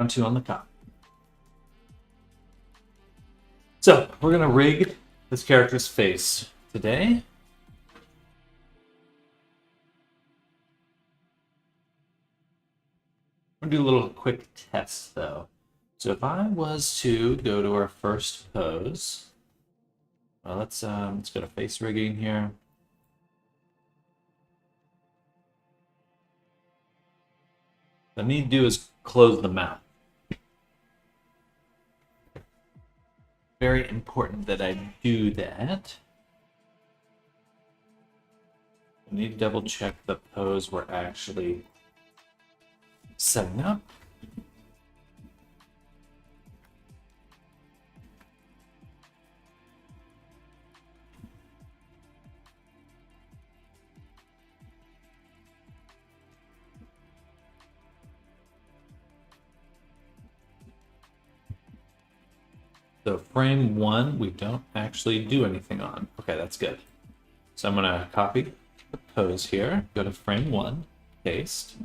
Round two on the cop. So we're gonna rig this character's face today. I'm gonna do a little quick test though. So if I was to go to our first pose, well, let's go to face rigging here. What I need to do is close the mouth. Very important that I do that. I need to double check the pose we're actually setting up. So frame one, we don't actually do anything on. Okay, that's good. So I'm gonna copy the pose here, go to frame one, paste.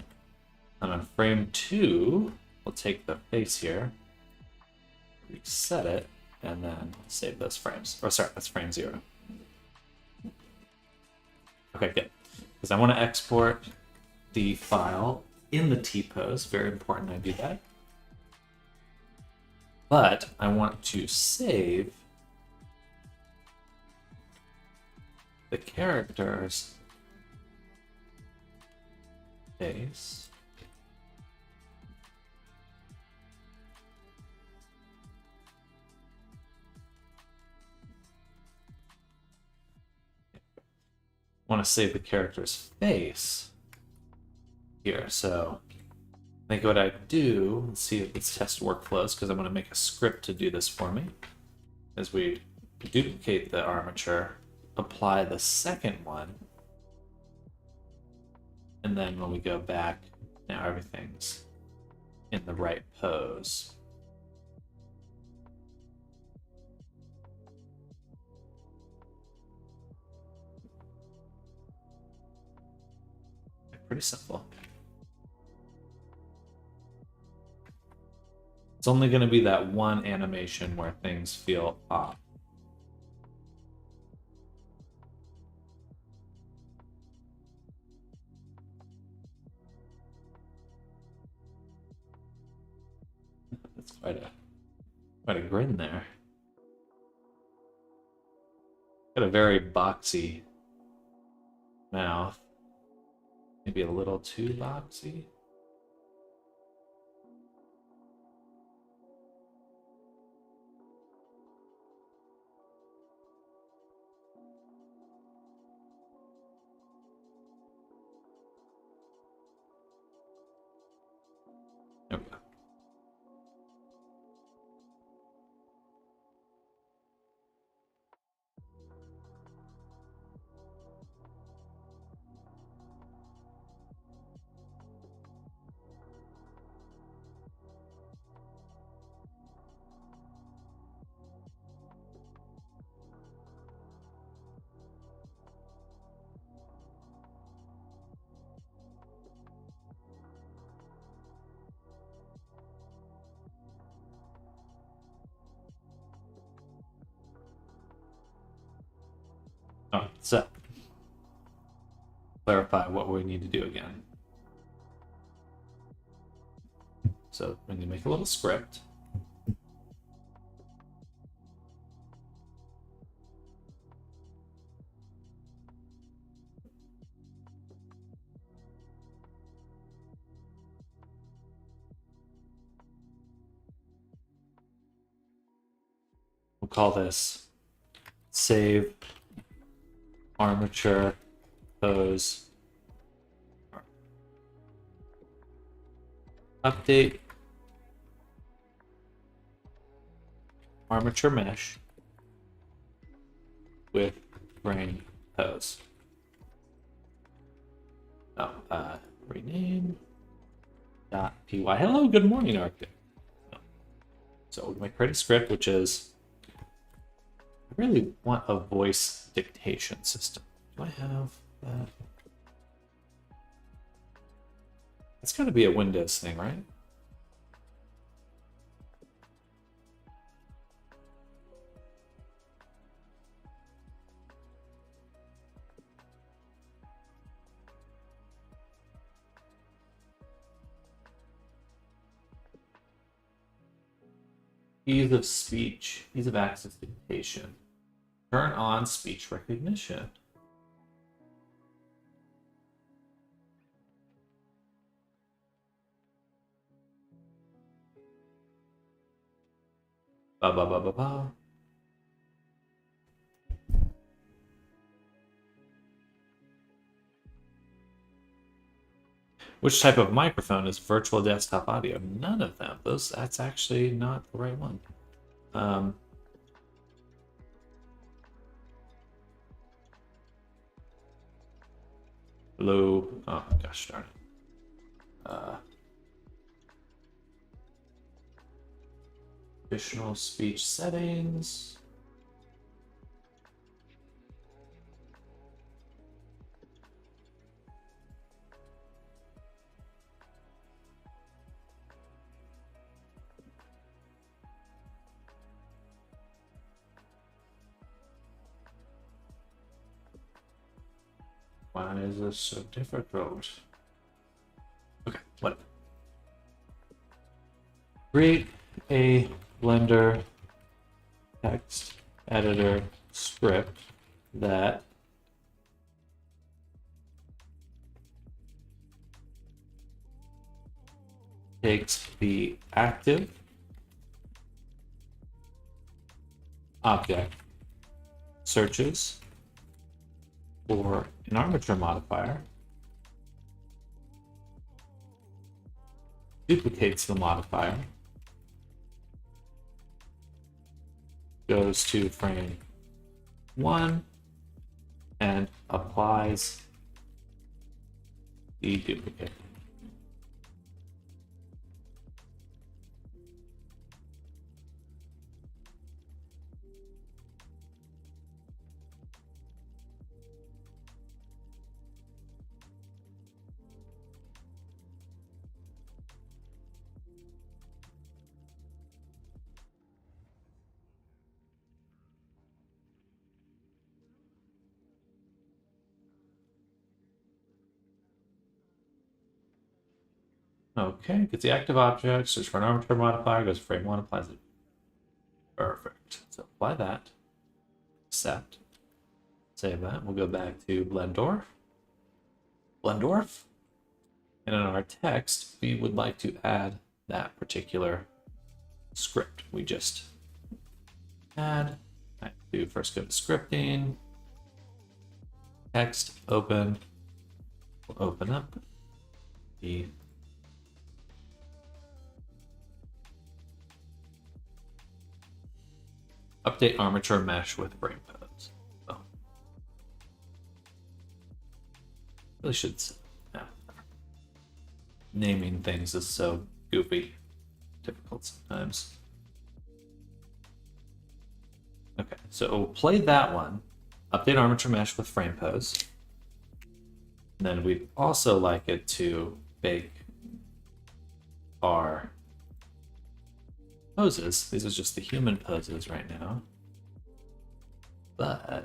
And on frame two, we'll take the face here, reset it, and then save those frames. Or sorry, that's frame 0. Okay, good. Because I want to export the file in the T-pose. Very important I do that. But I want to save the character's face. I want to save the character's face here. So I think what I do, let's see if it's test workflows, because I'm going to make a script to do this for me, is we duplicate the armature, apply the second one, and then when we go back, now everything's in the right pose. Pretty simple. It's only going to be that one animation where things feel off. That's quite a grin there. Got a very boxy mouth. Maybe a little too boxy. Okay. Oh, so clarify what we need to do again. So we need to make a little script. We'll call this save armature pose update armature mesh with frame pose. Oh, rename .py. Hello, good morning, Arctic. So we're going to create a script, which is, I really want a voice dictation system. Do I have that? It's got to be a Windows thing, right? Ease of speech, ease of access to dictation. Turn on speech recognition. Ba ba ba ba ba. Which type of microphone is virtual desktop audio? None of them. That's actually not the right one. Hello. Oh gosh darn it. Additional speech settings. Why is this so difficult? Okay, whatever. Create a Blender text editor script that takes the active object, searches for an armature modifier, duplicates the modifier, goes to frame 1, and applies the duplicate. Okay, gets the active object, search for an armature modifier, goes to frame 1, applies it. Perfect. So apply that. Accept. Save that. We'll go back to Blendorf. And in our text, we would like to add that particular script we just had. I do first go to scripting, text, open. We'll open up the update armature mesh with frame pose. So, really should. Yeah. Naming things is so goofy, difficult sometimes. Okay, so we'll play that one. Update armature mesh with frame pose. And then we'd also like it to bake our poses. These are just the human poses right now. But I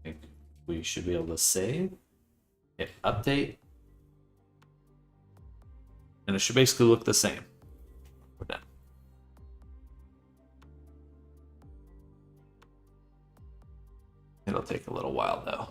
think we should be able to save, hit update, and it should basically look the same. We're done. It'll take a little while though.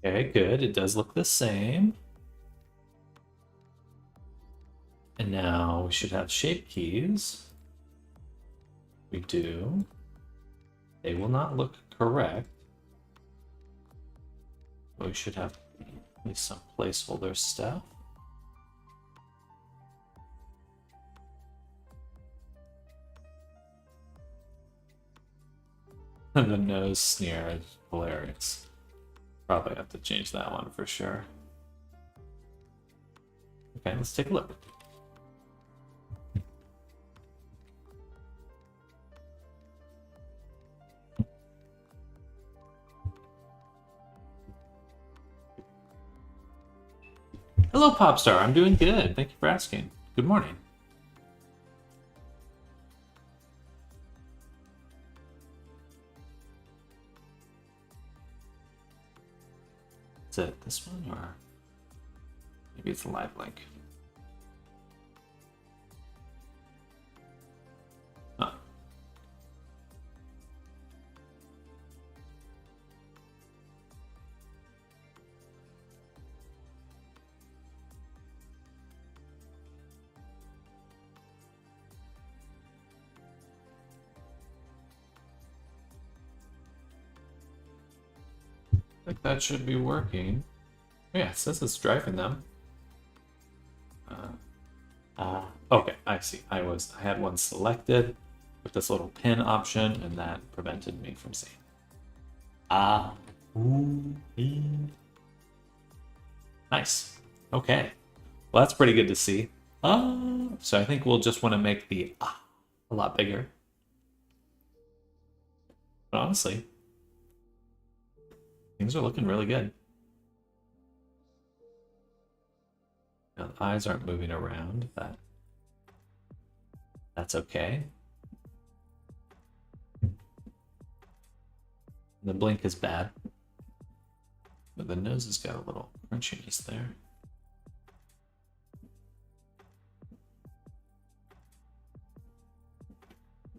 Okay, good. It does look the same. And now we should have shape keys. We do. They will not look correct. But we should have at least some placeholder stuff. The nose sneer is hilarious. Probably have to change that one for sure. Okay, let's take a look. Hello, Popstar. I'm doing good. Thank you for asking. Good morning. Is it this one or maybe it's a live link? Oh. I think that should be working. Yeah, it says it's driving them. Okay, I see. I had one selected with this little pin option, and that prevented me from seeing. Nice. Okay. Well, that's pretty good to see. So I think we'll just want to make the a lot bigger. But honestly, things are looking really good. Now, the eyes aren't moving around. That's okay. The blink is bad. But the nose has got a little crunchiness there.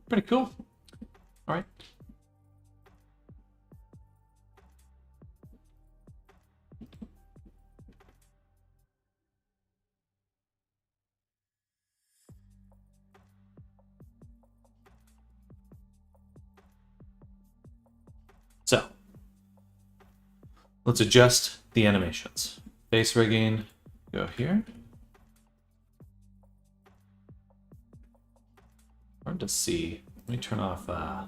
Pretty cool. All right. So let's adjust the animations. Face rigging, go here. Hard to see. Let me turn off the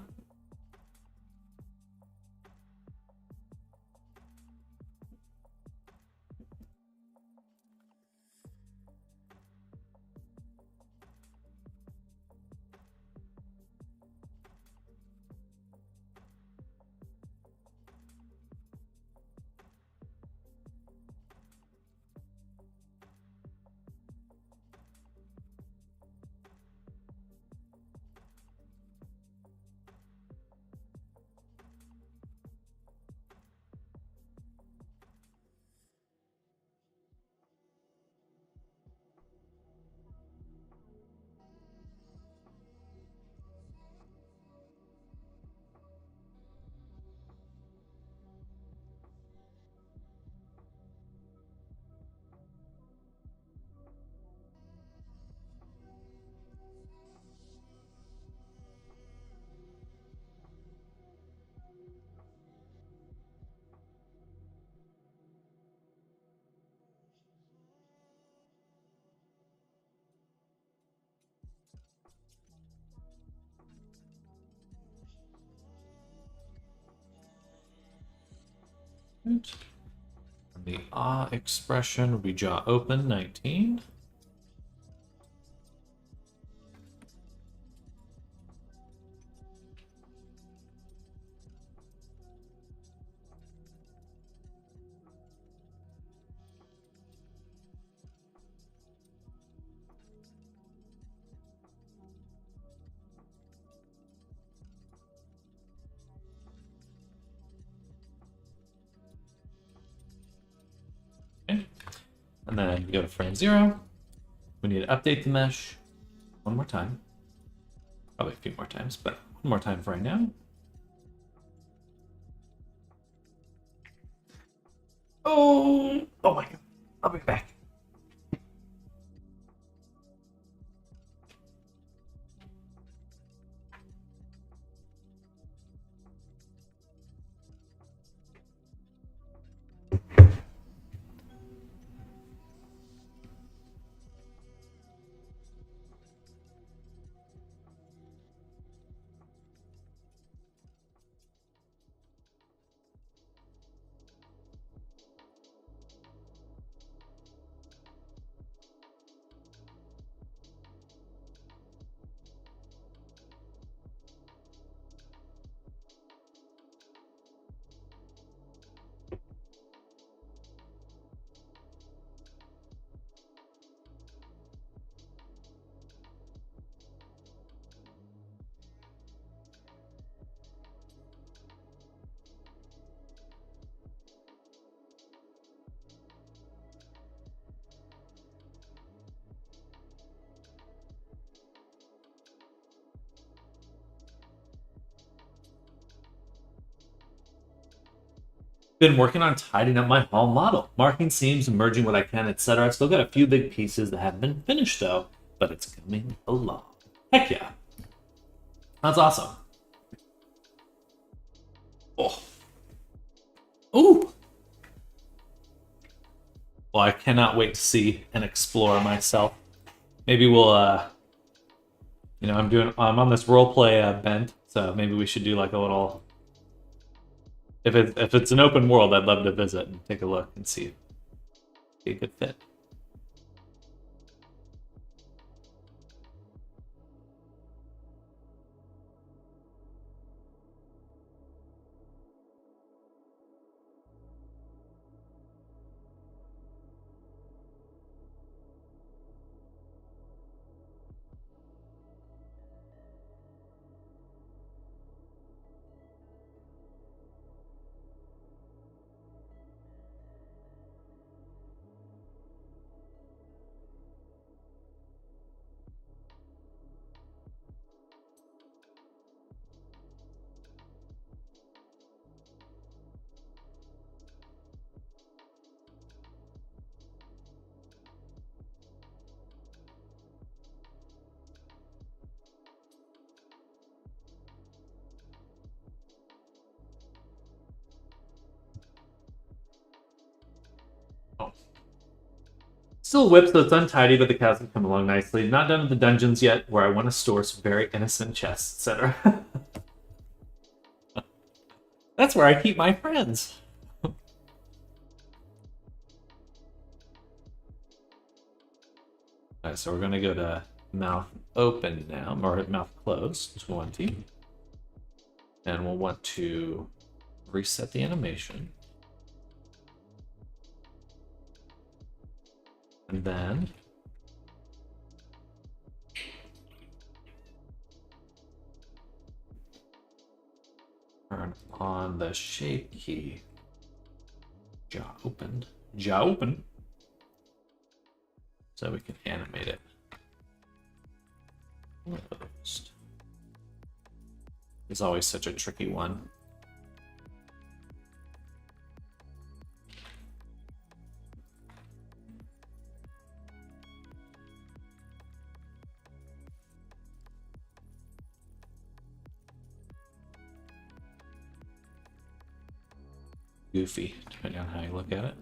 expression will be jaw open 19. Okay. And then go to frame 0. We need to update the mesh one more time. Probably a few more times, but one more time for right now. Oh my god. I'll be back. Been working on tidying up my hall model, marking seams, merging what I can, etc. I've still got a few big pieces that haven't been finished though, but it's coming along. Heck yeah. That's awesome. Oh. Ooh. Well, I cannot wait to see and explore myself. Maybe we'll I'm on this role play bent, so maybe we should do like a little if it's an open world, I'd love to visit and take a look and see if it'd be a good fit. Oh. Still whipped, so it's untidy, but the cows have come along nicely. Not done with the dungeons yet, where I want to store some very innocent chests, etc. That's where I keep my friends. Alright, so we're gonna go to mouth open now, or mouth closed, 20. And we'll want to reset the animation. And then turn on the shape key. Jaw opened. Jaw open. So we can animate it. Closed. It's always such a tricky one. Goofy, depending on how you look at it.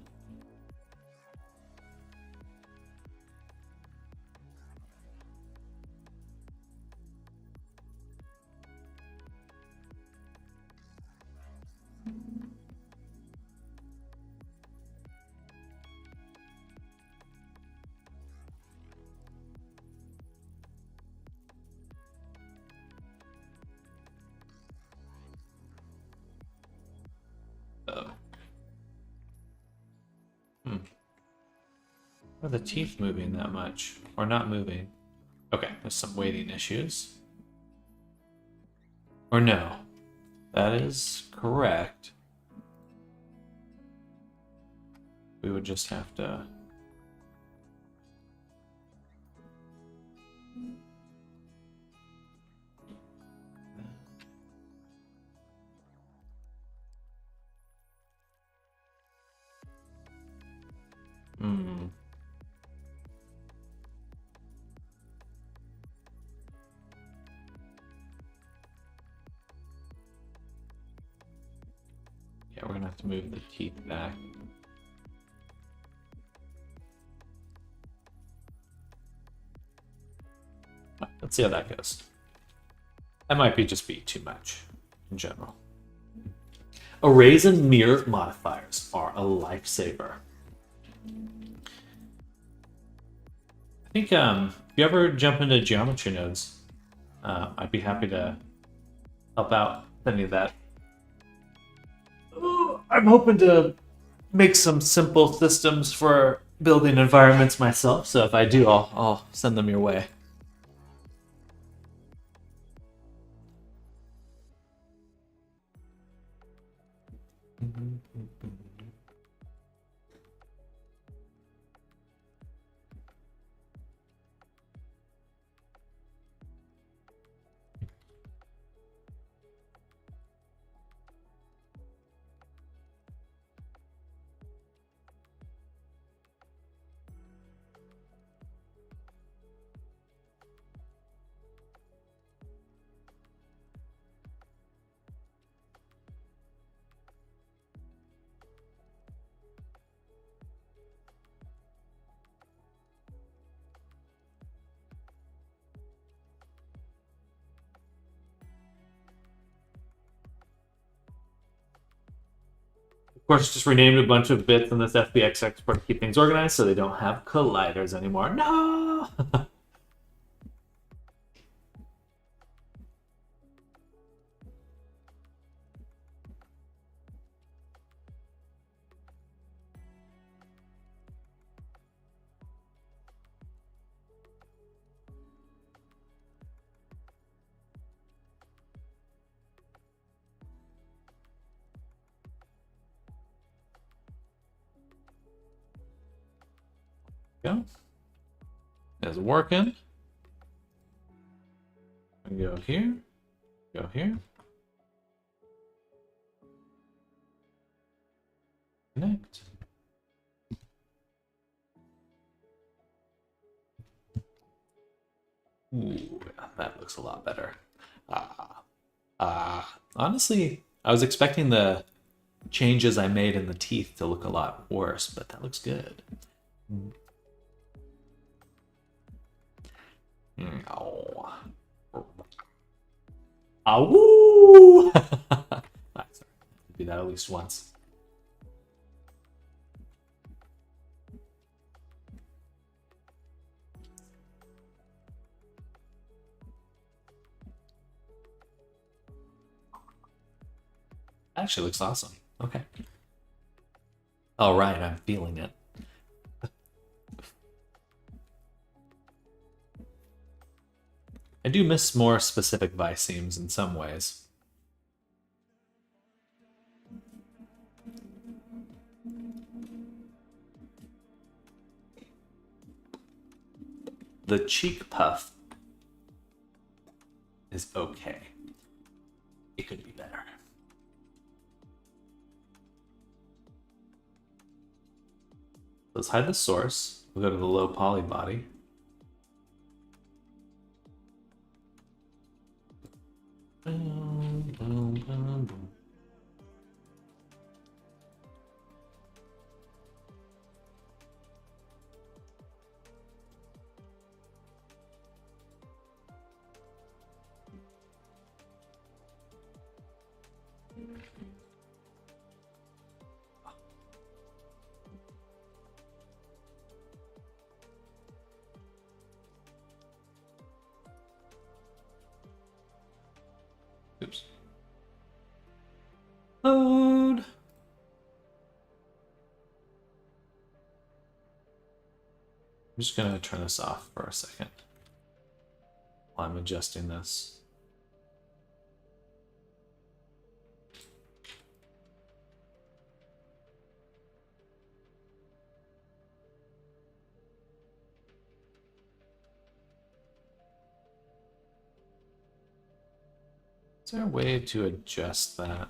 Are the teeth moving that much? Or not moving? Okay, there's some weighting issues. Or no. That is correct. We would just have to... Yeah, we're gonna have to move the teeth back. Let's see how that goes. That might just be too much in general. Arrays and mirror modifiers are a lifesaver. I think if you ever jump into geometry nodes, I'd be happy to help out with any of that. I'm hoping to make some simple systems for building environments myself, so if I do, I'll send them your way. Of course, just renamed a bunch of bits in this FBX export to keep things organized so they don't have colliders anymore. No! Go. It's working. Go here. Go here. Connect. Ooh, that looks a lot better. Honestly, I was expecting the changes I made in the teeth to look a lot worse, but that looks good. Oh. Ow! Sorry. Do that at least once. Actually looks awesome. Okay. All right, I'm feeling it. I do miss more specific vice seams in some ways. The cheek puff is okay. It could be better. Let's hide the source. We'll go to the low poly body. Boom, boom, boom, boom. Oops. Load. I'm just gonna turn this off for a second while I'm adjusting this. Is there a way to adjust that?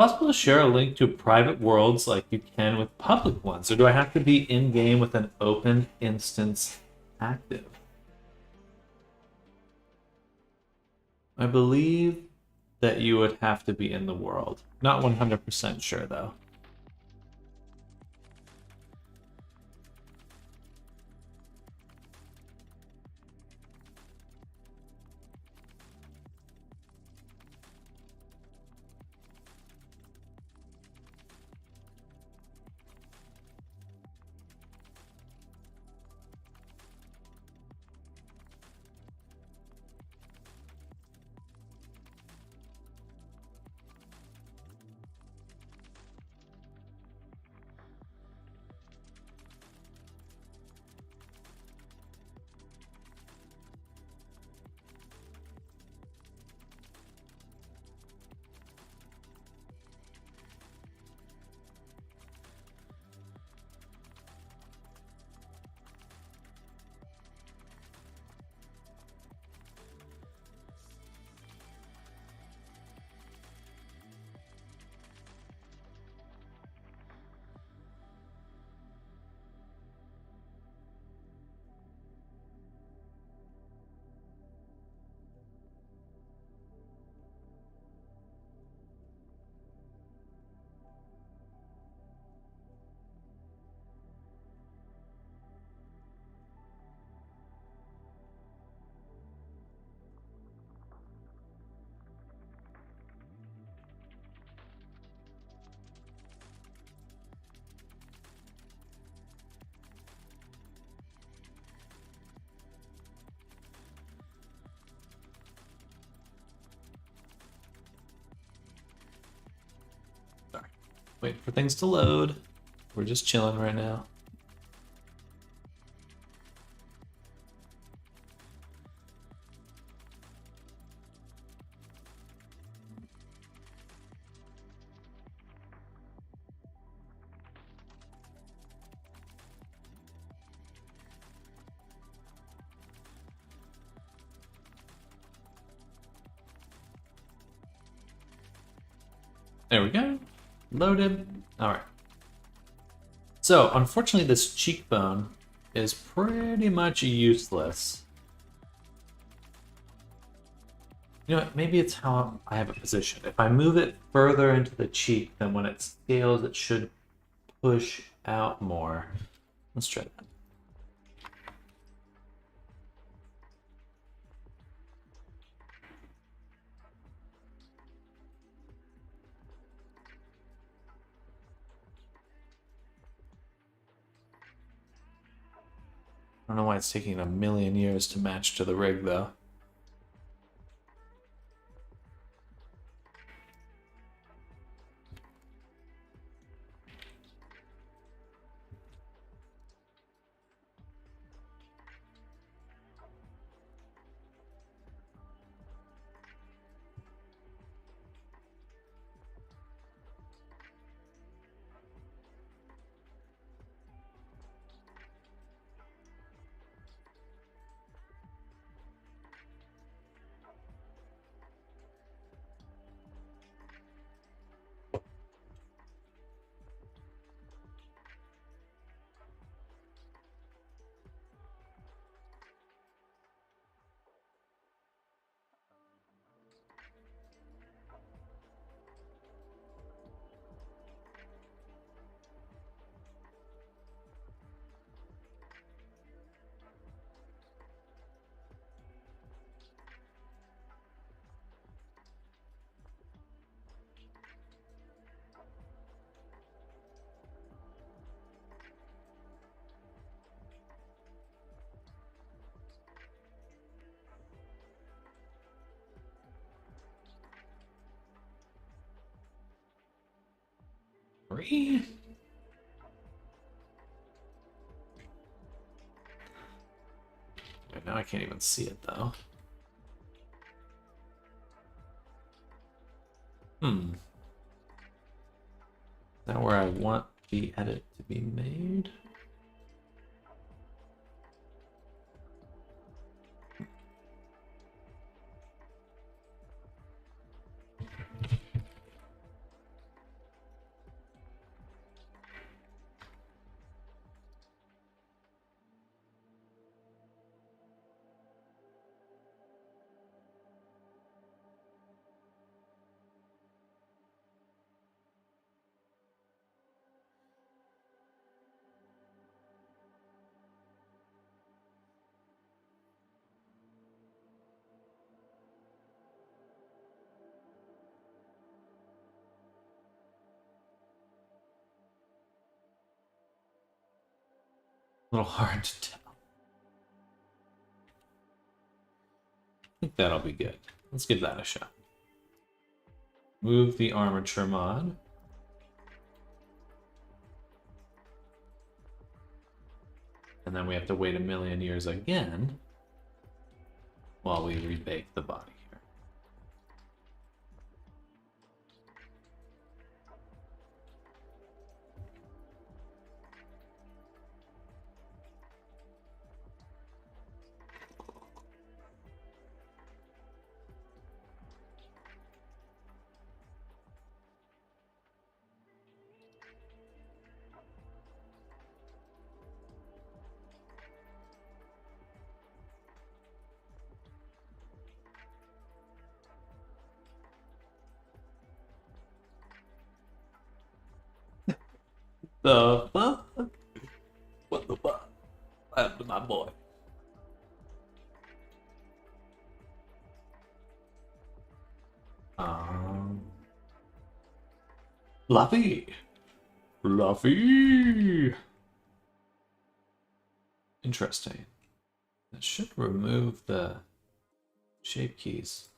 Possible to share a link to private worlds like you can with public ones, or do I have to be in game with an open instance active? I believe that you would have to be in the world. Not 100% sure though. Sorry. Wait for things to load. We're just chilling right now. There we go. Loaded. All right. So, unfortunately, this cheekbone is pretty much useless. You know what? Maybe it's how I have it positioned. If I move it further into the cheek, then when it scales, it should push out more. Let's try that. I don't know why it's taking a million years to match to the rig, though. Three. Now I can't even see it though. Is that where I want the edit to be made? A little hard to tell. I think that'll be good. Let's give that a shot. Move the armature mod. And then we have to wait 1,000,000 years again while we rebake the body here. The fuck? What the fuck? What happened to my boy? Fluffy! Fluffy! Interesting. That should remove the shape keys.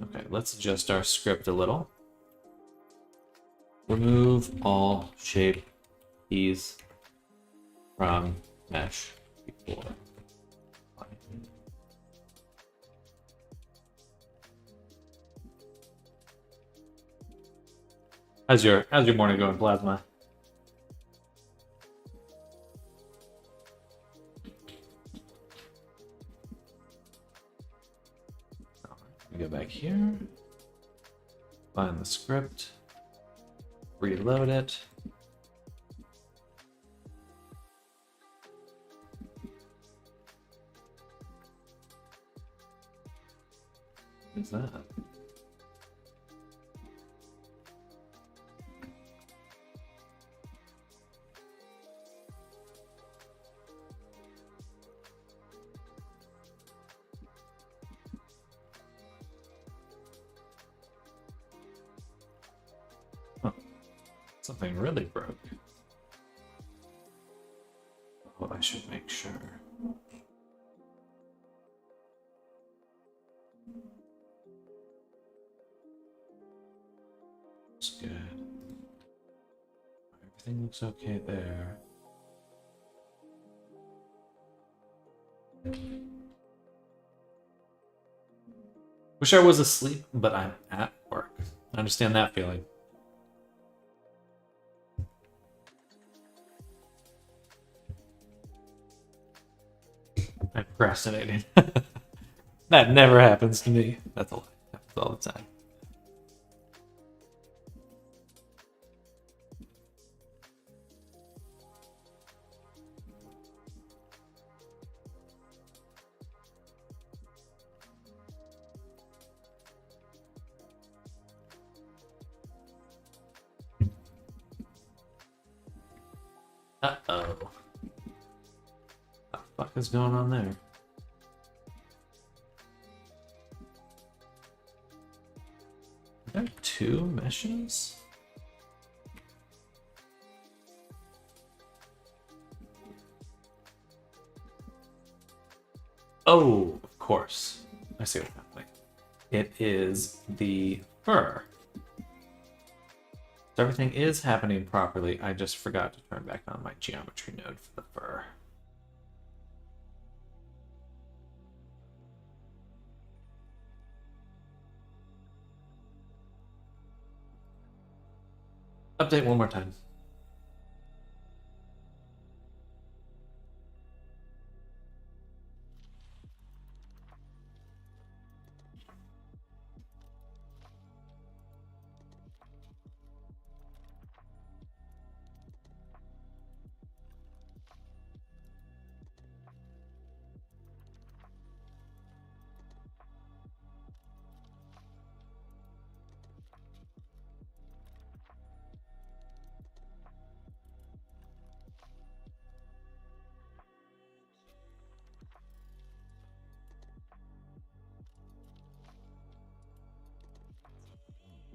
Okay, let's adjust our script a little. Remove all shape keys from mesh before. How's your morning going, Plasma? Go back here, find the script, reload it. What's that? Something really broke. Oh, I should make sure. It's good. Everything looks okay there. Wish I was asleep, but I'm at work. I understand that feeling. I'm procrastinating. That never happens to me. That's a lie. It happens all the time. Uh-oh. What the fuck is going on there? Are there 2 meshes? Oh, of course. I see what's happening. It is the fur. So everything is happening properly. I just forgot to turn back on my geometry node for the fur. Update one more time.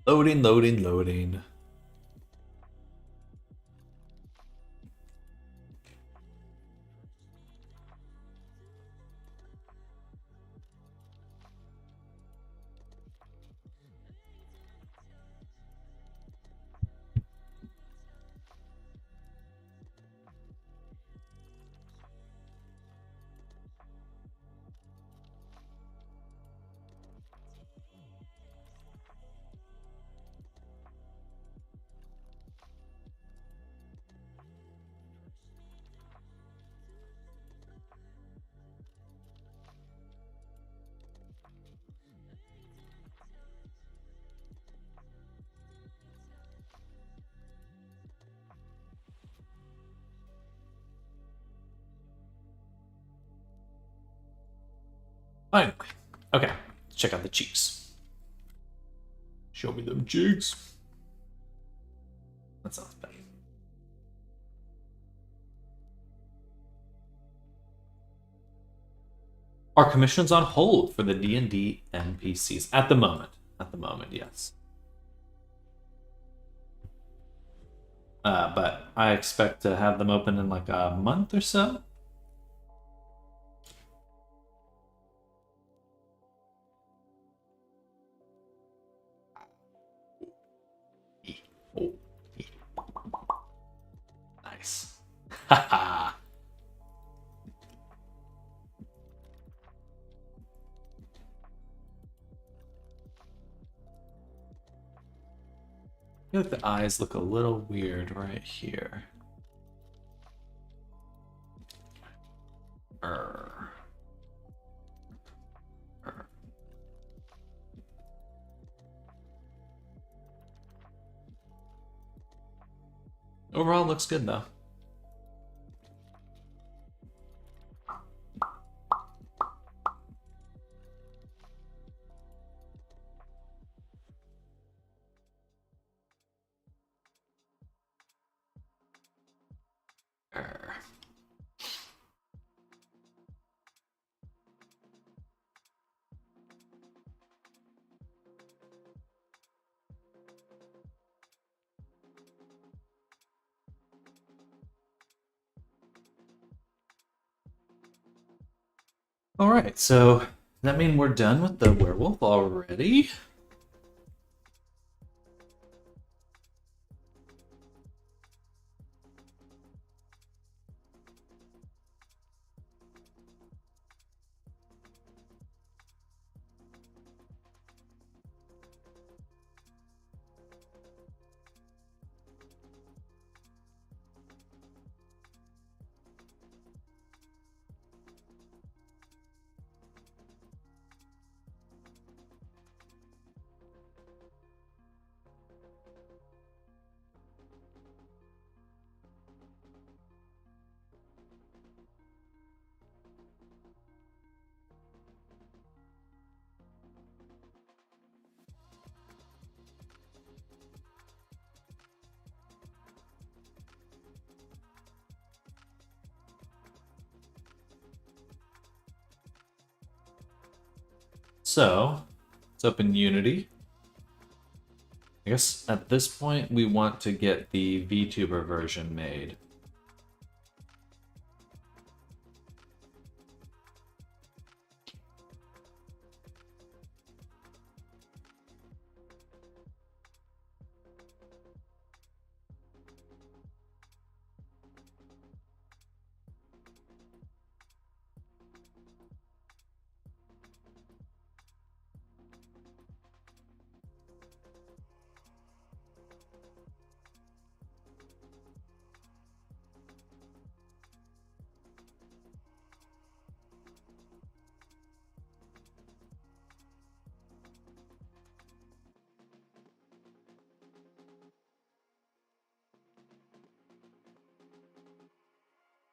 Loading, loading, loading. Finally. Okay, let's check out the cheeks. Show me them cheeks. That sounds bad. Are commissions on hold for the D&D NPCs at the moment? At the moment, yes. But I expect to have them open in like a month or so. Oh. Nice. Haha. I feel like the eyes look a little weird right here. Urgh. Urgh. Overall, looks good though. Urgh. All right, so does that mean we're done with the werewolf already? So let's open Unity. I guess at this point we want to get the VTuber version made.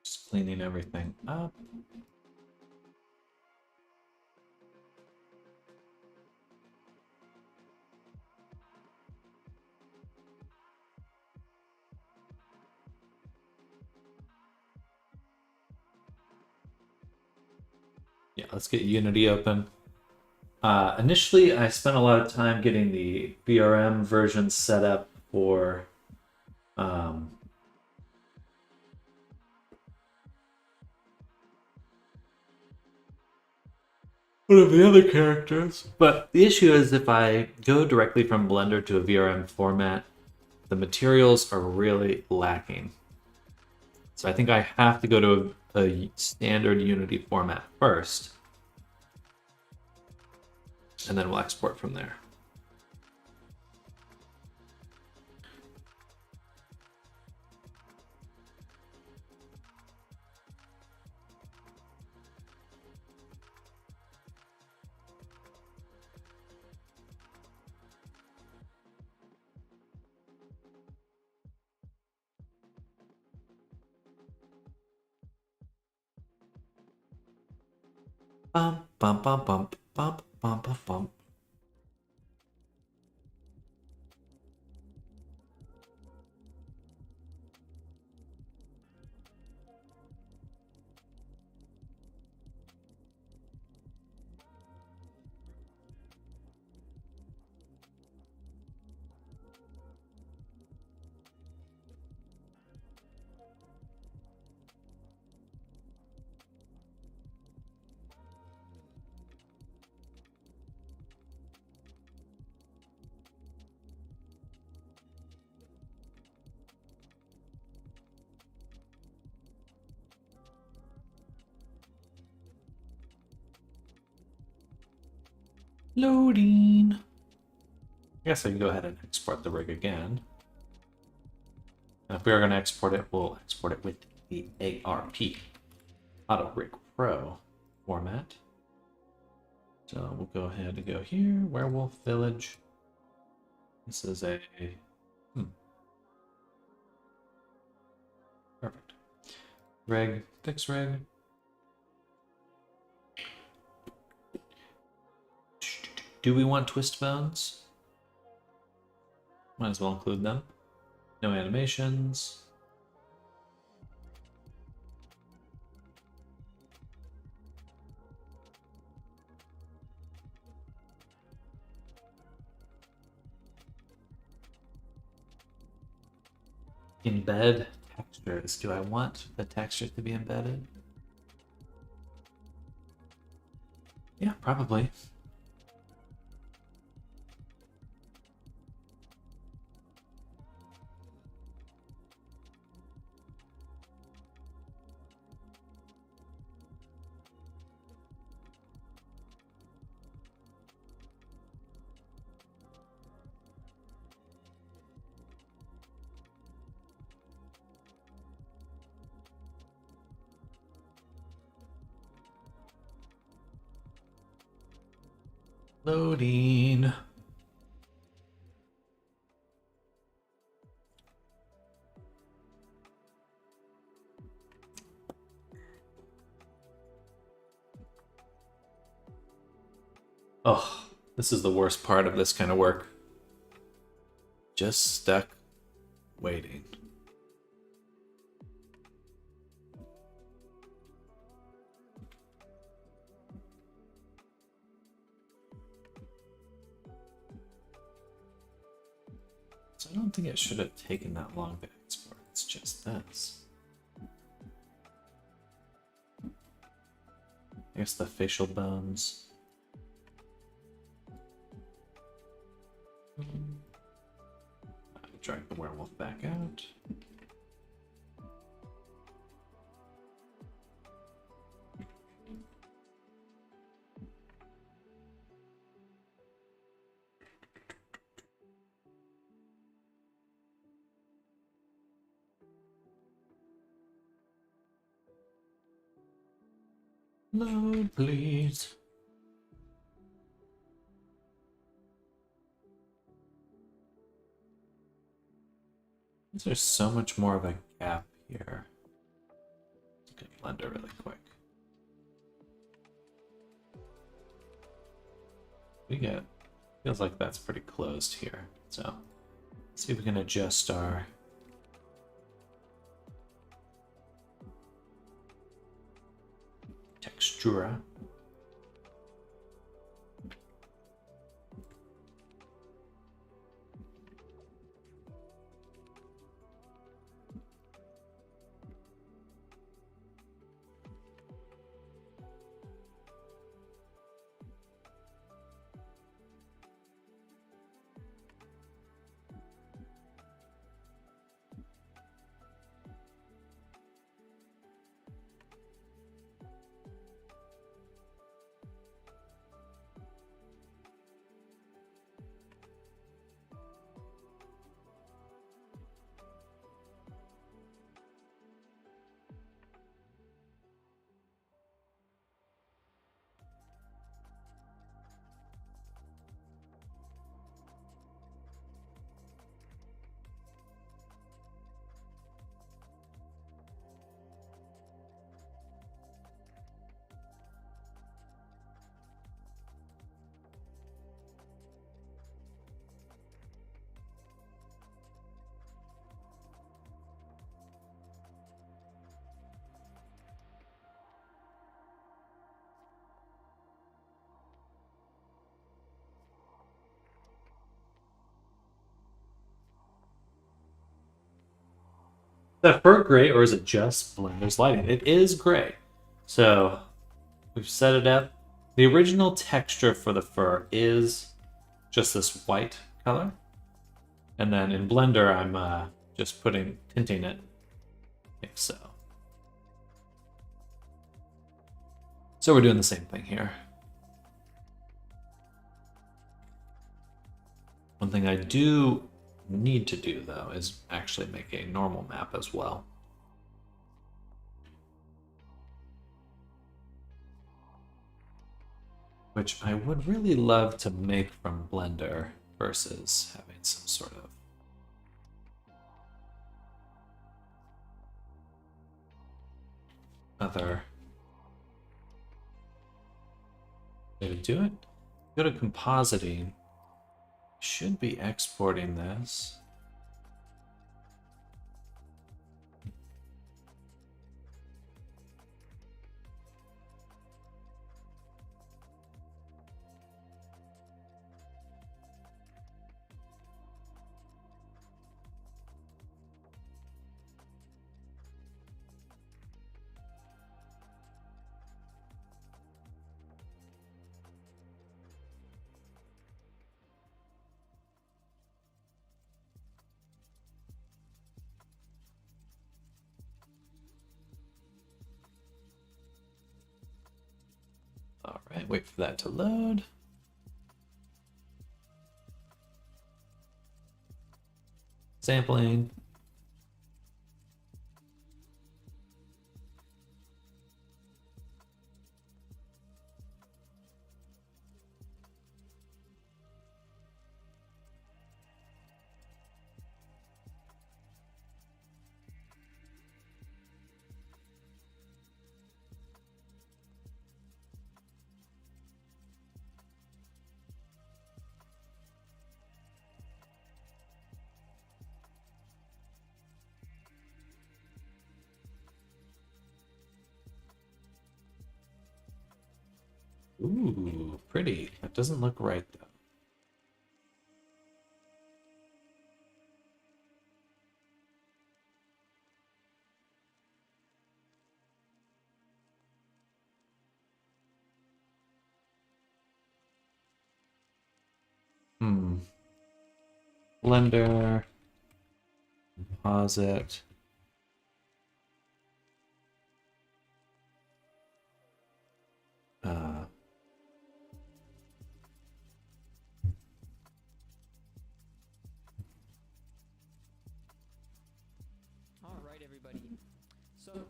Just cleaning everything up. Yeah, let's get Unity open. Initially, I spent a lot of time getting the VRM version set up for um, one of the other characters. But the issue is if I go directly from Blender to a VRM format, the materials are really lacking. So I think I have to go to a standard Unity format first, and then we'll export from there. Bump, bump, bump, bump, bump, bump, bump. Loading. I guess I can go ahead and export the rig again. And if we are going to export it, we'll export it with the ARP, Auto Rig Pro format. So we'll go ahead and go here, Werewolf Village. This is a... Perfect. Rig, fix rig. Do we want twist bones? Might as well include them. No animations. Embed textures. Do I want the textures to be embedded? Yeah, probably. Loading. Oh, this is the worst part of this kind of work. Just stuck waiting. So I don't think it should have taken that long to export. It's just this. I guess the facial bones. Drag the werewolf back out. Load, please. There's so much more of a gap here. Let's get Blender really quick. We get, feels like that's pretty closed here. So let's see if we can adjust our textura. that fur gray, or is it just Blender's lighting? It is gray. So we've set it up. The original texture for the fur is just this white color. And then in Blender, I'm just tinting it like so. So we're doing the same thing here. One thing I do need to do, though, is actually make a normal map as well. Which I would really love to make from Blender versus having some sort of other way to do it. Go to compositing. Should be exporting this. All right, wait for that to load. Sampling. Ooh, pretty. That doesn't look right, though. Blender. Composite. Alright, everybody. So,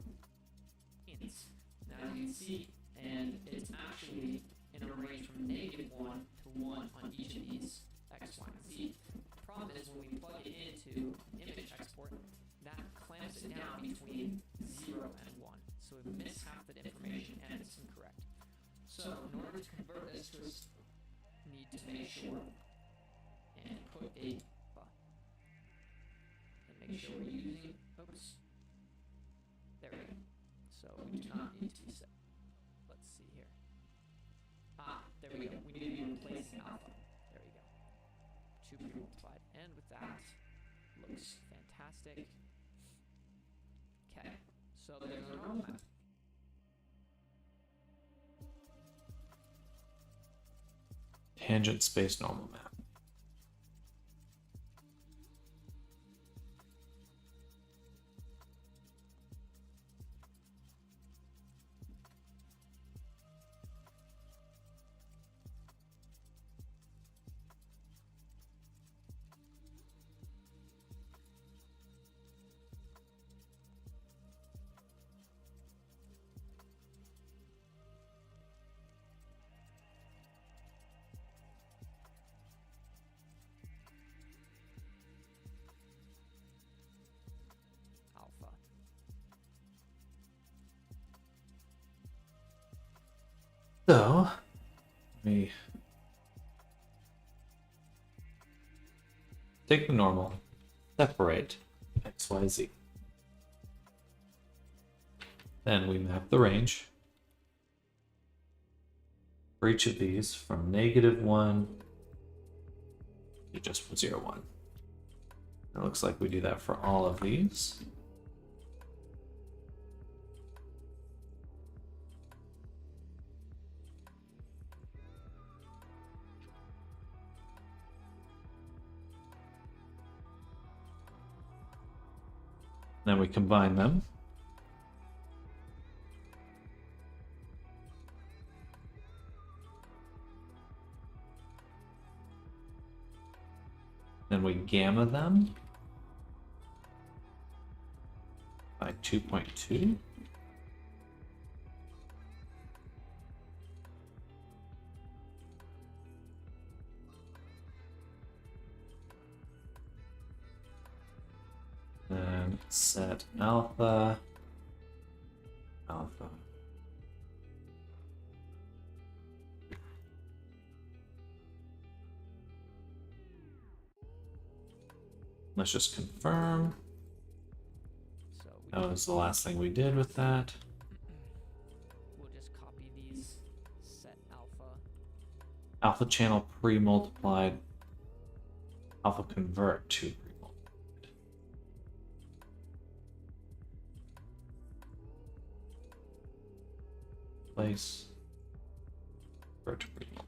ints. Now you can see, and it's actually in a range from -1 to 1 on each of these X, Y, and Z. The problem is when we plug it into image export, that clamps it down between 0 and 1. So we miss half that information and it's incorrect. So in order to convert this, we need to make sure and put a and make sure we're using, oops, there we go. So we do not need to be set. Let's see here. There we go. We need to be replacing alpha. There we go. 2 multiplied. And with that, looks fantastic. Okay, so there's our normal map. Tangent space normal map. Alpha. So, let me take the normal, separate X, Y, Z. Then we map the range for each of these from -1 to just 0, 1. It looks like we do that for all of these. Then we combine them. Then we gamma them by 2.2. Then set alpha. Let's just confirm. So That was the last thing we did with that. we'll just copy these set alpha. Alpha channel pre-multiplied. Alpha convert to pre-multiplied. Place. Convert to pre-multiplied.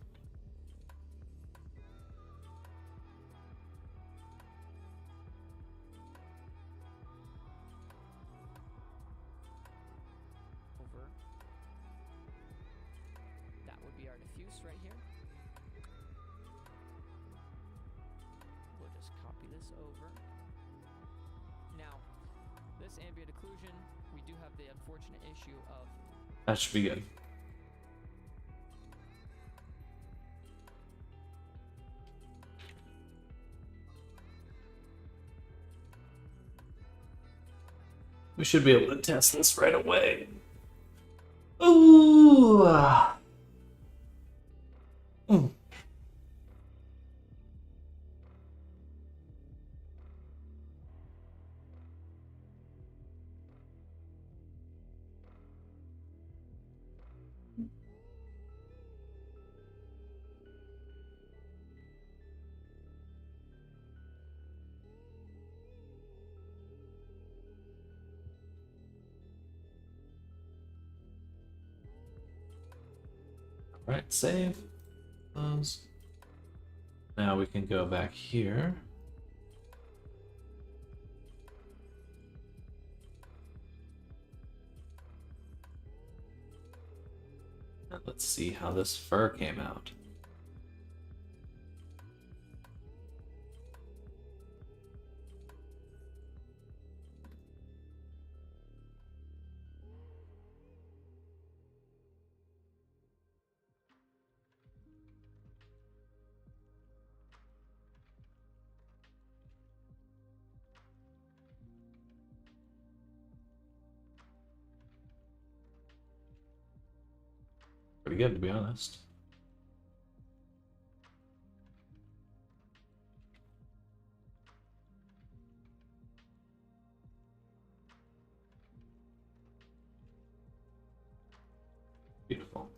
Over. That would be our diffuse right here. We'll just copy this over. Now, this ambient occlusion, we do have the unfortunate issue of That should be good. We should be able to test this right away. Ooh. Mm. All right, save. Close. Now we can go back here. And let's see how this fur came out. Pretty good, to be honest. Beautiful.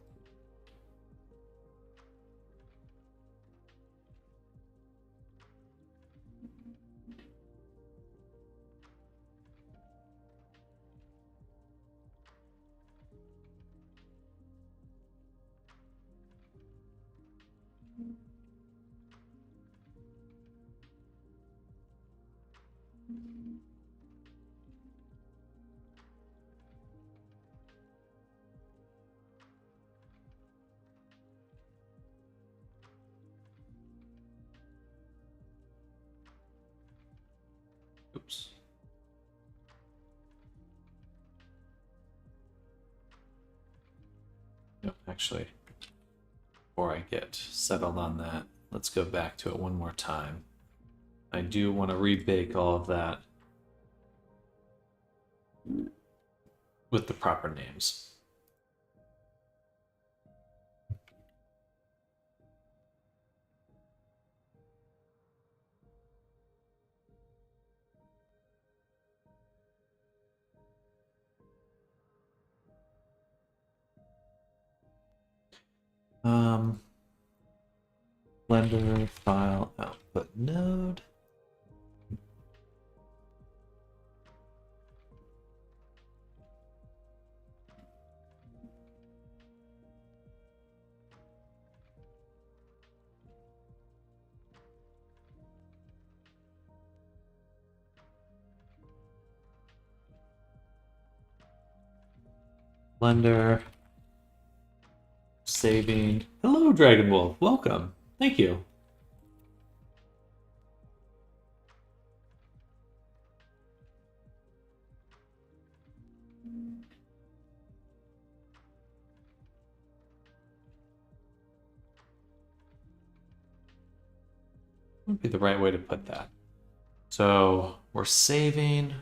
Oops. No, actually, before I get settled on that, let's go back to it one more time. I do want to rebake all of that with the proper names. Blender file output node. Blender. Saving. Hello, Dragon Wolf. Welcome. Thank you. What would be the right way to put that? So we're saving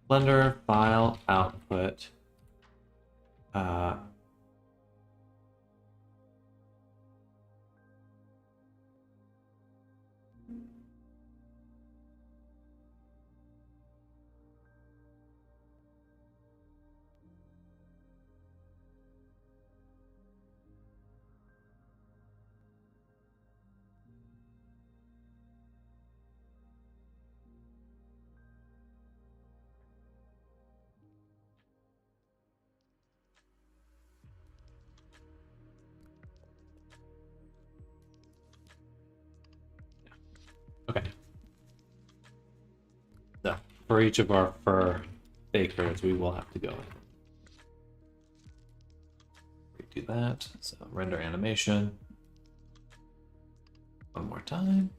Blender file output. Okay. So for each of our fur bakers, we will have to go do that. So render animation. One more time.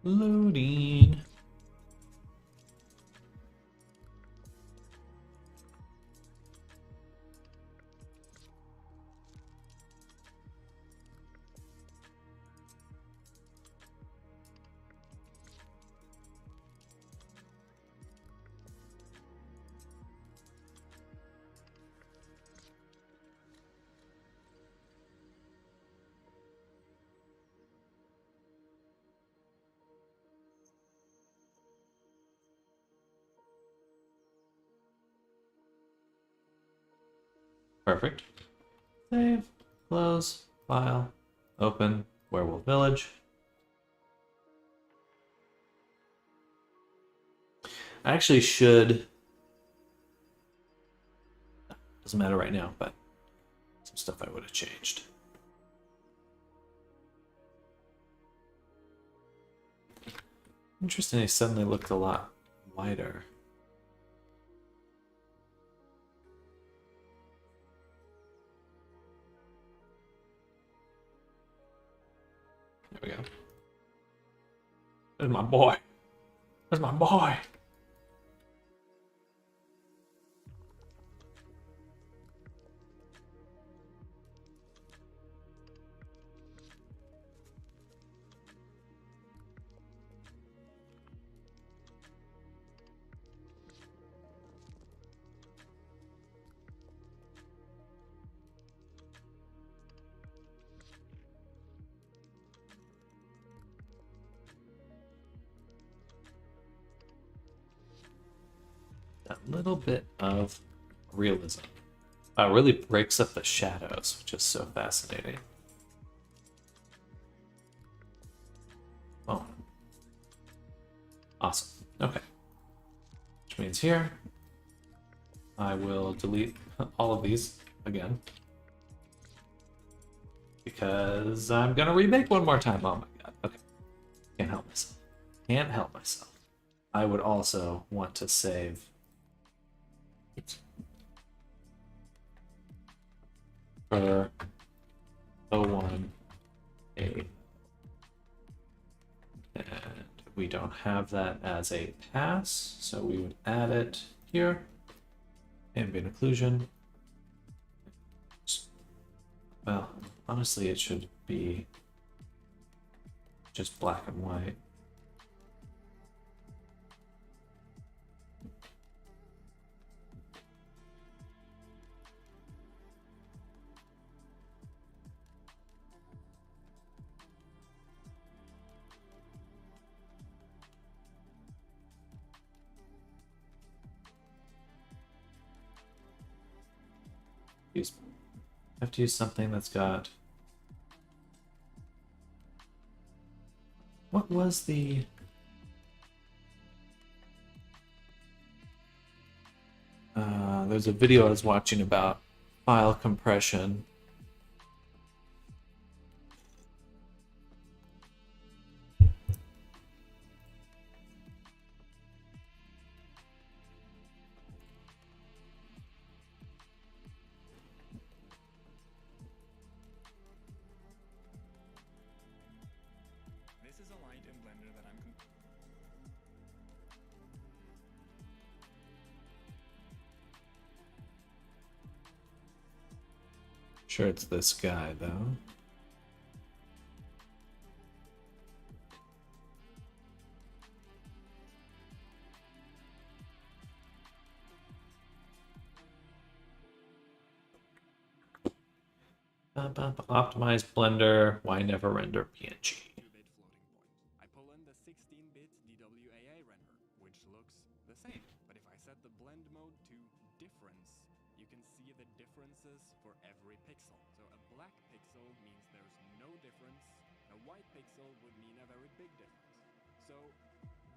Loading. Perfect. Save, close, file, open, Werewolf Village. I actually should, doesn't matter right now, but some stuff I would have changed. Interesting, they suddenly looked a lot wider. There we go. There's my boy. There's my boy. That little bit of realism really breaks up the shadows, which is so fascinating. Oh, awesome. Okay, which means here I will delete all of these again because I'm gonna remake one more time. Oh my god. Okay, can't help myself. Can't help myself. I would also want to save for 01A, and we don't have that as a pass, so we would add it here. Ambient occlusion. Well, honestly, it should be just black and white. Have to use something that's got. What was the? There's a video I was watching about file compression. This is a light in Blender that I'm Sure, it's this guy though. Optimize Blender. Why never render PNG? 2-bit floating point. I pull in the 16-bit DWAA render, which looks the same. But if I set the blend mode to difference, you can see the differences for every pixel. So a black pixel means there's no difference. A white pixel would mean a very big difference. So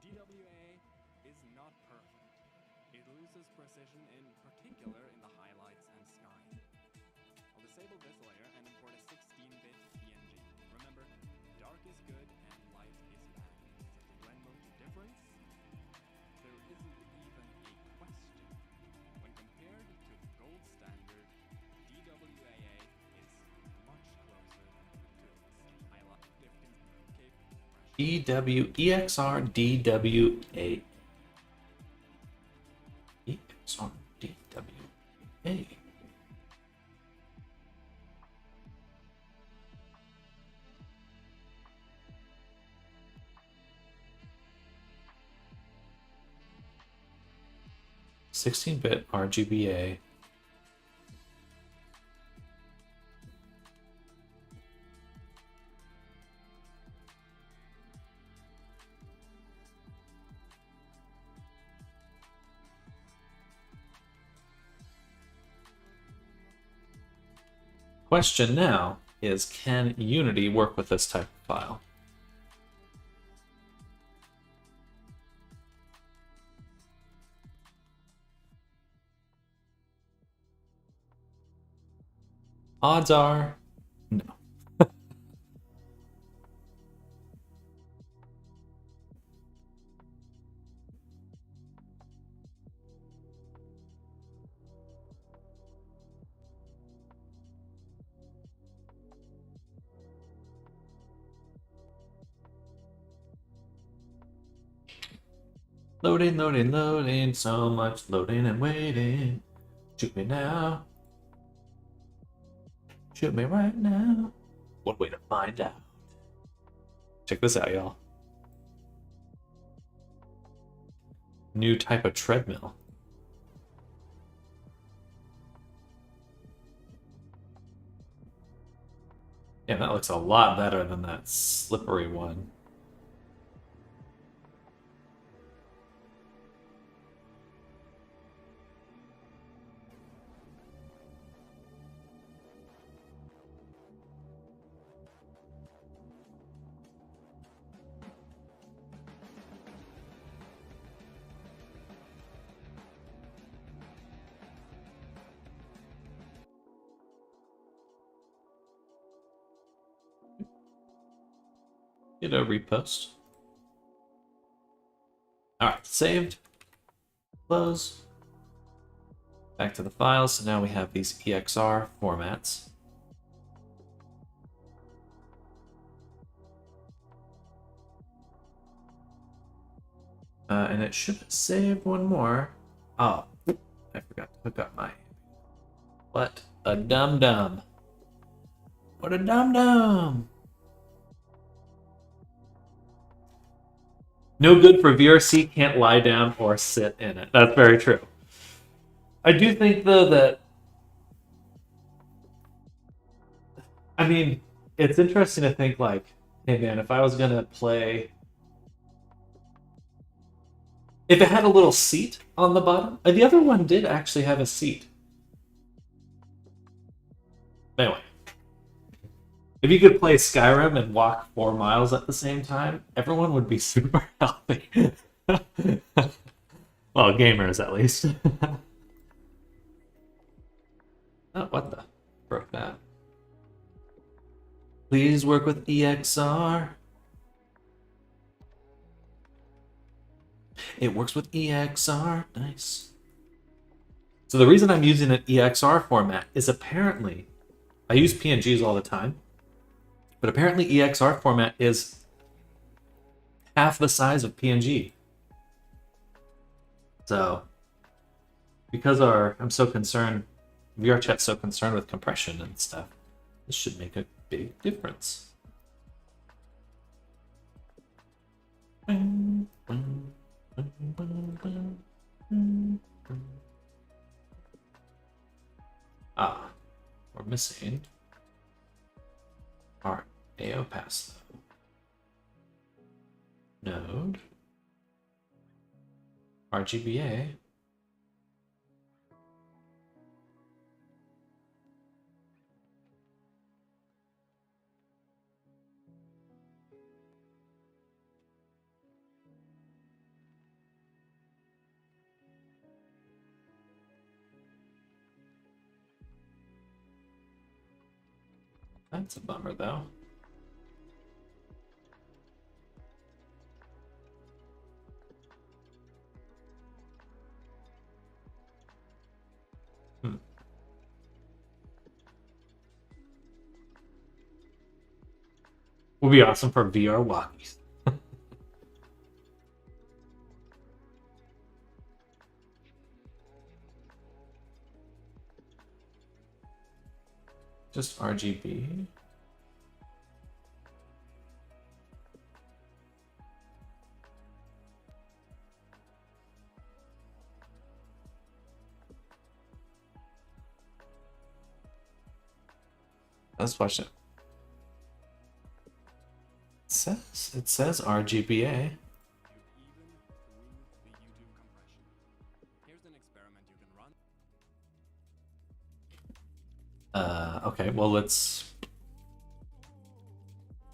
DWAA is not perfect. It loses precision in particular in the highlights and sky. I'll disable this layer and import a 16-bit PNG. Remember, dark is good and light is bad. Set the blend mode to difference. There isn't even a question. When compared to gold standard, DWAA is much closer to its highlight EXR DWA. EXR DWA. (16-bit RGBA). Question now is, can Unity work with this type of file? Odds are no. Loading, loading, loading, so much loading and waiting. Shoot me now. Shoot me right now. One way to find out. Check this out, y'all. New type of treadmill. Yeah, that looks a lot better than that slippery one. Get a repost. Alright, saved. Close. Back to the files. So now we have these EXR formats. And it should save one more. Oh, I forgot to hook up my... What a dum-dum. What a dum-dum. No good for VRC, can't lie down or sit in it. That's very true. I do think, though, that... I mean, it's interesting to think, like, hey, man, if I was going to play... If it had a little seat on the bottom... The other one did actually have a seat. Anyway. If you could play Skyrim and walk 4 miles at the same time, everyone would be super healthy. Well, gamers at least. Oh, what the? Broke that. Please work with EXR. It works with EXR. Nice. So the reason I'm using an EXR format is apparently, I use PNGs all the time, but apparently EXR format is half the size of PNG. So, because I'm so concerned, VRChat's so concerned with compression and stuff, this should make a big difference. Ah, we're missing our AO pass though. Node. RGBA. That's a bummer though. Would be awesome for VR walkies. Just RGB. Let's watch it. It says RGBA. You even through the YouTube compression. Here's an experiment you can run. Okay, well let's.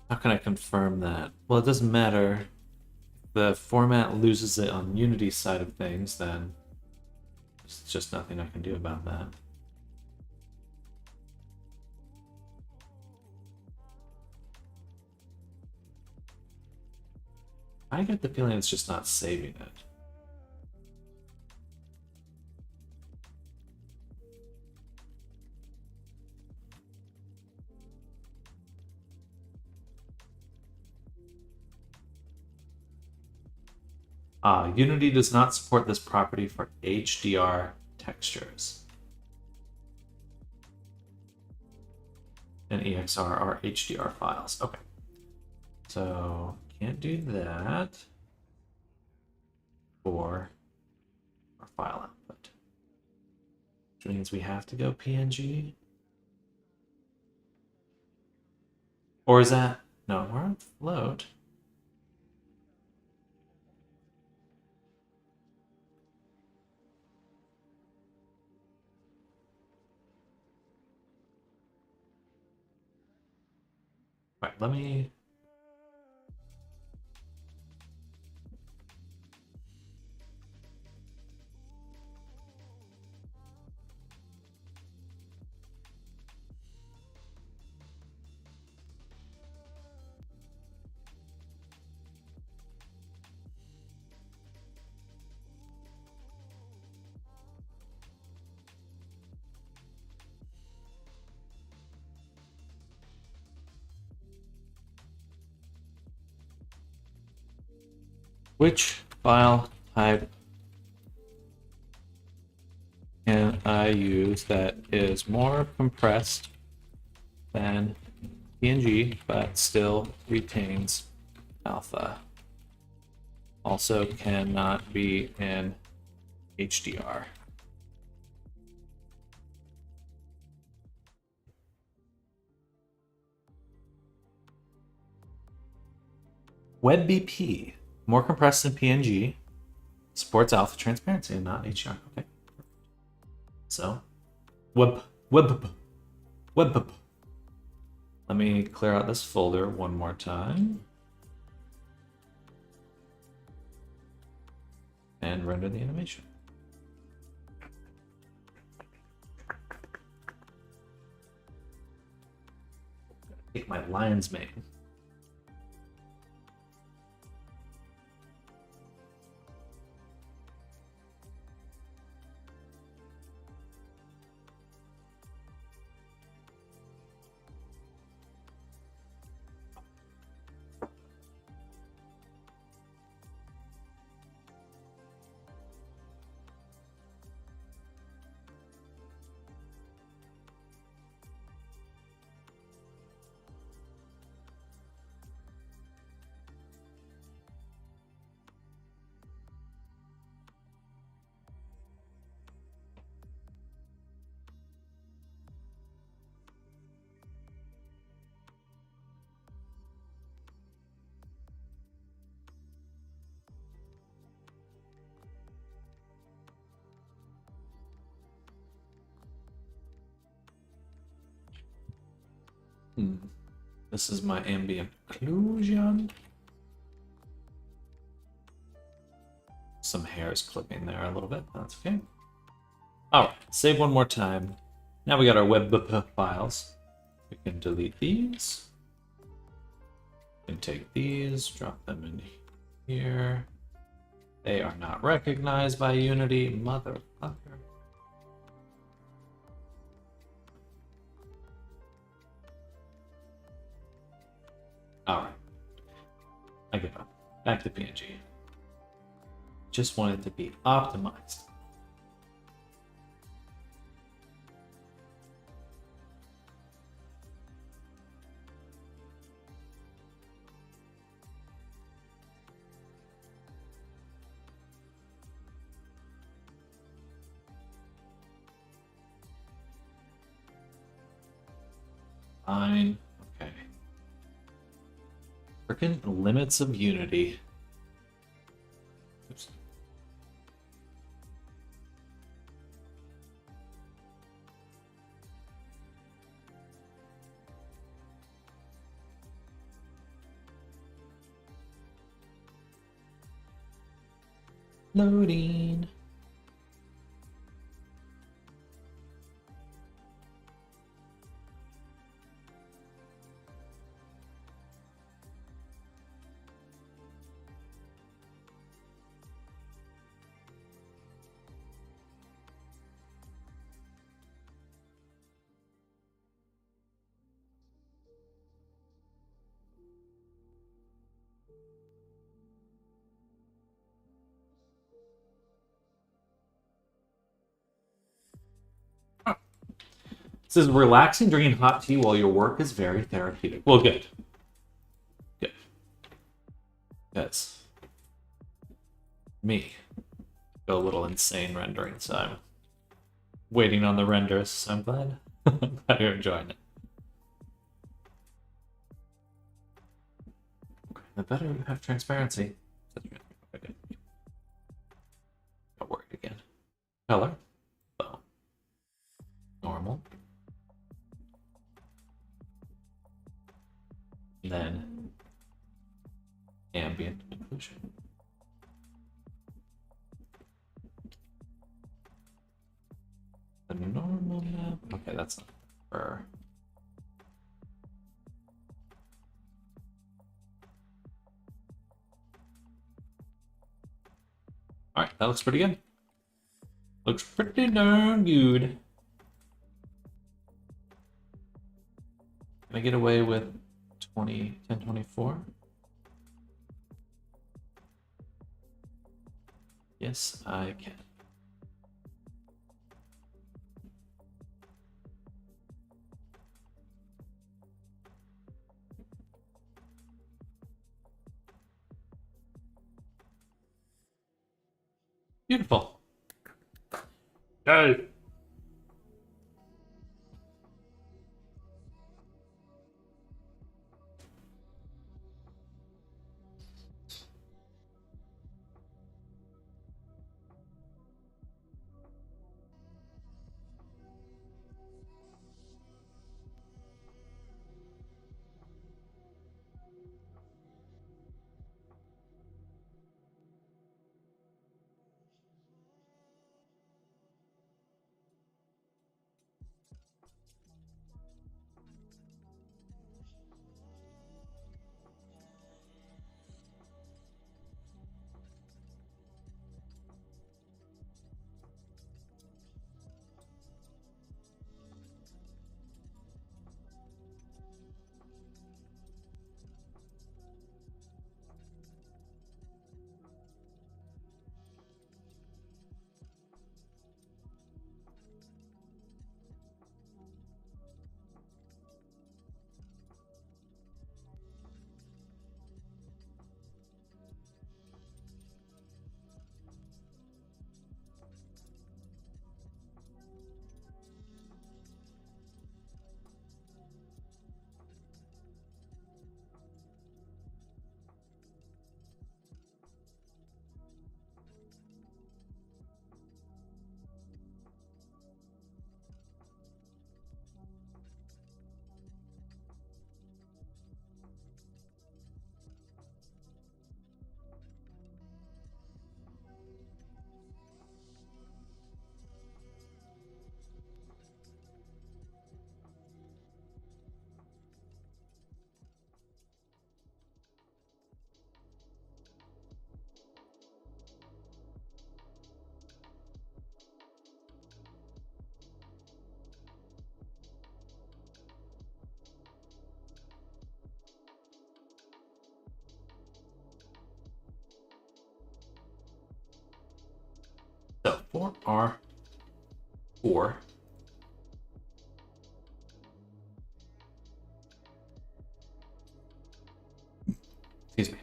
How can I confirm that? Well, it doesn't matter. The format loses it on Unity side of things, then there's just nothing I can do about that. I get the feeling it's just not saving it. Unity does not support this property for HDR textures. And EXR are HDR files. Okay. So can't do that for our file output. Which means we have to go PNG. Or is that, no, we're on float. Right, let me. Which file type can I use that is more compressed than PNG but still retains alpha? Also cannot be in HDR. WebBP, more compressed than PNG, supports alpha transparency and not HDR. Okay. So, web. Let me clear out this folder one more time. And render the animation. Take my lion's mane. This is my ambient occlusion. Some hairs clipping there a little bit. That's okay. All right, save one more time. Now we got our web files. We can delete these. We can take these, drop them in here. They are not recognized by Unity, motherfucker. All right, I give up. Back to PNG. Just want it to be optimized. Fine. Okay. Frickin' limits of Unity. Oops. Loading. It says relaxing drinking hot tea while your work is very therapeutic. Well, good. Good. That's me. Go a little insane rendering, so I'm waiting on the renders. So I'm glad. I'm glad you're enjoying it. Okay, the better we have transparency. Okay. Got worried again. Color. Boom. Normal. Then ambient occlusion. The normal map. Okay, that's not for. All right, that looks pretty good. Looks pretty darn good. Can I get away with 1024? Yes, I can. Beautiful. Yay. So for our 4, excuse me.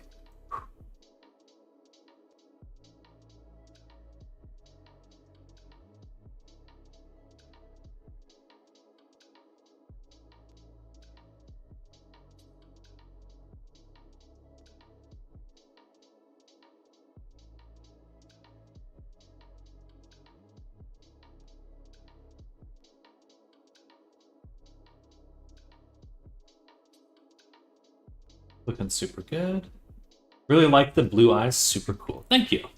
Looking super good. Really like the blue eyes. Super cool. Thank you.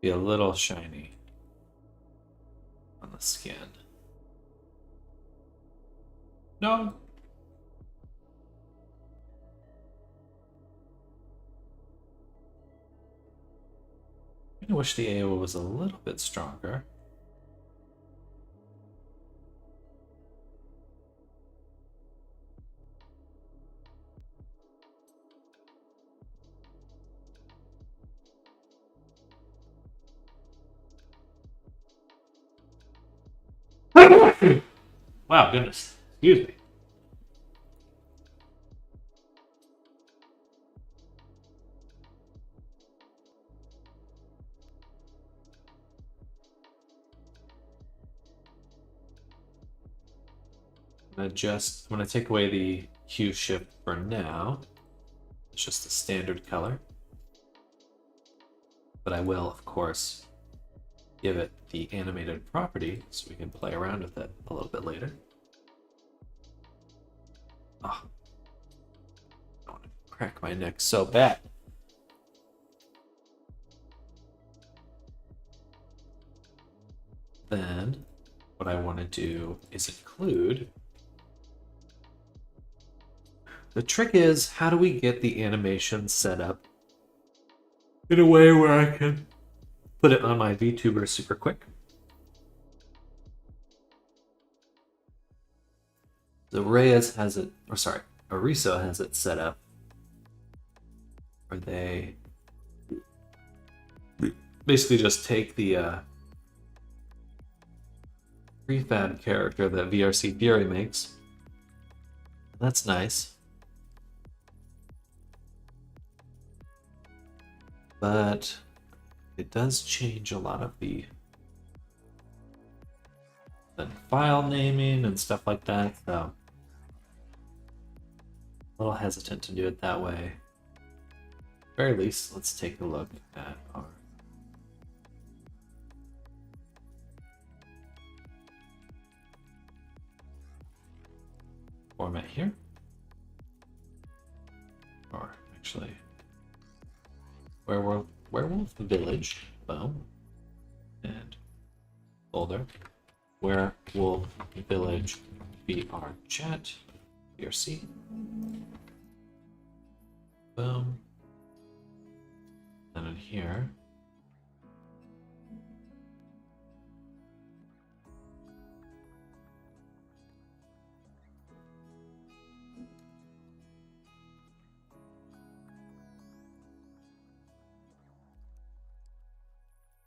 Be a little shiny on the skin. No. I wish the AO was a little bit stronger. Wow, goodness. Excuse me. I'm gonna take away the hue shift for now. It's just the standard color. But I will, of course, give it the animated property so we can play around with it a little bit later. Oh, I want to crack my neck so bad. Then what I want to do is include. The trick is, how do we get the animation set up in a way where I can put it on my VTuber super quick? So Reyes has it, or sorry, Ariso has it set up where they basically just take the prefab character that VRC Fury makes. That's nice. But it does change a lot of the file naming and stuff like that, so a little hesitant to do it that way. At very least, let's take a look at our format here. Or actually, Werewolf Village, boom, and folder, Werewolf Village VR chat, VRC, boom, and in here,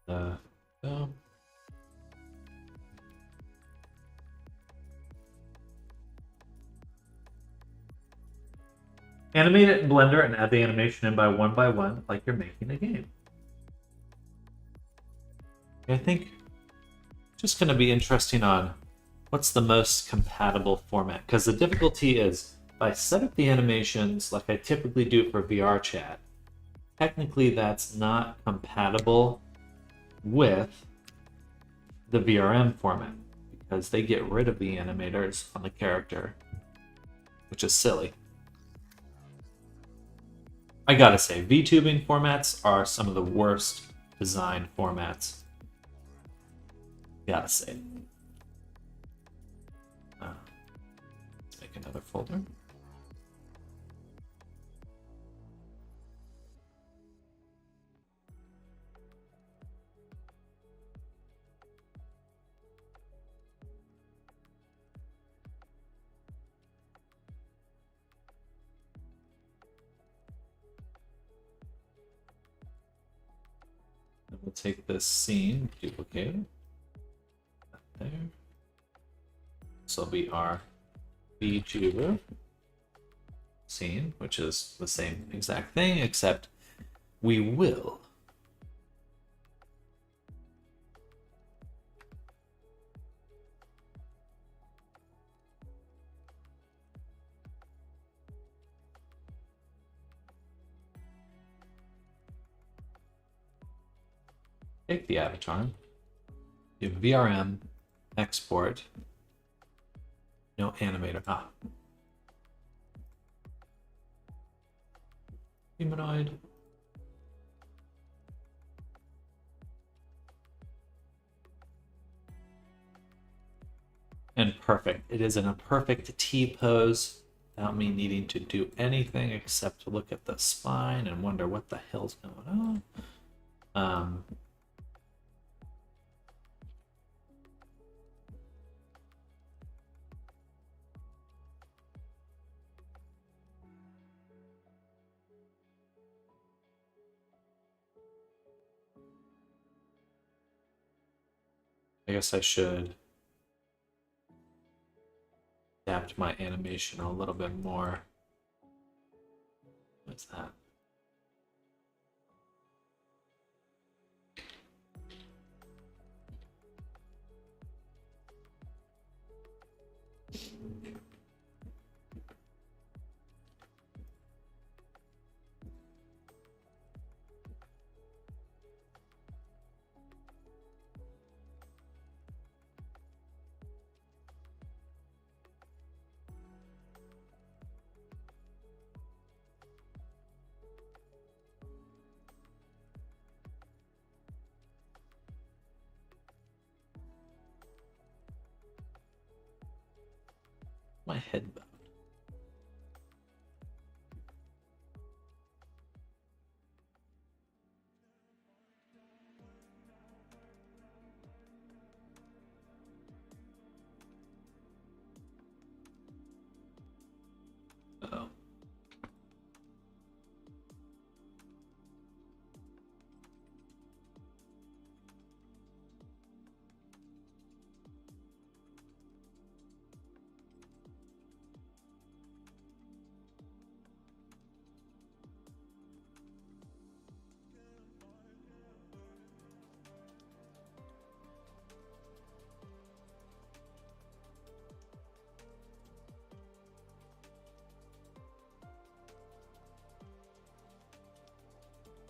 boom. Animate it in Blender and add the animation in by one, like you're making a game. I think just going to be interesting on what's the most compatible format, because the difficulty is if I set up the animations like I typically do for VR chat, technically that's not compatible with the VRM format because they get rid of the animators on the character, which is silly. I gotta say, VTubing formats are some of the worst designed formats. Gotta say. Let's make another folder. And we'll take this scene, duplicate it. There. This will be our VTuber scene, which is the same exact thing, except we will take the avatar, do VRM, export, no animator. Humanoid. And perfect. It is in a perfect T pose without me needing to do anything except to look at the spine and wonder what the hell's going on. I guess I should adapt my animation a little bit more. What's that? My head bone. Uh-oh.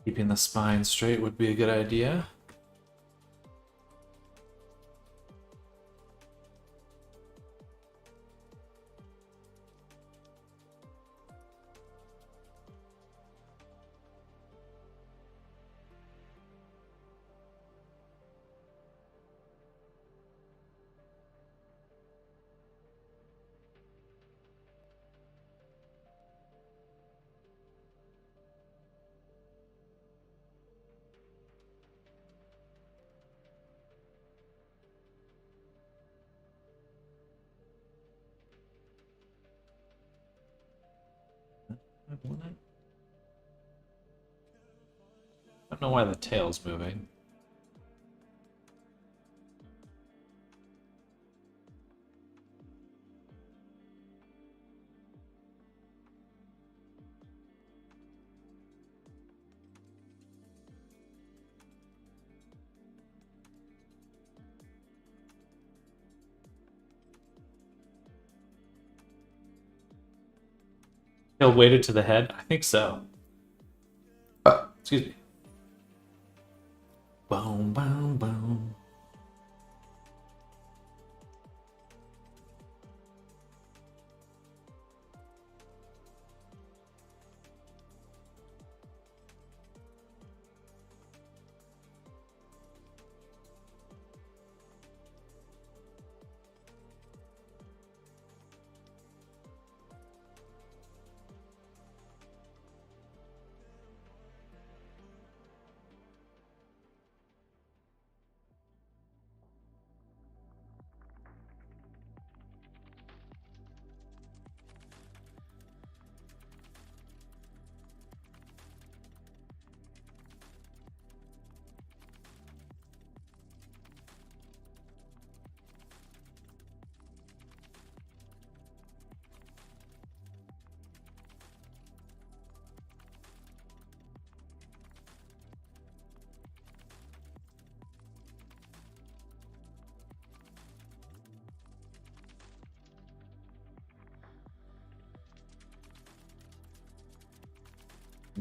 Keeping the spine straight would be a good idea. I don't know why the tail's moving. Tail weighted to the head? I think so. Excuse me. Boom, boom, boom.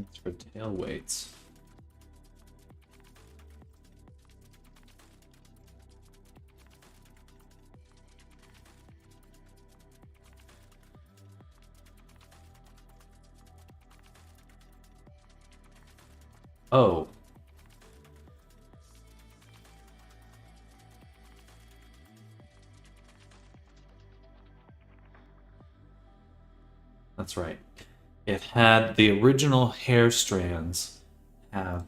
It's for tail weights. Oh. That's right. It had the original hair strands have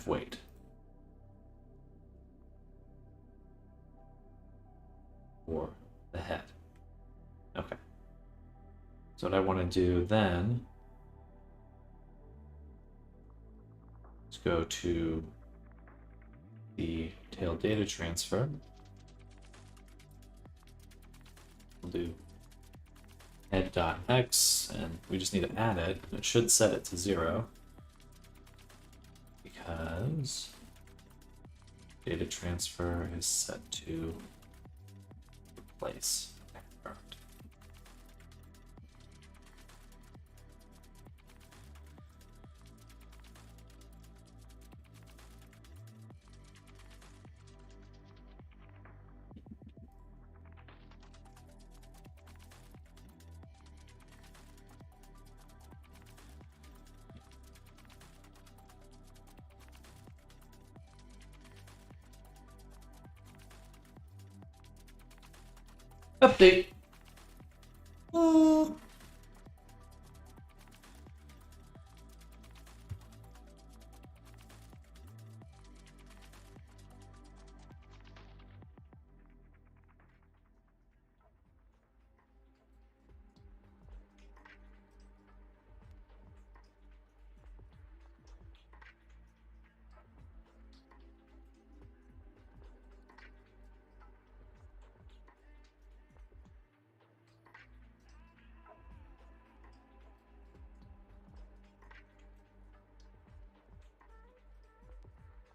weight. For the head. Okay. So what I want to do then is go to the tail data transfer. We'll do head.x, and we just need to add it. It should set it to 0 because data transfer is set to replace. Okay, perfect. Update.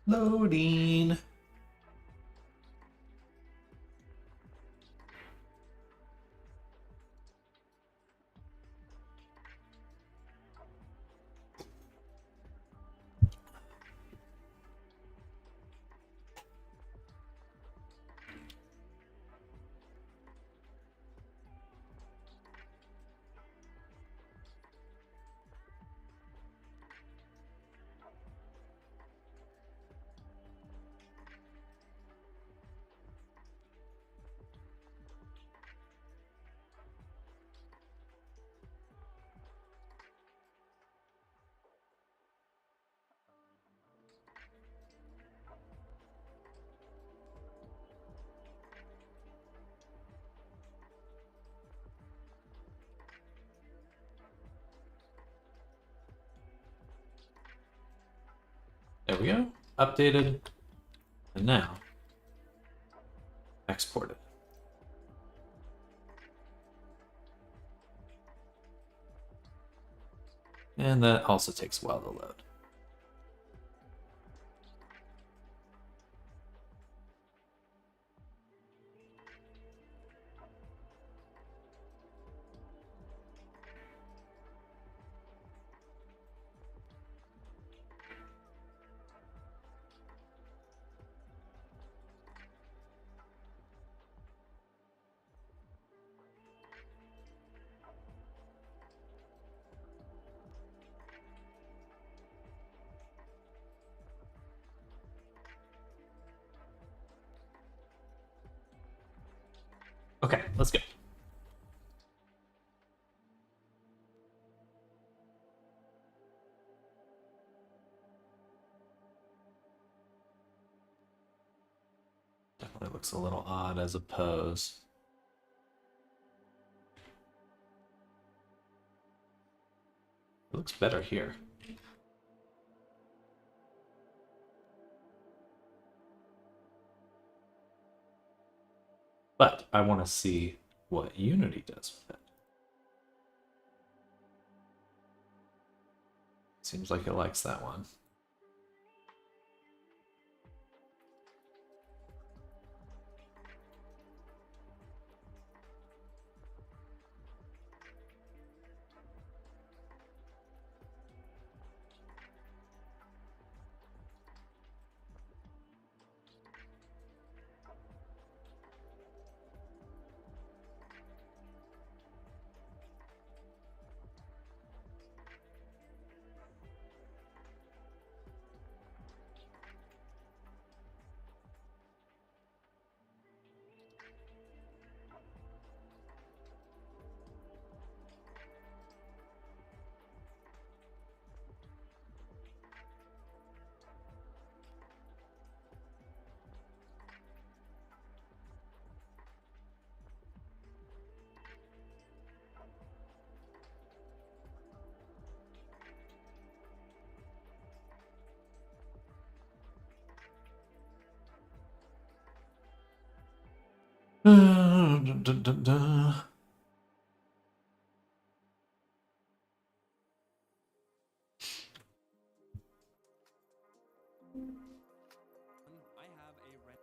Loading. There we go. Updated. And now, exported. And that also takes a while to load. Okay, let's go. Definitely looks a little odd as a pose. It looks better here. But I want to see what Unity does with it. Seems like it likes that one. dun, dun, dun, dun. I have a red.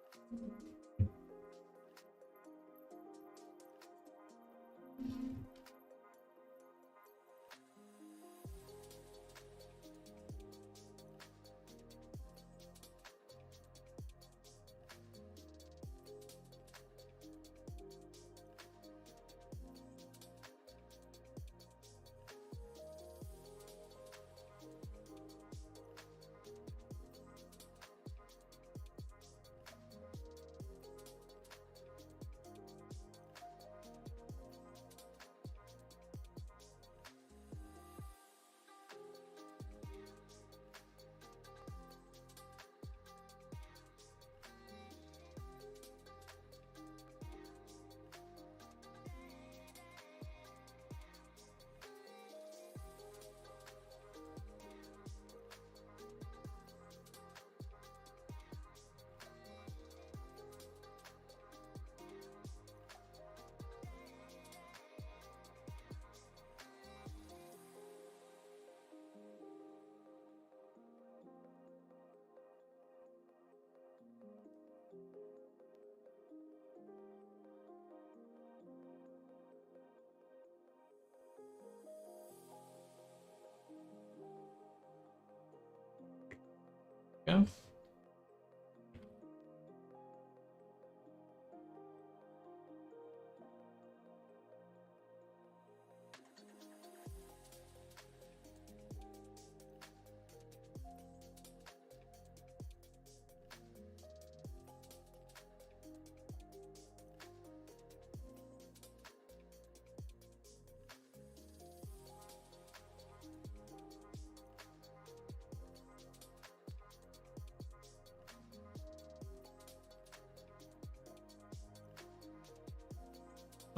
Go.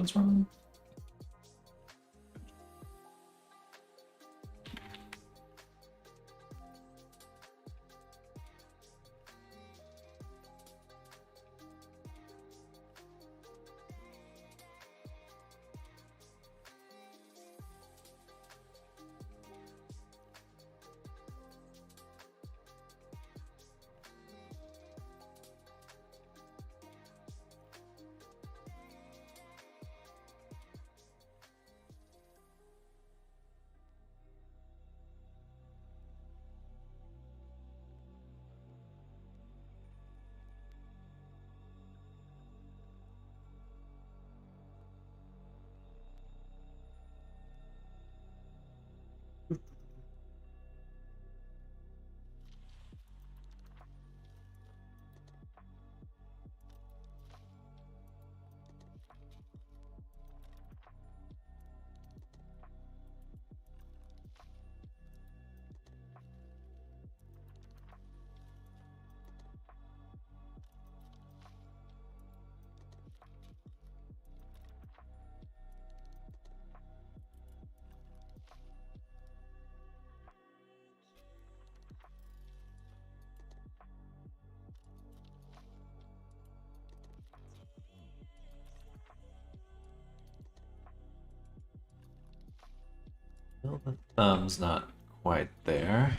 What's wrong? Well, the thumb's not quite there.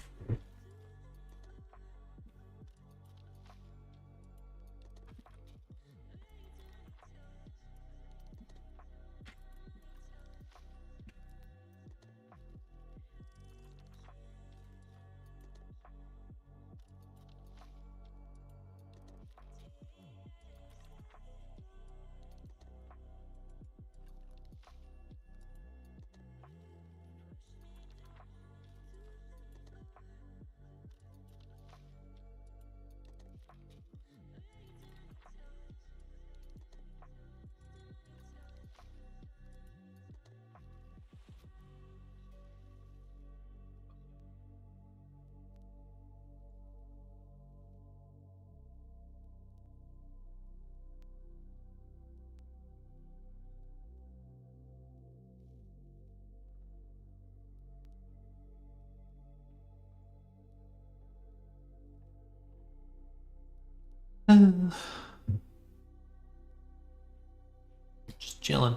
Just chilling.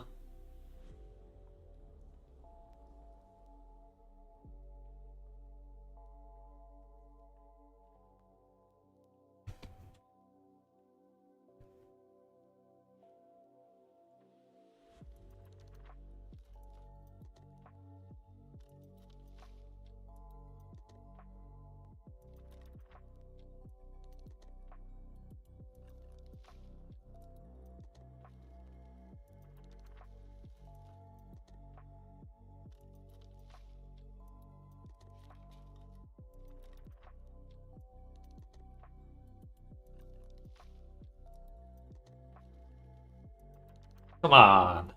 Come on.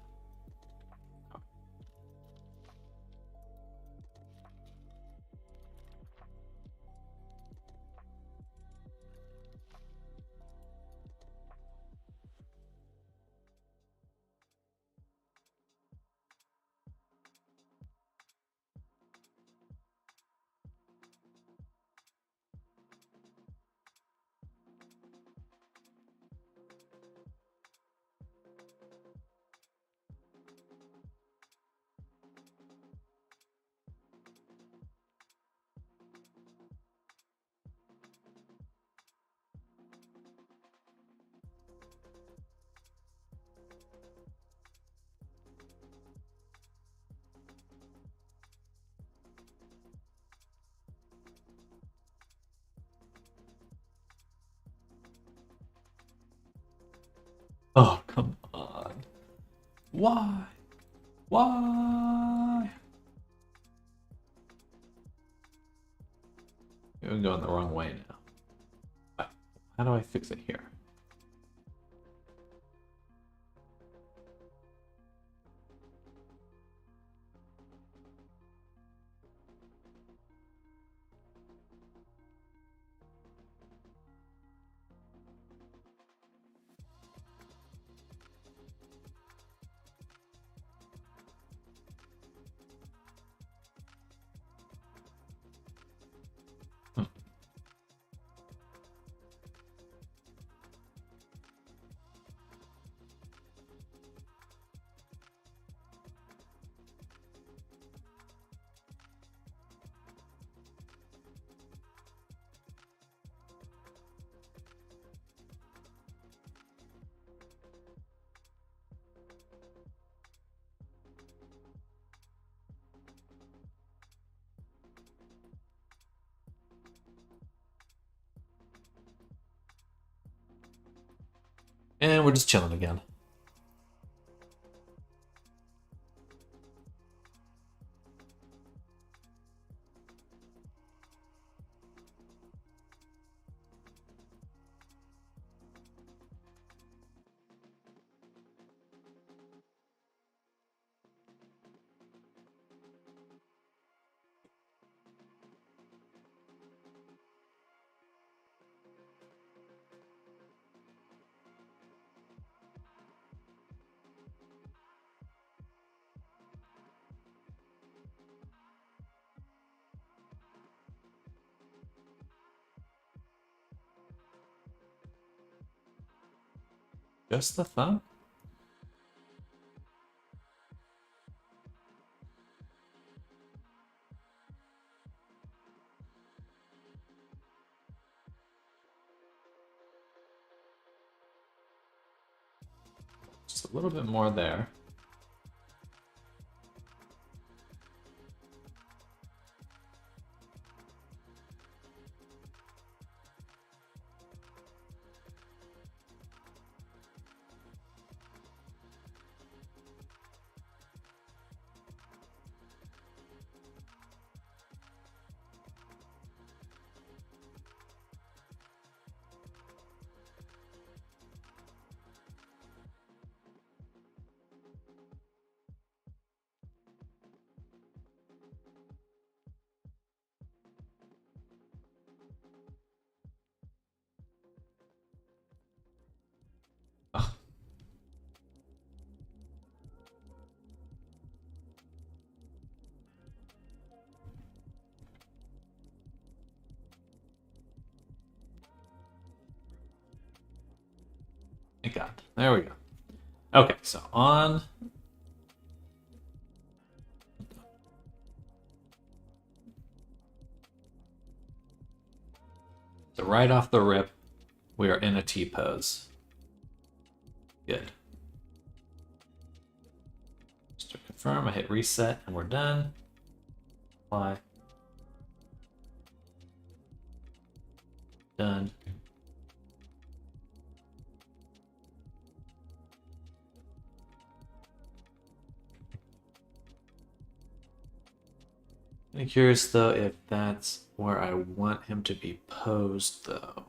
Oh, come on. Why? Why? You're going the wrong way now. How do I fix it here? And we're just chilling again. Just the thumb? Just a little bit more there. Ugh. Thank God. There we go. Okay, so on. So right off the rip, we are in a T pose. Good. Just to confirm, I hit reset and we're done. Apply. Done. I'm curious though if that's where I want him to be posed though.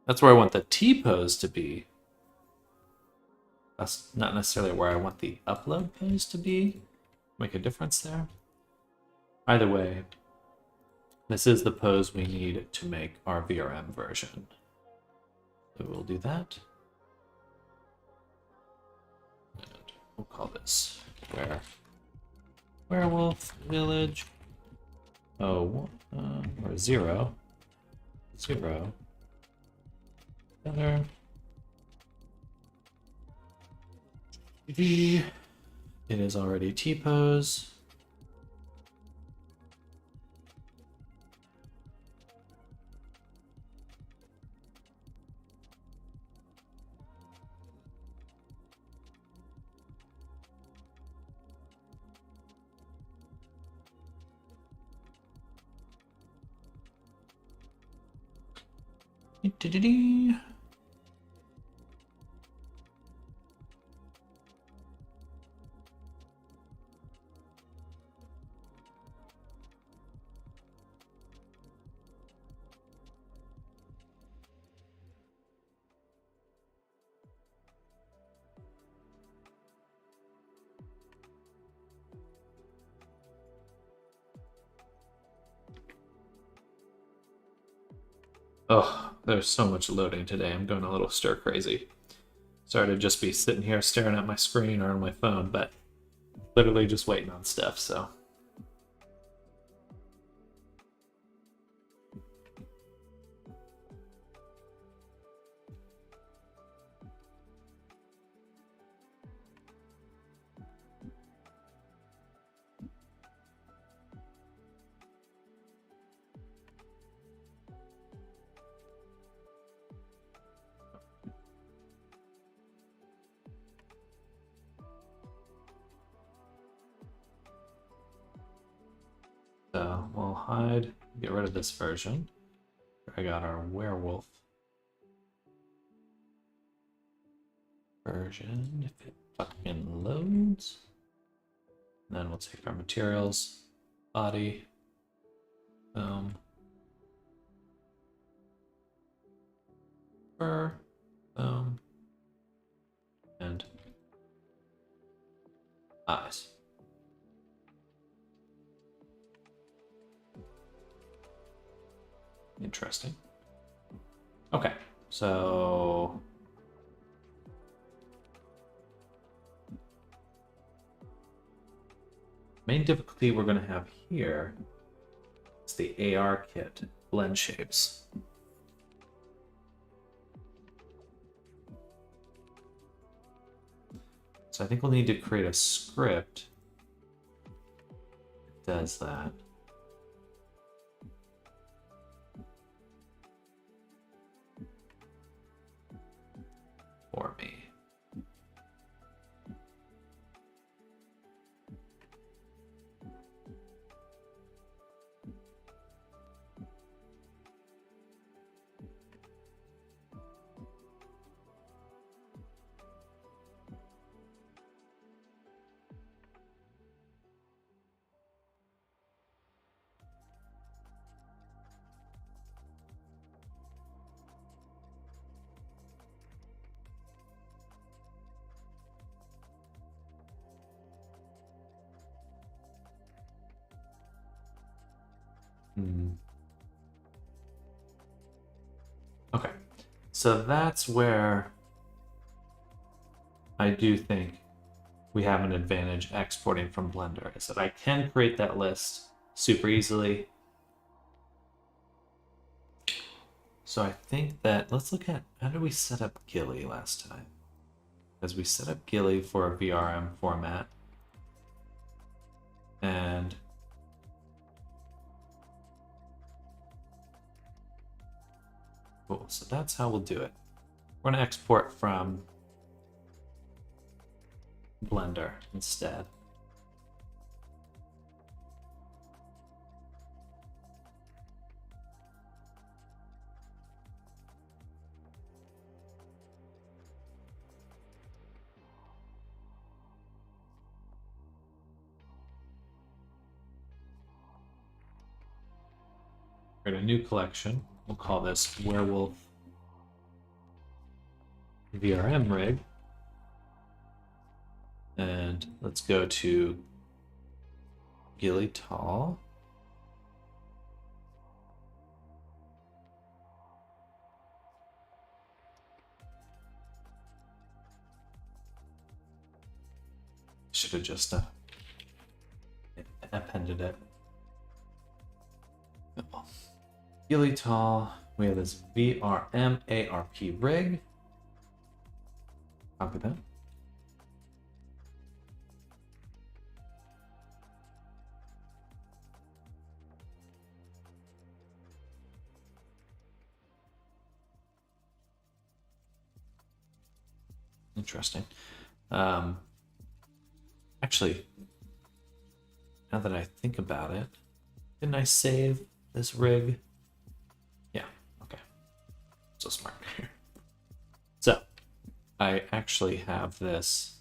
That's where I want the T pose to be. That's not necessarily where I want the upload pose to be. Make a difference there. Either way, this is the pose we need to make our VRM version. So we'll do that. And we'll call this Werewolf Village. Oh, or 0. 0. Other. It is already T-pose. Oh, there's so much loading today. I'm going a little stir crazy. Sorry to just be sitting here staring at my screen or on my phone, but literally just waiting on stuff, so. So we'll hide, get rid of this version. I got our werewolf version, if it fucking loads. And then we'll take our materials, body, boom, fur, boom, and eyes. Interesting. Okay, so main difficulty we're going to have here is the AR kit, blend shapes. So I think we'll need to create a script that does that. For me. Okay, so that's where I do think we have an advantage exporting from Blender, is that I can create that list super easily. So I think that, let's look at, how did we set up Gilly last time? Because we set up Gilly for a VRM format. And cool, so that's how we'll do it. We're gonna export from Blender instead. Create a new collection. We'll call this Werewolf VRM rig. And let's go to Gilly Tall. Should have just appended it. Oh. Gilly Tall. We have this VRM ARP rig. Copy that. Interesting. Actually, now that I think about it, didn't I save this rig? Yeah, okay. So smart. So, I actually have this.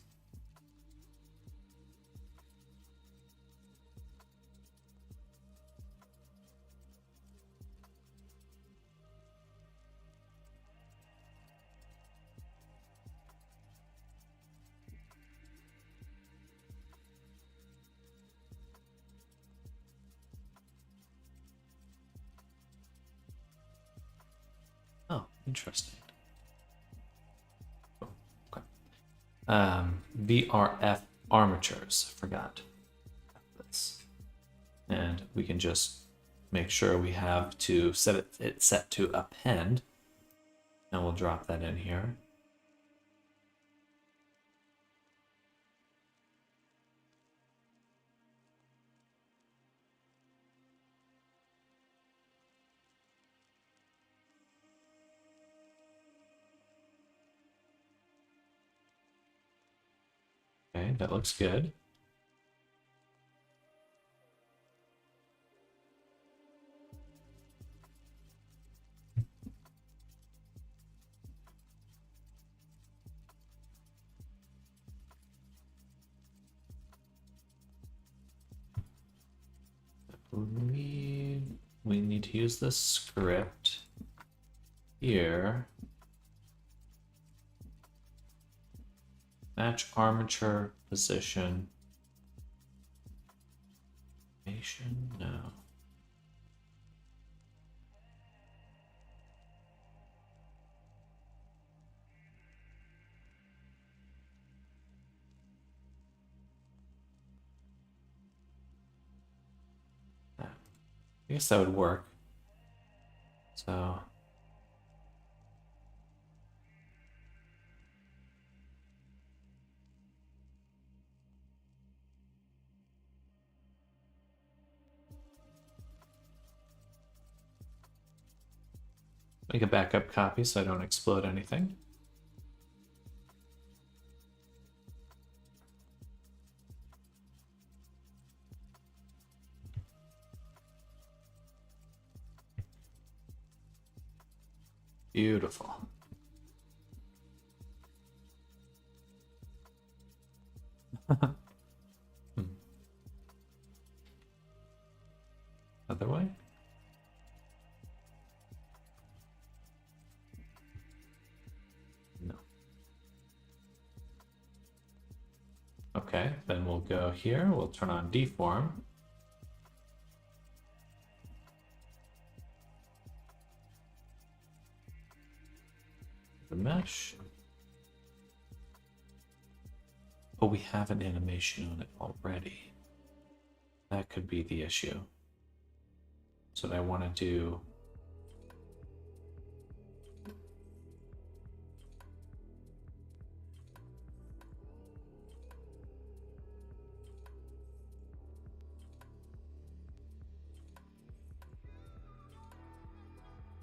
Oh, interesting. Oh, okay. VRF armatures. Forgot this. And we can just make sure we have to set it set to append. And we'll drop that in here. Okay, that looks good. We need to use this script here. Match armature position. Animation? No. I guess that would work. So make a backup copy so I don't explode anything. Beautiful. Other way? No. Okay, then we'll go here. We'll turn on deform. The mesh. Oh, we have an animation on it already. That could be the issue. So what I want to do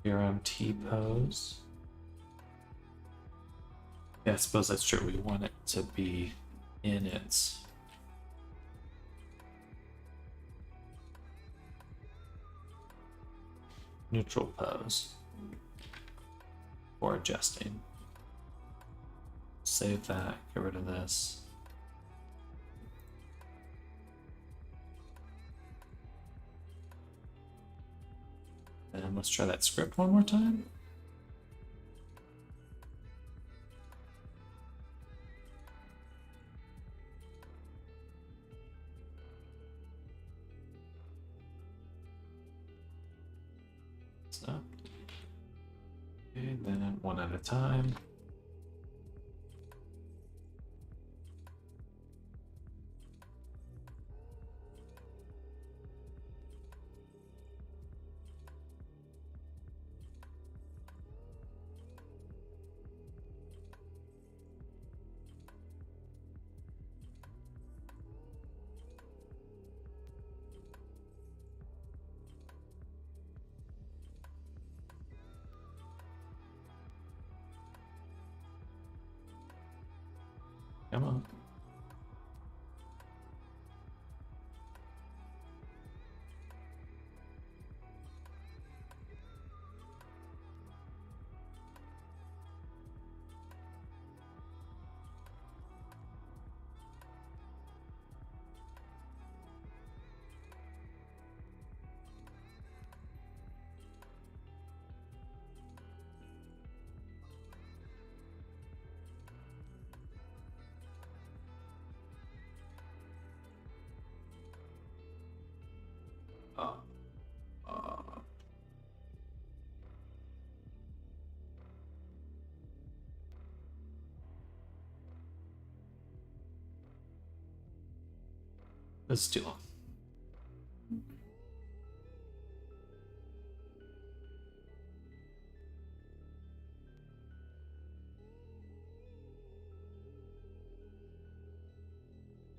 Here on T pose. Yeah, I suppose that's true. We want it to be in its neutral pose for adjusting. Save that, get rid of this. And let's try that script one more time. Stop. Okay, then one at a time. Come on. Uh, uh, this is too long.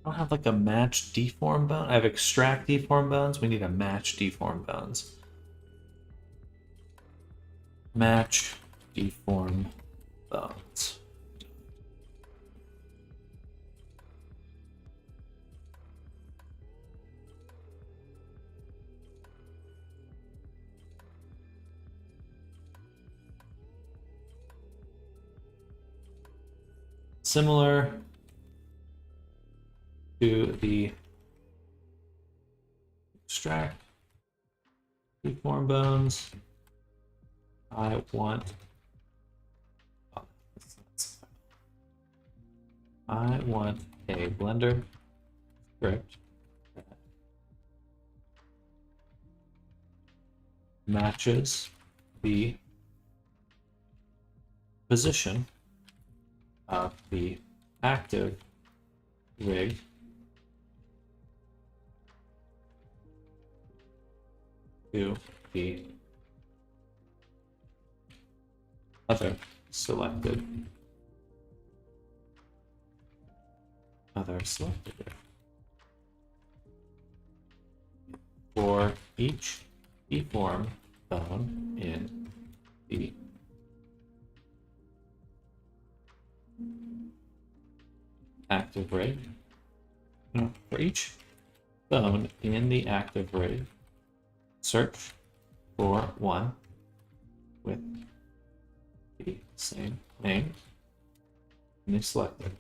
I don't have like a match deform bone. I have extract deform bones. We need a match deform bones. Match deform bones. Similar to the extract deform bones, I want a Blender script that matches the position of the active rig to the other selected rig. For each deform bone in the active rig. No, for each bone in the active rig, search for one with the same name and they select it.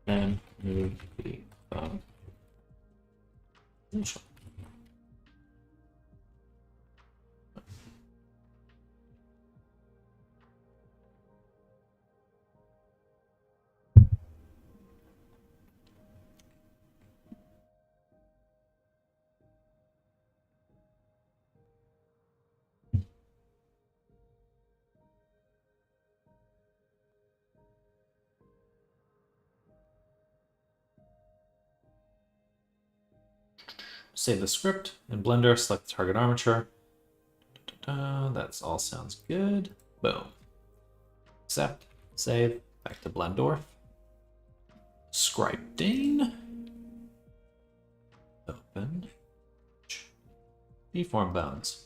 Then move the bone. Save the script in Blender, select the target armature. That all sounds good. Boom. Accept, save, back to Blendorf. Scripting. Open. Deform bones.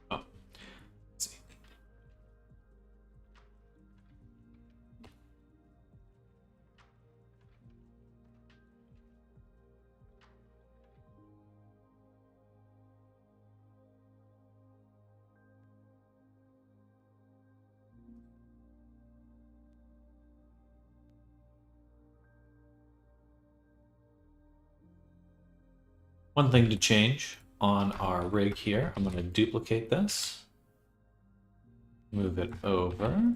Oh, let's see. One thing to change on our rig here, I'm going to duplicate this, move it over,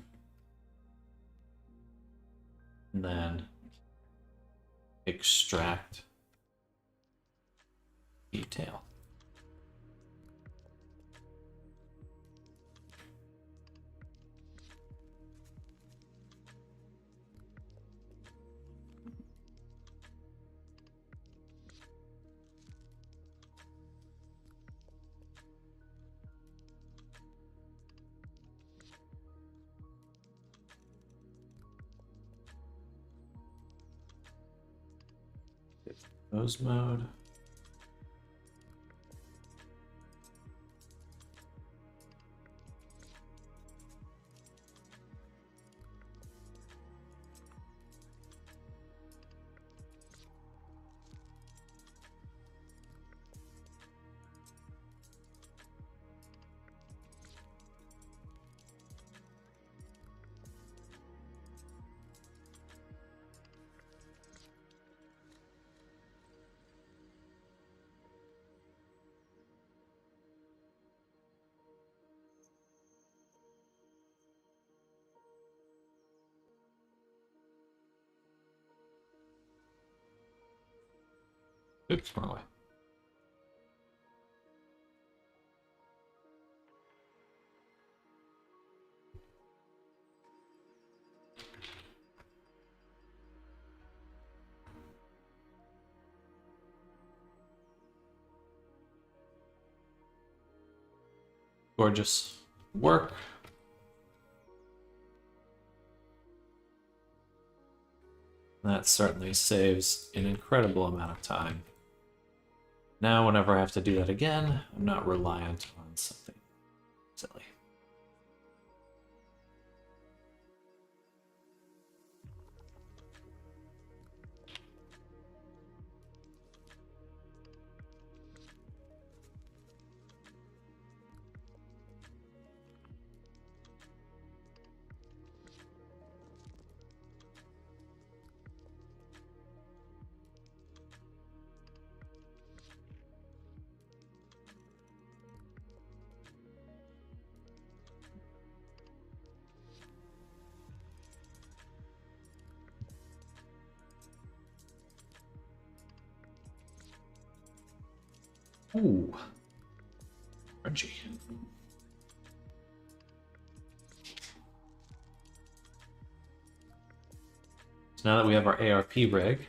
and then extract detail. Pose mode. Oops, wrong way. Gorgeous work. That certainly saves an incredible amount of time. Now, whenever I have to do that again, I'm not reliant on something silly. Ooh, crunchy. So now that we have our ARP rig,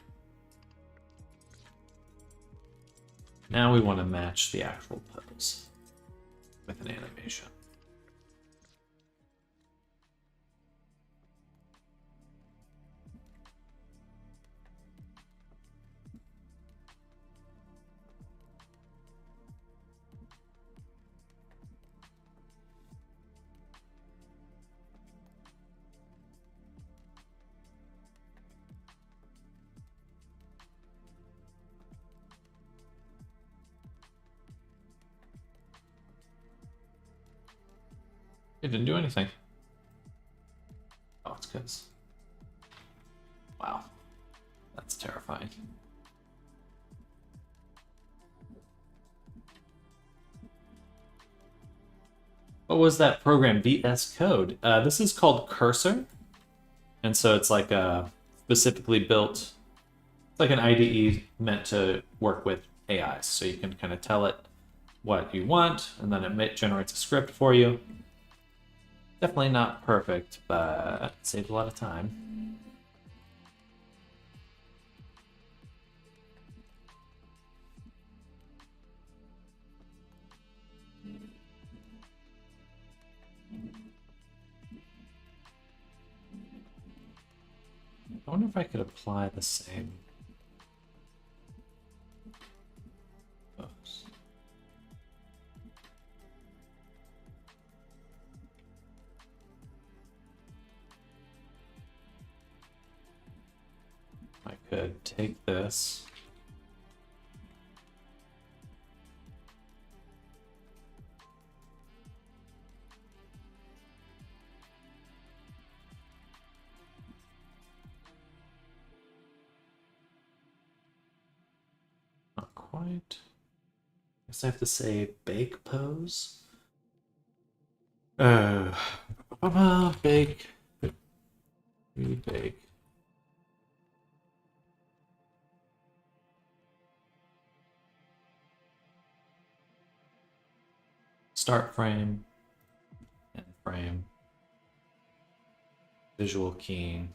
now we want to match the actual pose with an animation. It didn't do anything. Oh, it's because... Wow. That's terrifying. What was that program? VS Code. This is called Cursor. And so it's like a specifically built, it's like an IDE meant to work with AIs. So you can kind of tell it what you want, and then it generates a script for you. Definitely not perfect, but it saves a lot of time. I wonder if I could apply the same pose. I could take this. Not quite. Guess I have to say bake pose. Bake. Bake. Start frame. End frame. Visual keying.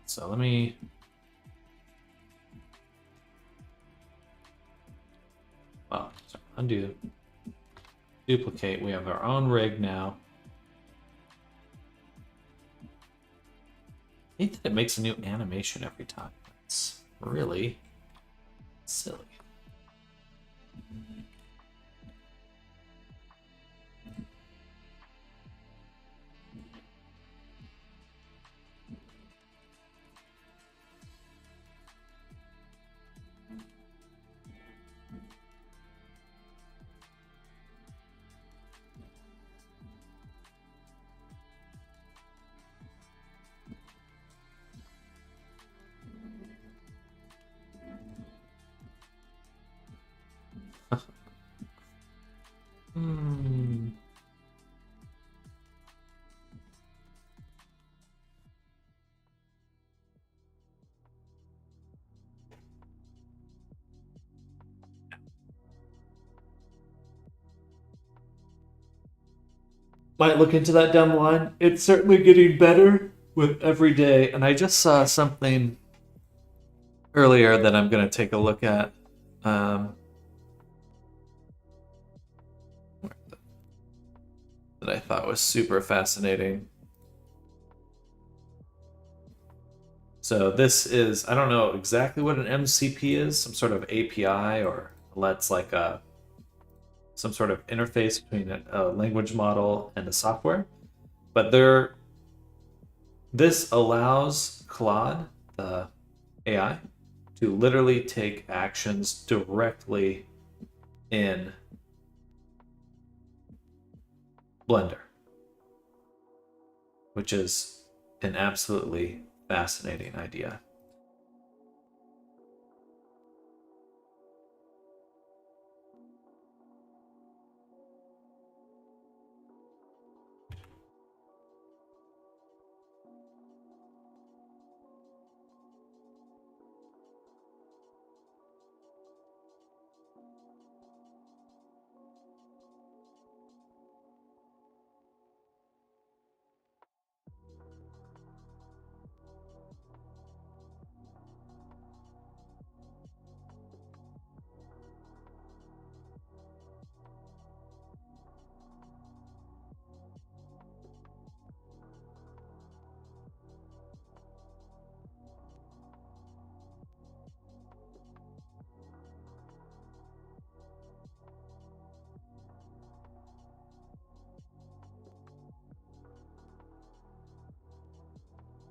So let me undo, duplicate. We have our own rig now. I hate that it makes a new animation every time. It's really silly. Hmm. Might look into that down the line. It's certainly getting better with every day. And I just saw something earlier that I'm going to take a look at. That I thought was super fascinating. So this is, I don't know exactly what an MCP is, some sort of API or lets like some sort of interface between a language model and a software. But this allows Claude, the AI, to literally take actions directly in Blender, which is an absolutely fascinating idea.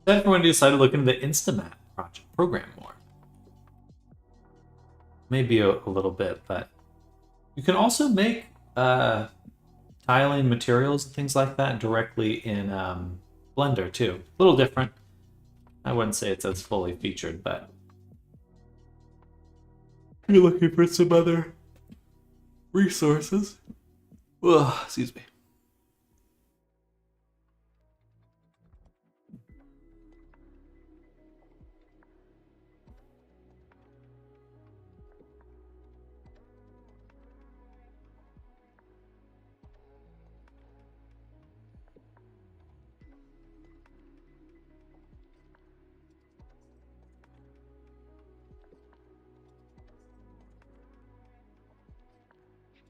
Then everyone decided to look into the Instamat project program more. Maybe a little bit, but you can also make tiling materials and things like that directly in Blender too. A little different. I wouldn't say it's as fully featured, but if you're looking for some other resources. Ugh, excuse me.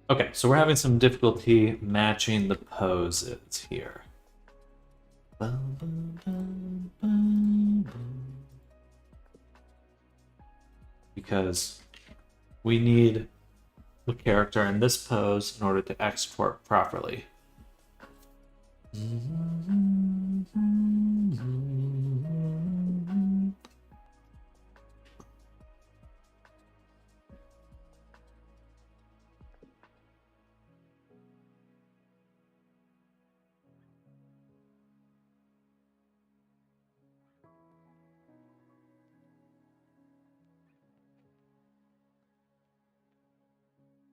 Okay, so we're having some difficulty matching the poses here. Because we need the character in this pose in order to export properly.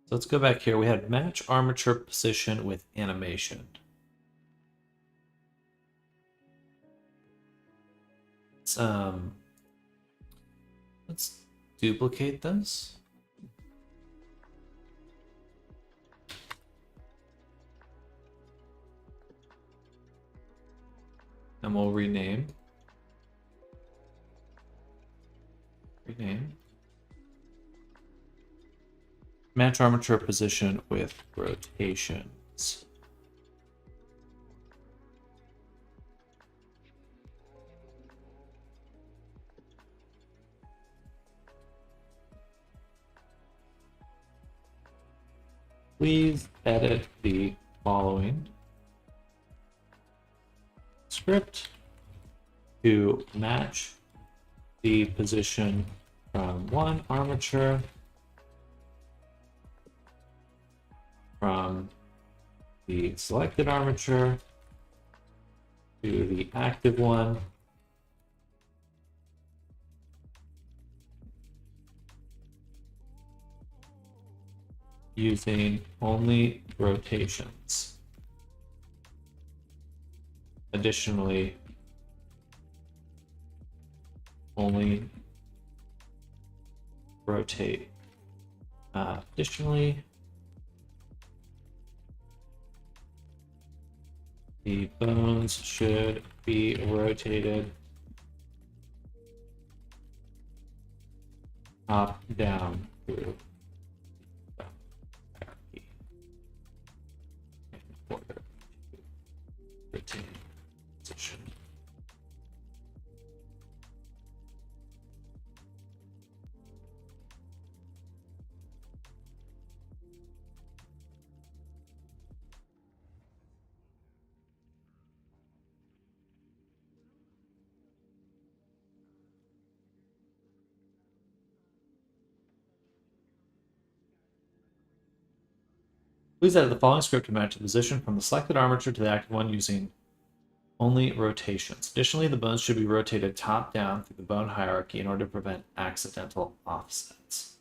So let's go back here. We had match armature position with animation. Let's duplicate this. And we'll rename. Match armature position with rotations. Please edit the following script to match the position from one armature from the selected armature to the active one using only rotations. Additionally, only rotate. Additionally, the bones should be rotated top down through the hierarchy in order to retain position. Please edit the following script to match the position from the selected armature to the active one using only rotations. Additionally, the bones should be rotated top down through the bone hierarchy in order to prevent accidental offsets.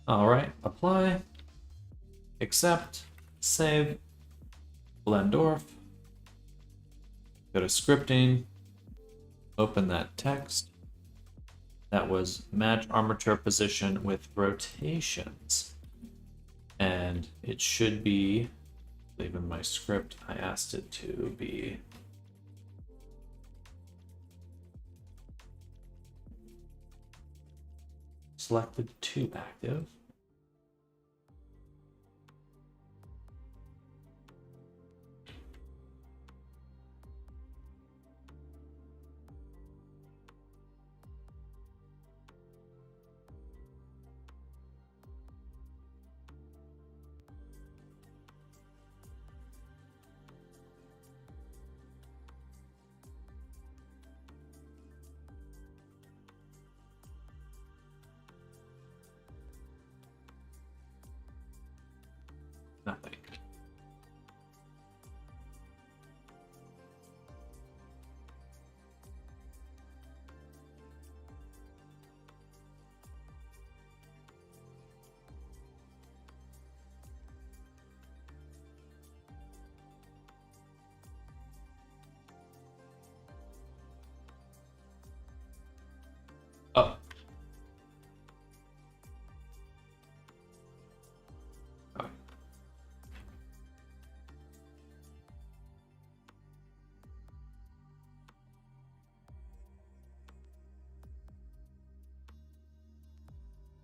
All right, apply, accept, save, Blendorf, go to scripting, open that text. That was match armature position with rotations. And it should be, I believe in my script, I asked it to be selected to active. Nothing. Oh. Okay.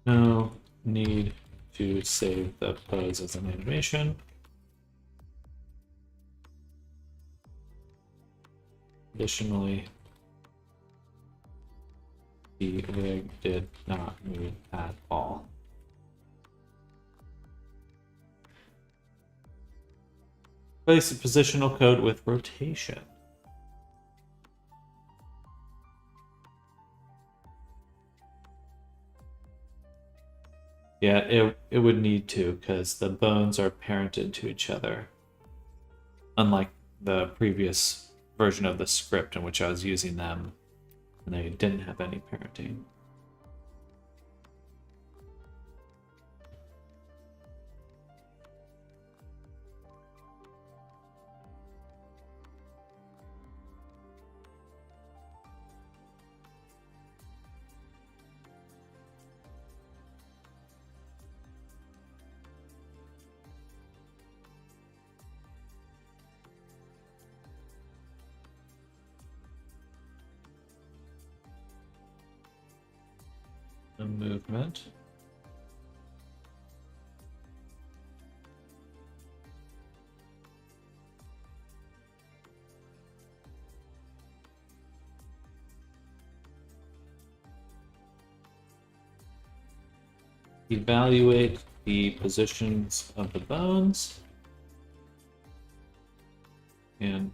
No need to save the pose as an animation. Additionally, the rig did not move at all. Place a positional code with rotation. Yeah, it would need to, because the bones are parented to each other. Unlike the previous version of the script in which I was using them, and they didn't have any parenting. The movement. Evaluate the positions of the bones. And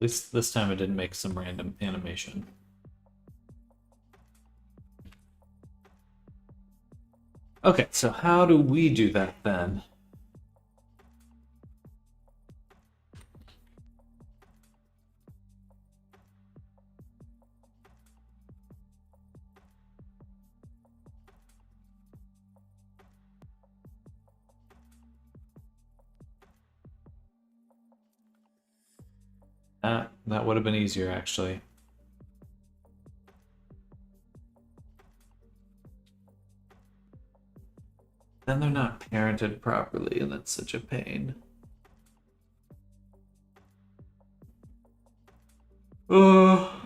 at least this time it didn't make some random animation. Okay, so how do we do that then? That would have been easier, actually. Then they're not parented properly, and that's such a pain. Oh.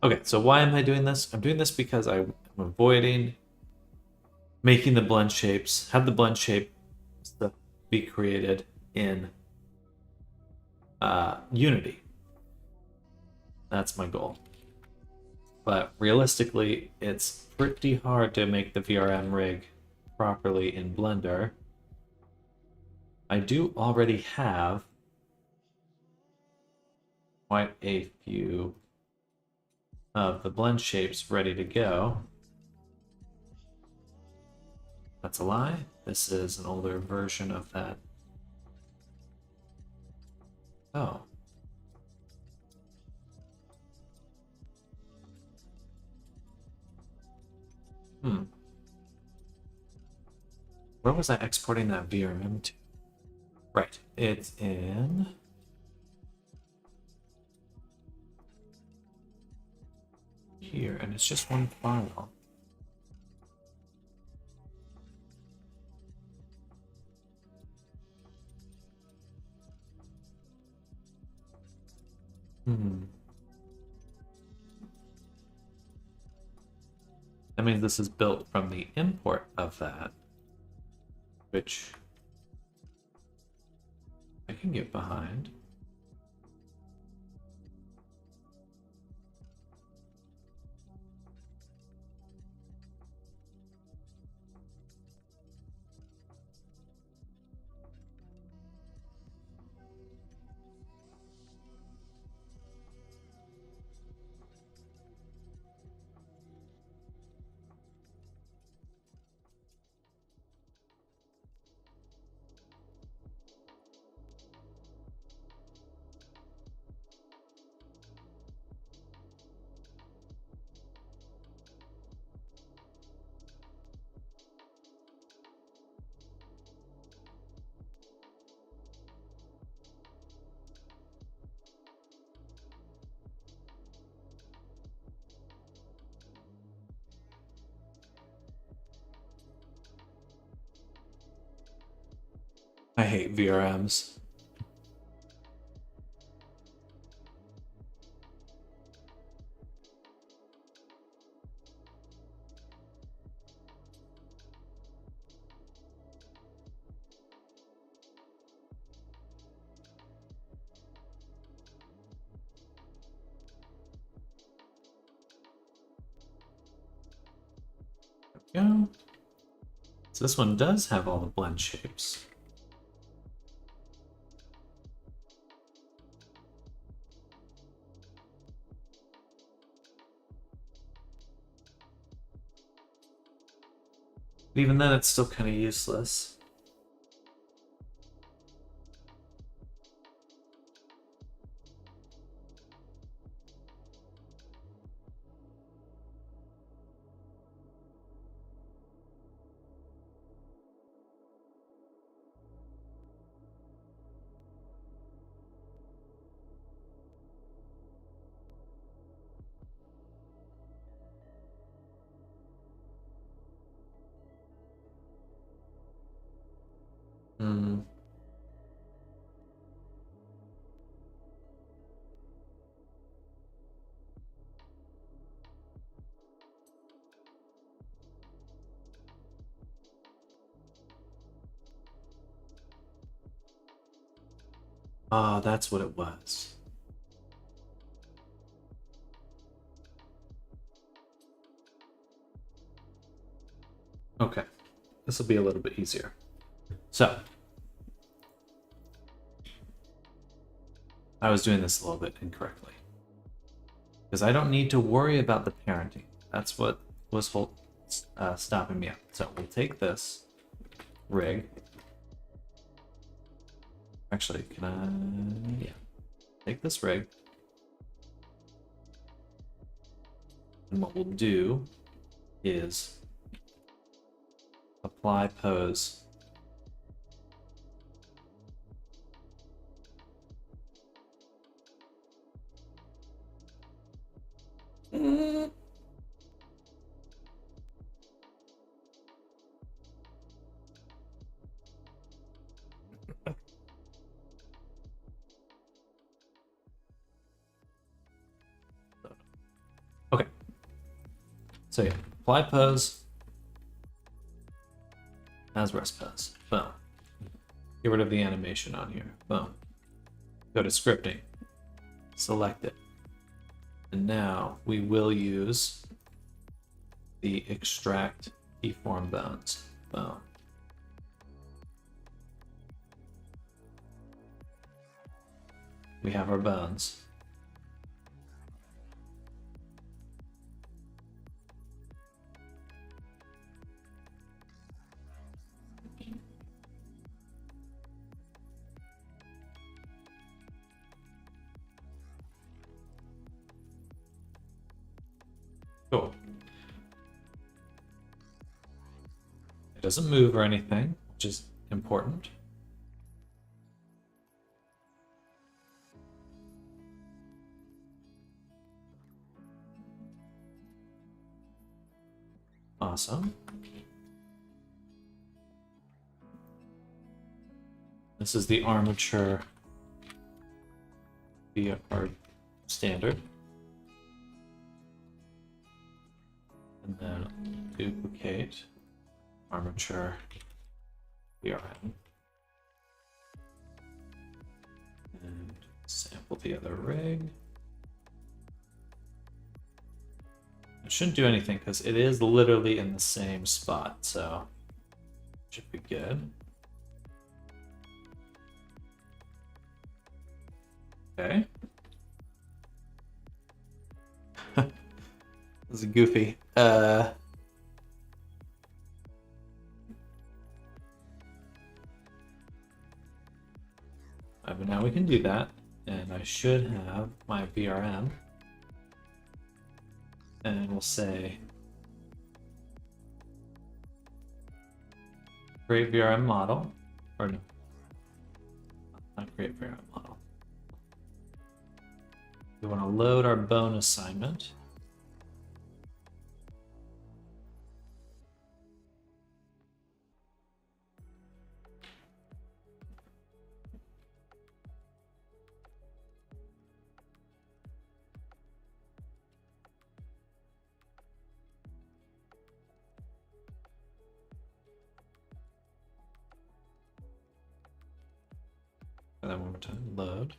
Okay, so why am I doing this? I'm doing this because I'm avoiding making the blend shapes, have the blend shape stuff be created in Unity. That's my goal. But realistically, it's pretty hard to make the VRM rig properly in Blender. I do already have quite a few of the blend shapes ready to go. That's a lie. This is an older version of that. Oh. Hmm. Where was I exporting that VRM to? Right. It's in... here, and it's just one file. That means this is built from the import of that, which I can get behind. I hate VRMs. There we go. So this one does have all the blend shapes. But even then, it's still kind of useless. Hmm. Ah, that's what it was. Okay, this will be a little bit easier. So, I was doing this a little bit incorrectly. Because I don't need to worry about the parenting. That's what was stopping me up. So we'll take this rig. Actually, can I? Yeah. Take this rig. And what we'll do is apply pose. Okay. So yeah, apply pose as rest pose. Boom. Get rid of the animation on here. Boom. Go to scripting. Select it. And now we will use the extract deform bones. Boom. We have our bones. doesn't move or anything, which is important. Awesome. This is the armature VR standard. And then duplicate armature VRM. And sample the other rig. It shouldn't do anything because it is literally in the same spot, so it should be good. Okay. This is goofy. But now we can do that, and I should have my VRM. And we'll say create VRM model, or no, not create VRM model. We want to load our bone assignment. And then one more time, load.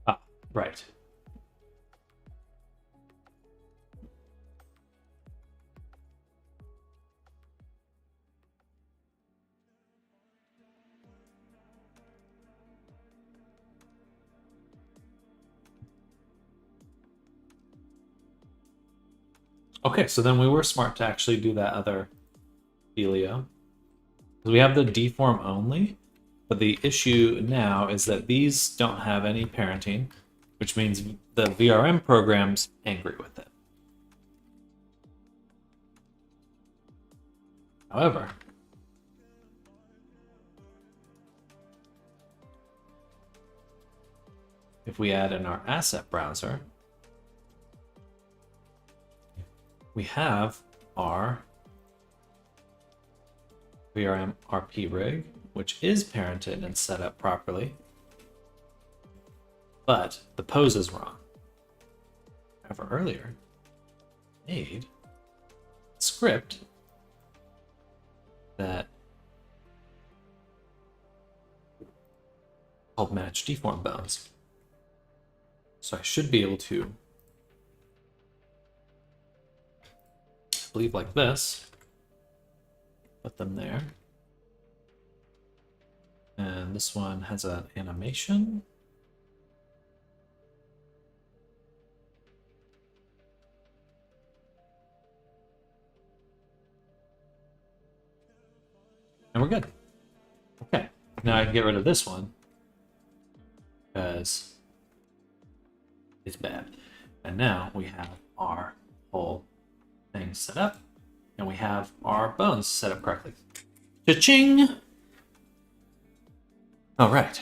Ah, right. Okay, so then we were smart to actually do that other dealio. We have the deform only, but the issue now is that these don't have any parenting, which means the VRM program's angry with it. However, if we add in our asset browser, we have our VRM RP rig, which is parented and set up properly, but the pose is wrong. However, earlier, made a script that called match deform bones. So I should be able to, I believe, like this, put them there. And this one has an animation. And we're good. Okay, now I can get rid of this one because it's bad. And now we have our whole thing set up, and we have our bones set up correctly. Cha-ching! All right.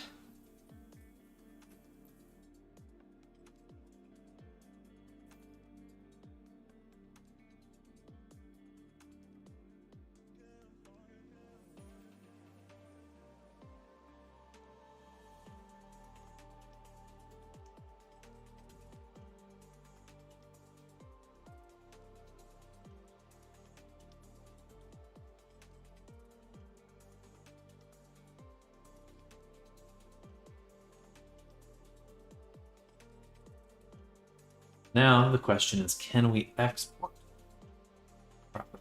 Now the question is, can we export properly?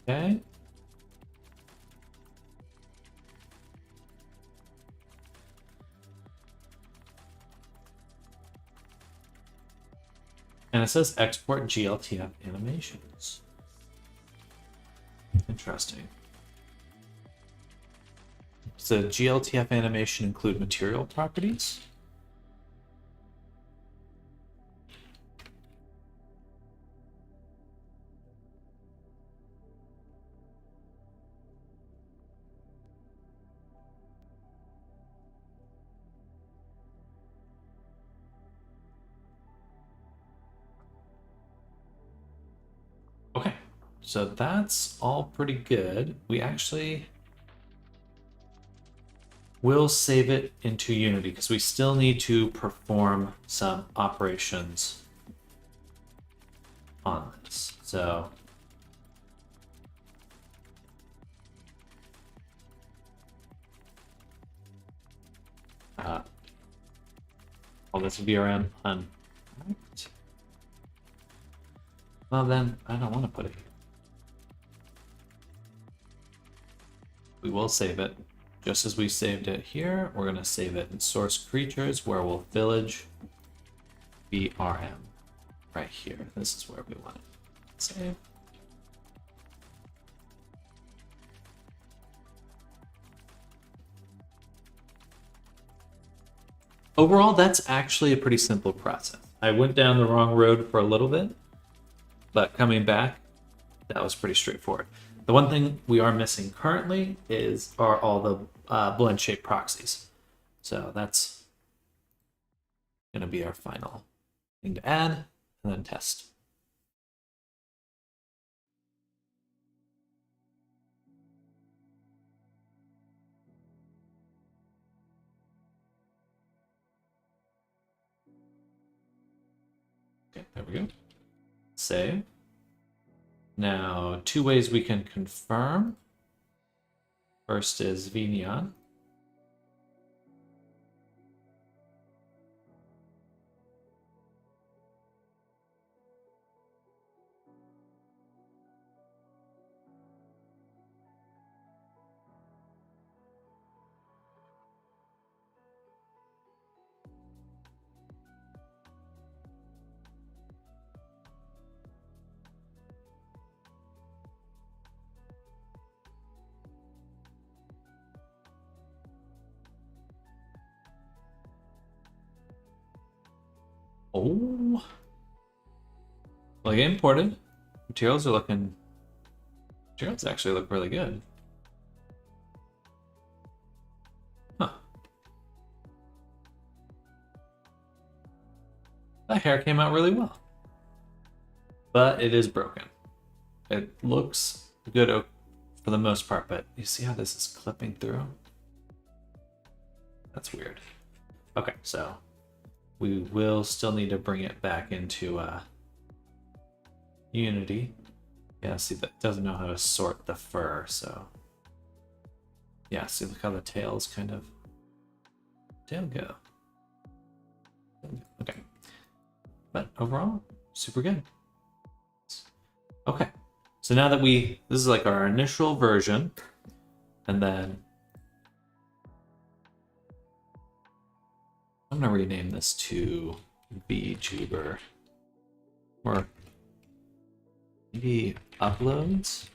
Okay. And it says export GLTF animations. Interesting. Does the GLTF animation include material properties? Okay, so that's all pretty good. We actually will save it into Unity because we still need to perform some operations on this. So all this will be around on. Right. Well, then I don't want to put it here. We will save it. Just as we saved it here, we're going to save it in source creatures, werewolf village, BRM. Right here. This is where we want it. Save. Overall, that's actually a pretty simple process. I went down the wrong road for a little bit, but coming back, that was pretty straightforward. The one thing we are missing currently are all the blend shape proxies. So that's going to be our final thing to add and then test. Okay, there we go. Save. Now, two ways we can confirm. First is vneon. Oh. Like imported. Materials are looking... Materials actually look really good. Huh. That hair came out really well. But it is broken. It looks good for the most part, but you see how this is clipping through? That's weird. Okay, so we will still need to bring it back into Unity. Yeah, see, that doesn't know how to sort the fur, so... Yeah, see, look how the tail's kind of... Tail go. Okay. But overall, super good. Okay. So now that this is like our initial version, and then I'm gonna rename this to VTuber, or maybe uploads,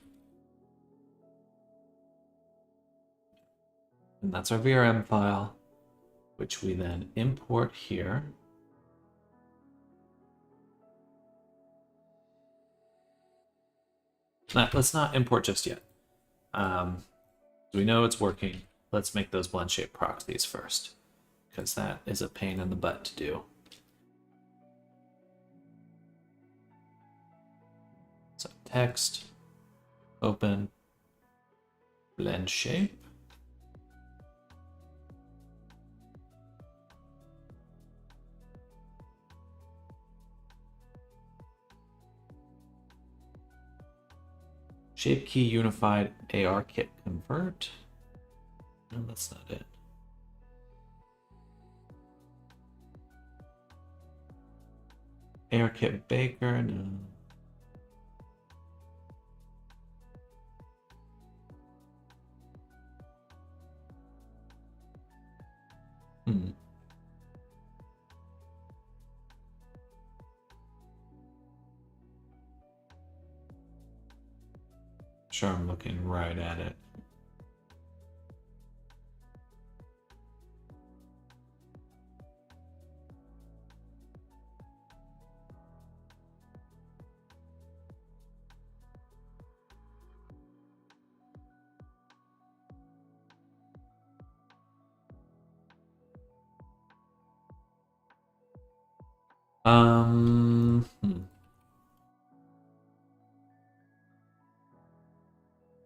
and that's our VRM file, which we then import here. Let's not import just yet. So we know it's working. Let's make those blend shape proxies first, because that is a pain in the butt to do. So text, open, blend shape. Shape key unified ARKit convert. No, that's not it. ARKit Baker, no. Sure, I'm looking right at it.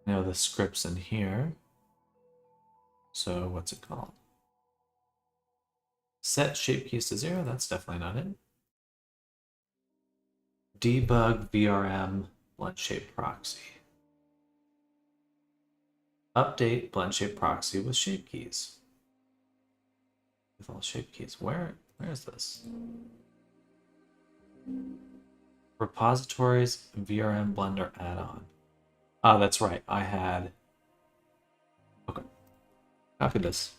Now the script's in here. So what's it called? Set shape keys to 0. That's definitely not it. Debug VRM blend shape proxy. Update blend shape proxy with shape keys. With all shape keys. Where is this? Repositories VRM Blender add-on. Ah, that's right. I had... Okay. Copy this.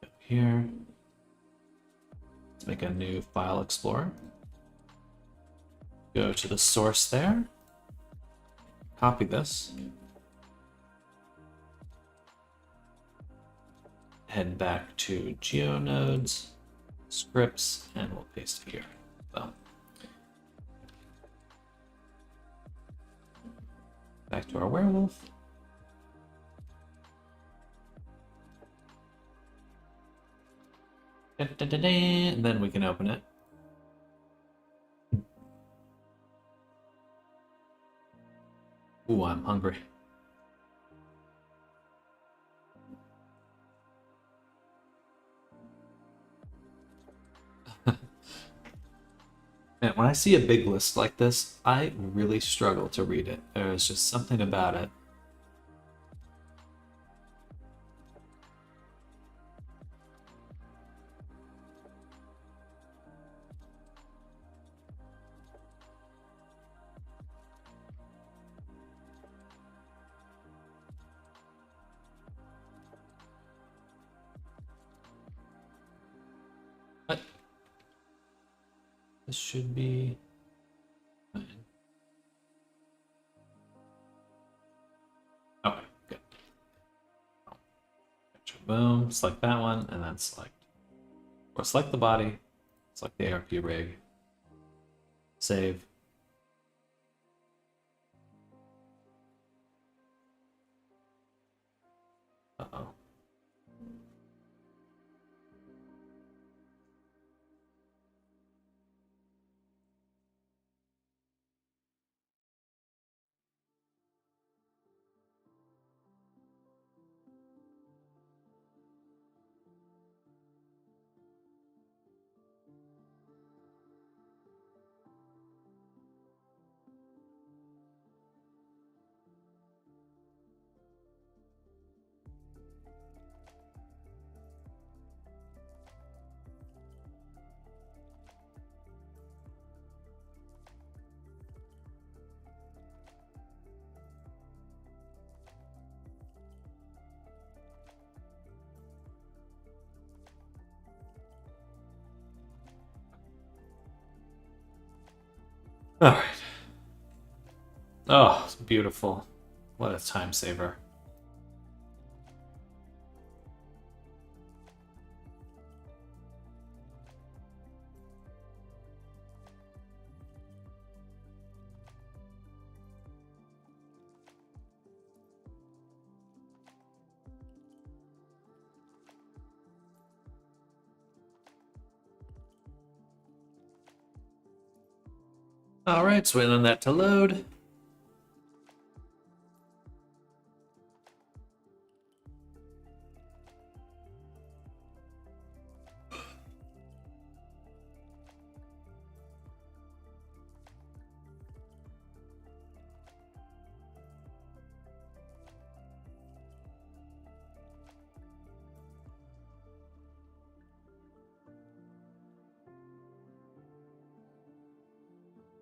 Go here. Let's make a new file explorer. Go to the source there. Copy this. Head back to GeoNodes, scripts, and we'll paste it here. So, back to our werewolf. And then we can open it. Ooh, I'm hungry. Man, when I see a big list like this, I really struggle to read it. There's just something about it. But this should be fine. Okay, good. Boom, select that one, and then select Or select the body, select the ARP rig, save. Uh-oh. All right. Oh, it's beautiful. What a time saver. All right, so waiting on that to load.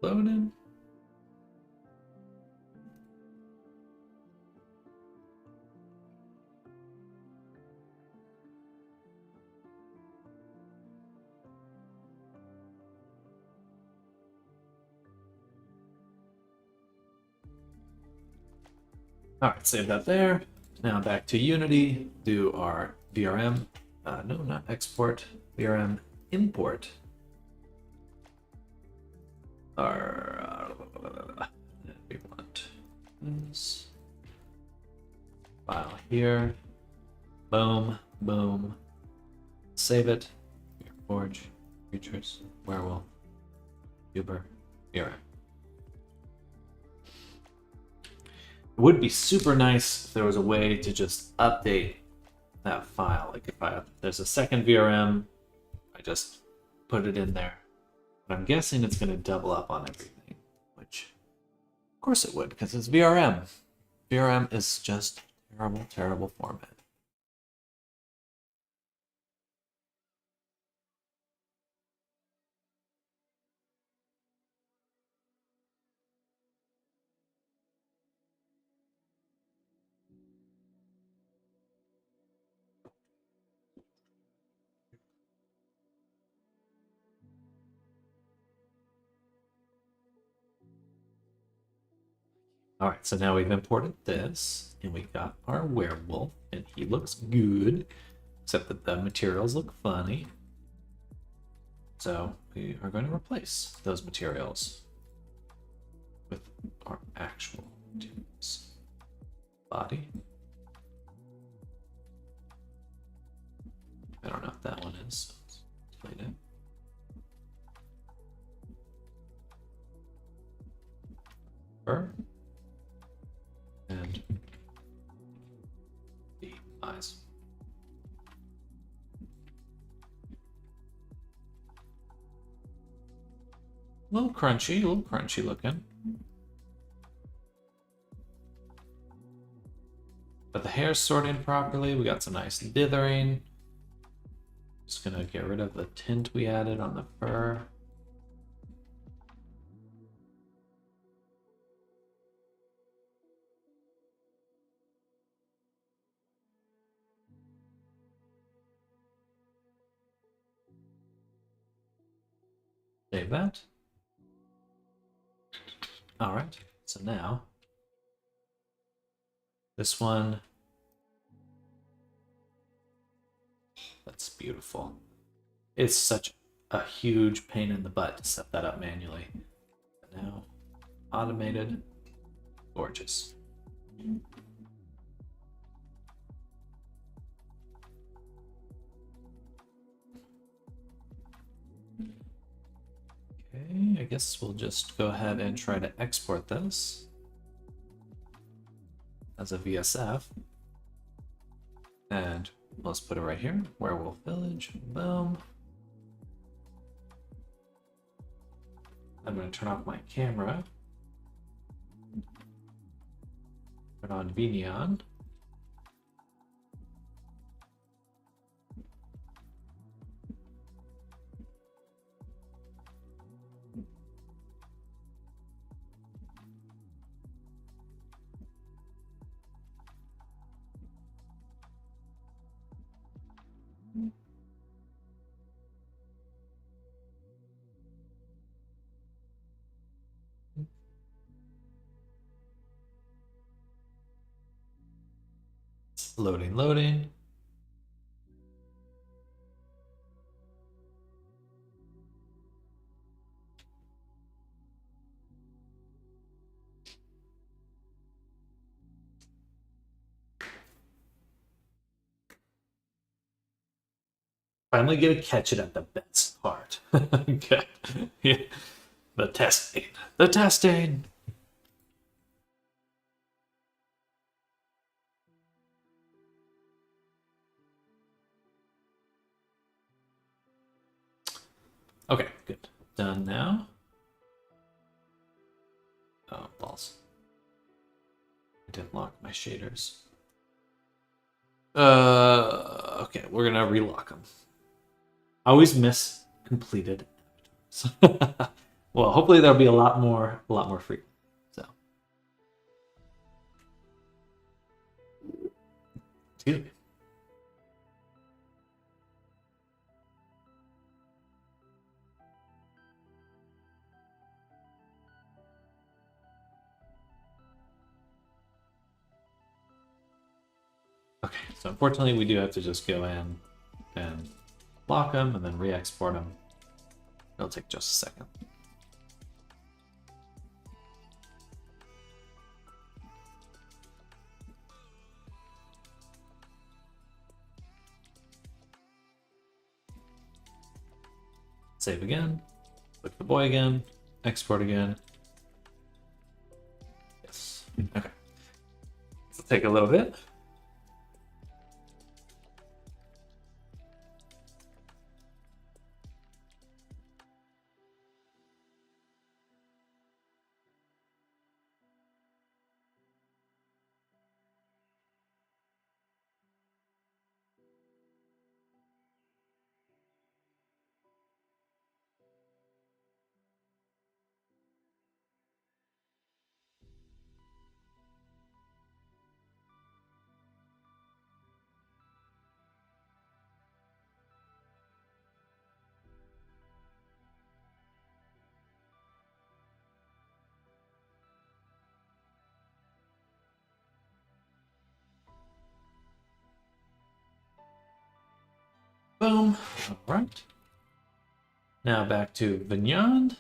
Loading. All right, save that there. Now back to Unity, do our VRM. No, not export, VRM import. Our, we want this file here. Boom, boom. Save it. Forge, features, werewolf, Uber, VRM. It would be super nice if there was a way to just update that file. Like if there's a second VRM, I just put it in there. But I'm guessing it's going to double up on everything, which of course it would, because it's VRM. VRM is just terrible, terrible format. All right, so now we've imported this, and we got our werewolf, and he looks good, except that the materials look funny. So we are going to replace those materials with our actual dudes. Body. I don't know if that one is, so let's delete it. Fur. And the eyes. A little crunchy looking. But the hair's sorted properly. We got some nice dithering. Just gonna get rid of the tint we added on the fur. Save that. All right, so now this one, that's beautiful. It's such a huge pain in the butt to set that up manually. But now, automated, gorgeous. Okay, I guess we'll just go ahead and try to export this as a VSF. And let's put it right here, Werewolf Village, boom. I'm going to turn off my camera. Turn on VNeon. Loading, loading. Finally get to catch it at the best part. Okay. Yeah. The testing. The testing. Okay, good. Done now. Oh, balls. I didn't lock my shaders. Okay, we're gonna relock them. I always miss completed avatars. Well, hopefully there'll be a lot more free. So, excuse me. Okay, so unfortunately we do have to just go in and lock them and then re-export them. It'll take just a second. Save again, click the boy again, export again. Yes, okay. This will take a little bit. Boom. All right. Now back to Vignard.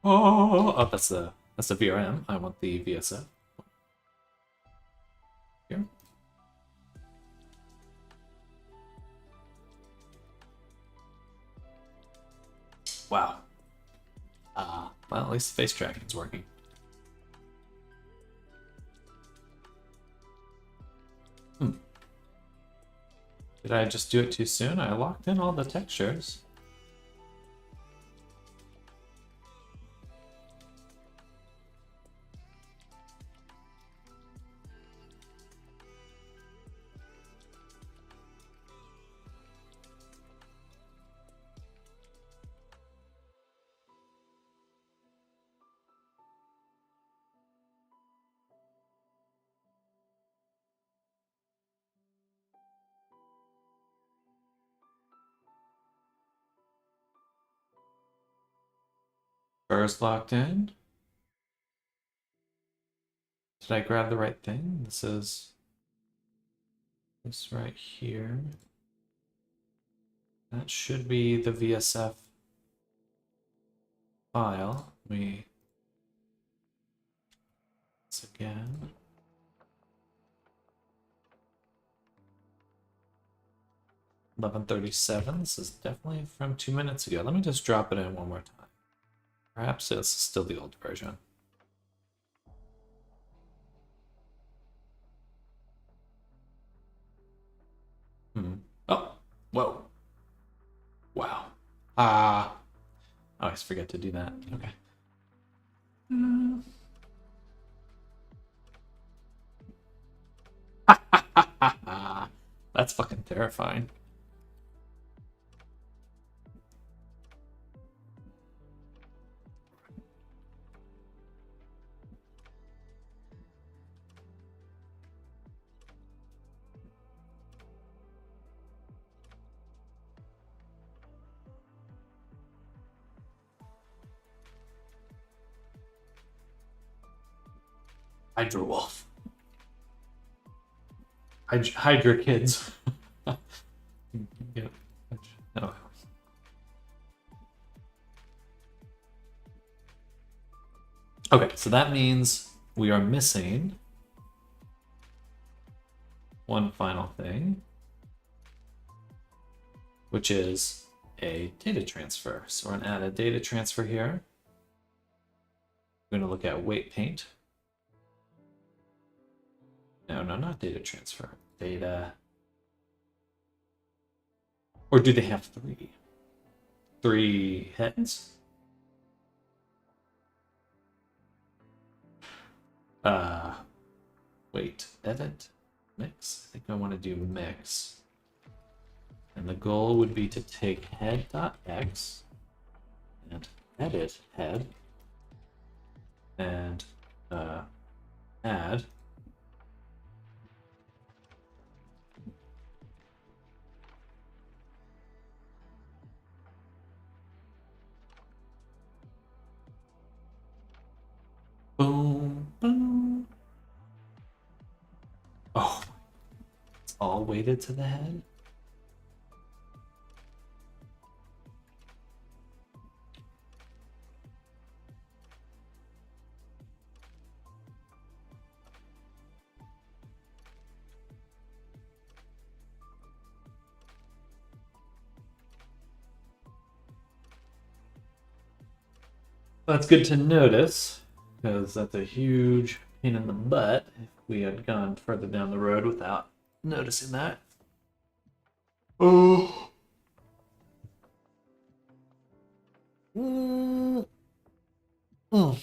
Oh, that's the VRM. I want the VSF. Here. Wow. Well, at least the face tracking is working. Did I just do it too soon? I locked in all the textures. Fur's locked in. Did I grab the right thing? This is this right here. That should be the VSF file. Once again. $11:37. This is definitely from 2 minutes ago. Let me just drop it in one more time. Perhaps it's still the old version. Oh, whoa. Wow. I always forget to do that. Okay. That's fucking terrifying. Hydra Wolf. Hydra kids. Yeah. Oh. Okay, so that means we are missing one final thing, which is a data transfer. So we're going to add a data transfer here. We're going to look at weight paint. No, not data transfer. Data. Or do they have three? Three heads? Wait, edit, mix. I think I want to do mix. And the goal would be to take head.x and edit head and add boom, boom. Oh, it's all weighted to the head. That's good to notice, because that's a huge pain in the butt if we had gone further down the road without noticing that. Oh. Mm. Mm.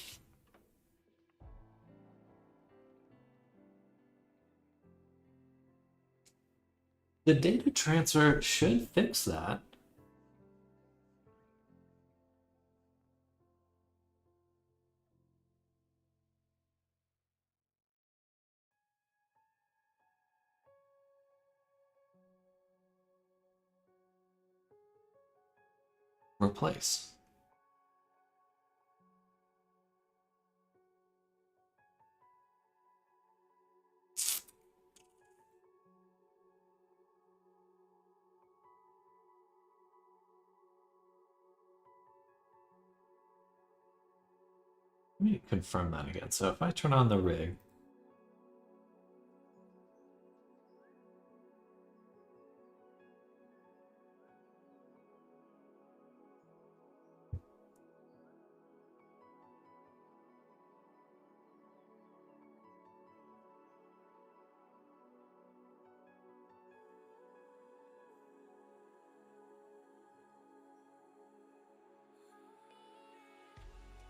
The data transfer should fix that. Replace. Let me confirm that again. So if I turn on the rig,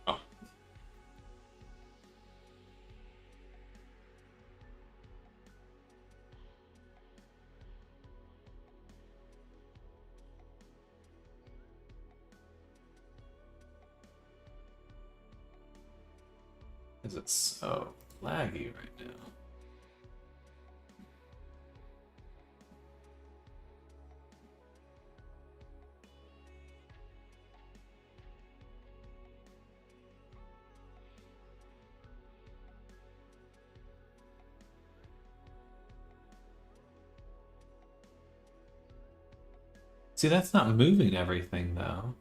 oh, is it so laggy right now? See, that's not moving everything, though.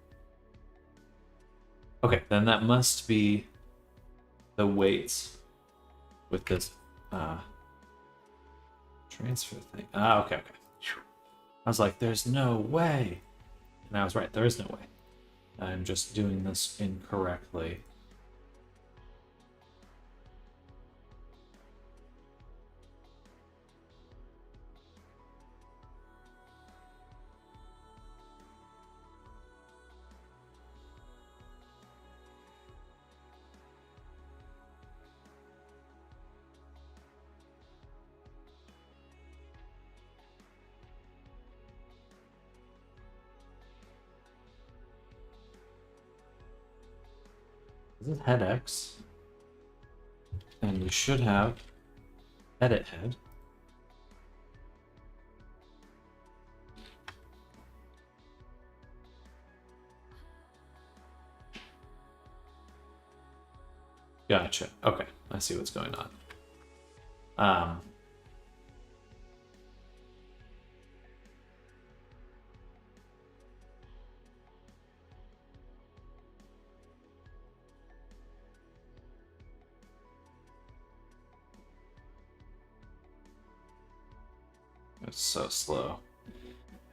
Okay, then that must be the weights with this transfer thing. Ah, okay, okay. Phew. I was like, there's no way. And I was right, there is no way. I'm just doing this incorrectly. This is head X. And you should have edit head. Gotcha. Okay, I see what's going on. It's so slow.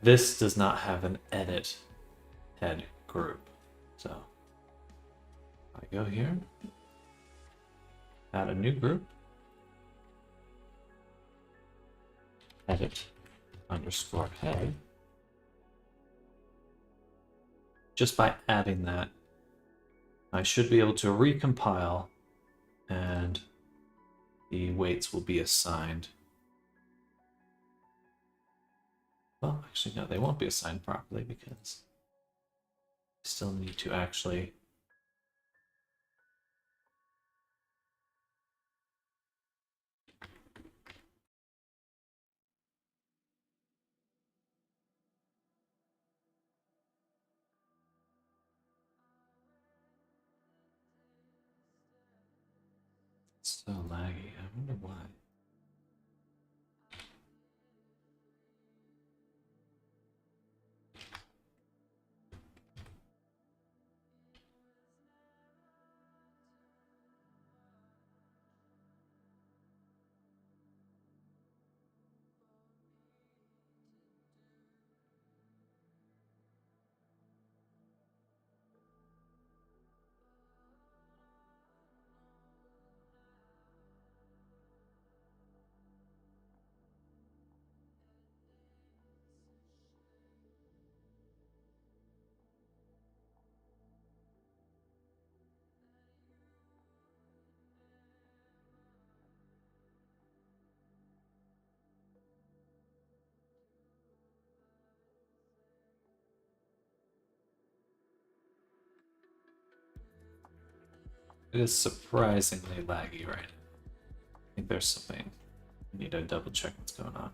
This does not have an edit head group. So I go here, add a new group, edit underscore head. Just by adding that, I should be able to recompile and the weights will be assigned. Well, actually, no, they won't be assigned properly because I still need to actually so laggy. I wonder why. It is surprisingly laggy right now. I think there's something. I need to double check what's going on.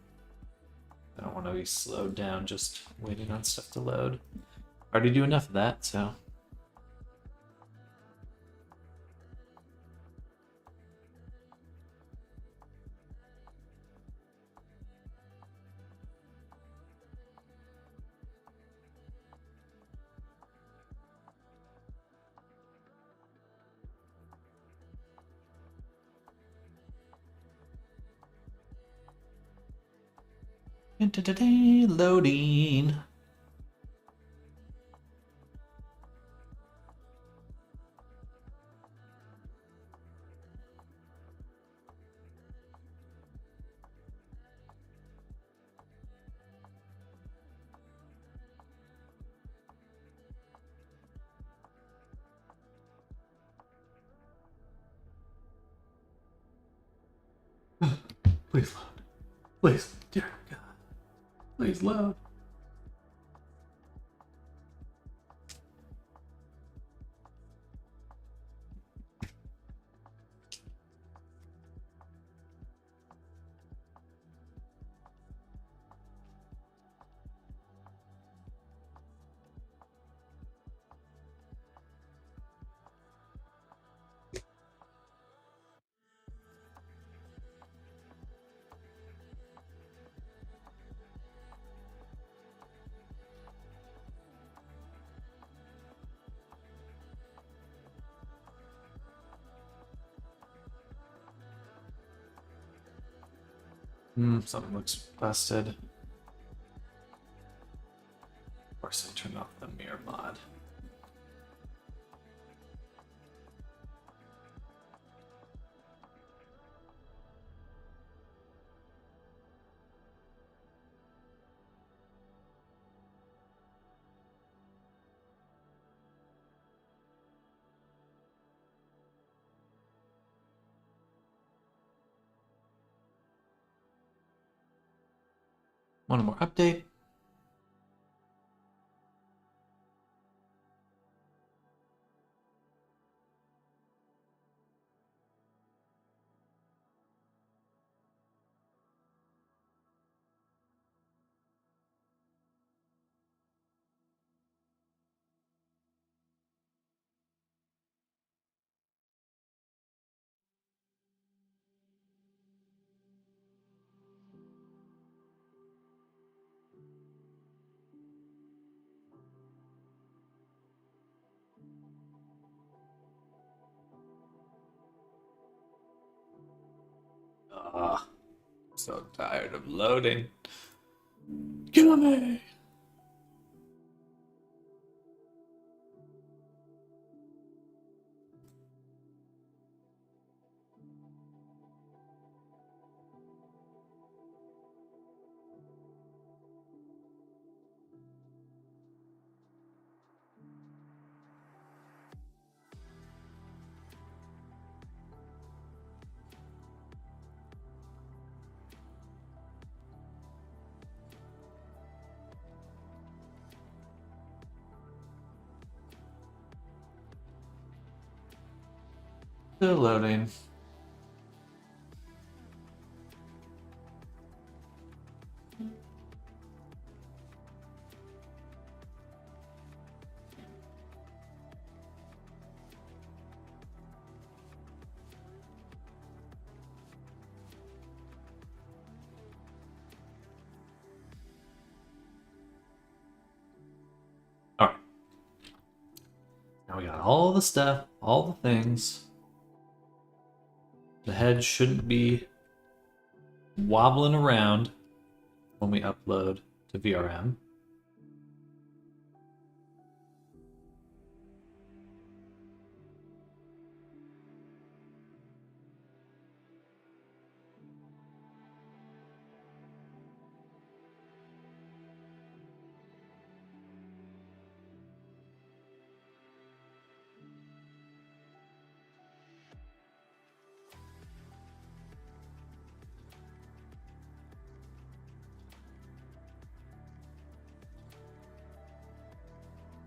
I don't want to be slowed down just waiting on stuff to load. Already do enough of that, so. Loading. Please load. Please, dear God. Please load. Something looks busted. Of course, I turned off the mirror mod. One more update. Ah, so tired of loading. Kill me! Still loading. Alright. Now we got all the stuff, all the things. The head shouldn't be wobbling around when we upload to VRM.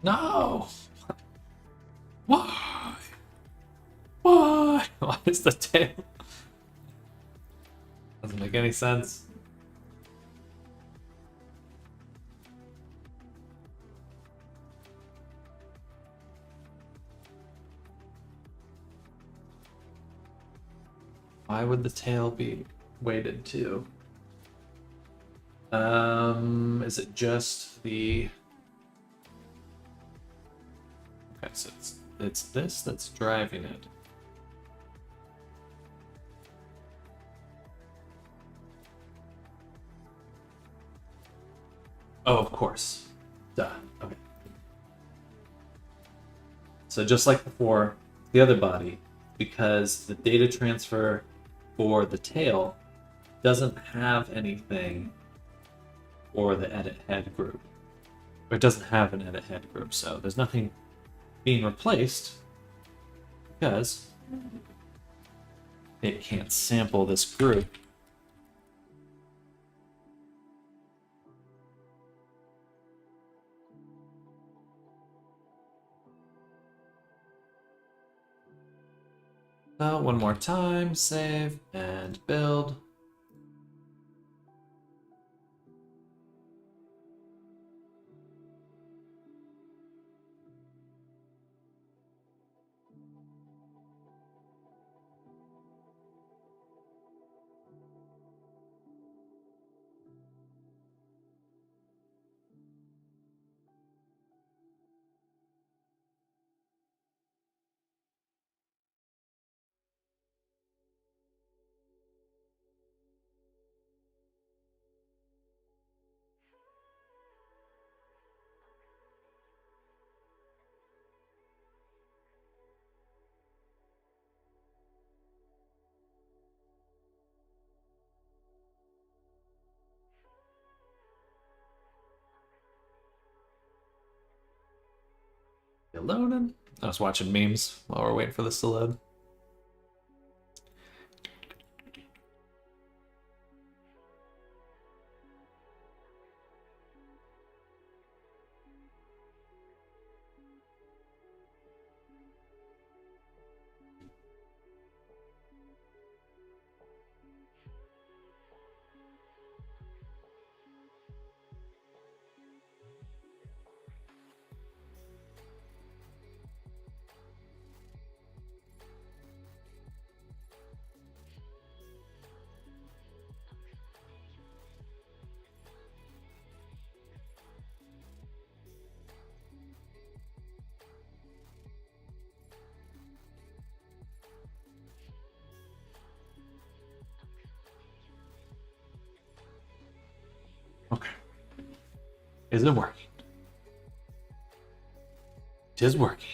No! Why? Why? Why is the tail? Doesn't make any sense. Why would the tail be weighted too? Is it just the... Okay, so it's this that's driving it. Oh, of course. Duh. Okay. So just like before, the other body, because the data transfer for the tail doesn't have anything for the edit head group. Or it doesn't have an edit head group, so there's nothing being replaced because it can't sample this group. So one more time, save and build. loading. I was watching memes while we're waiting for this to load. Okay. Is it working? It is working.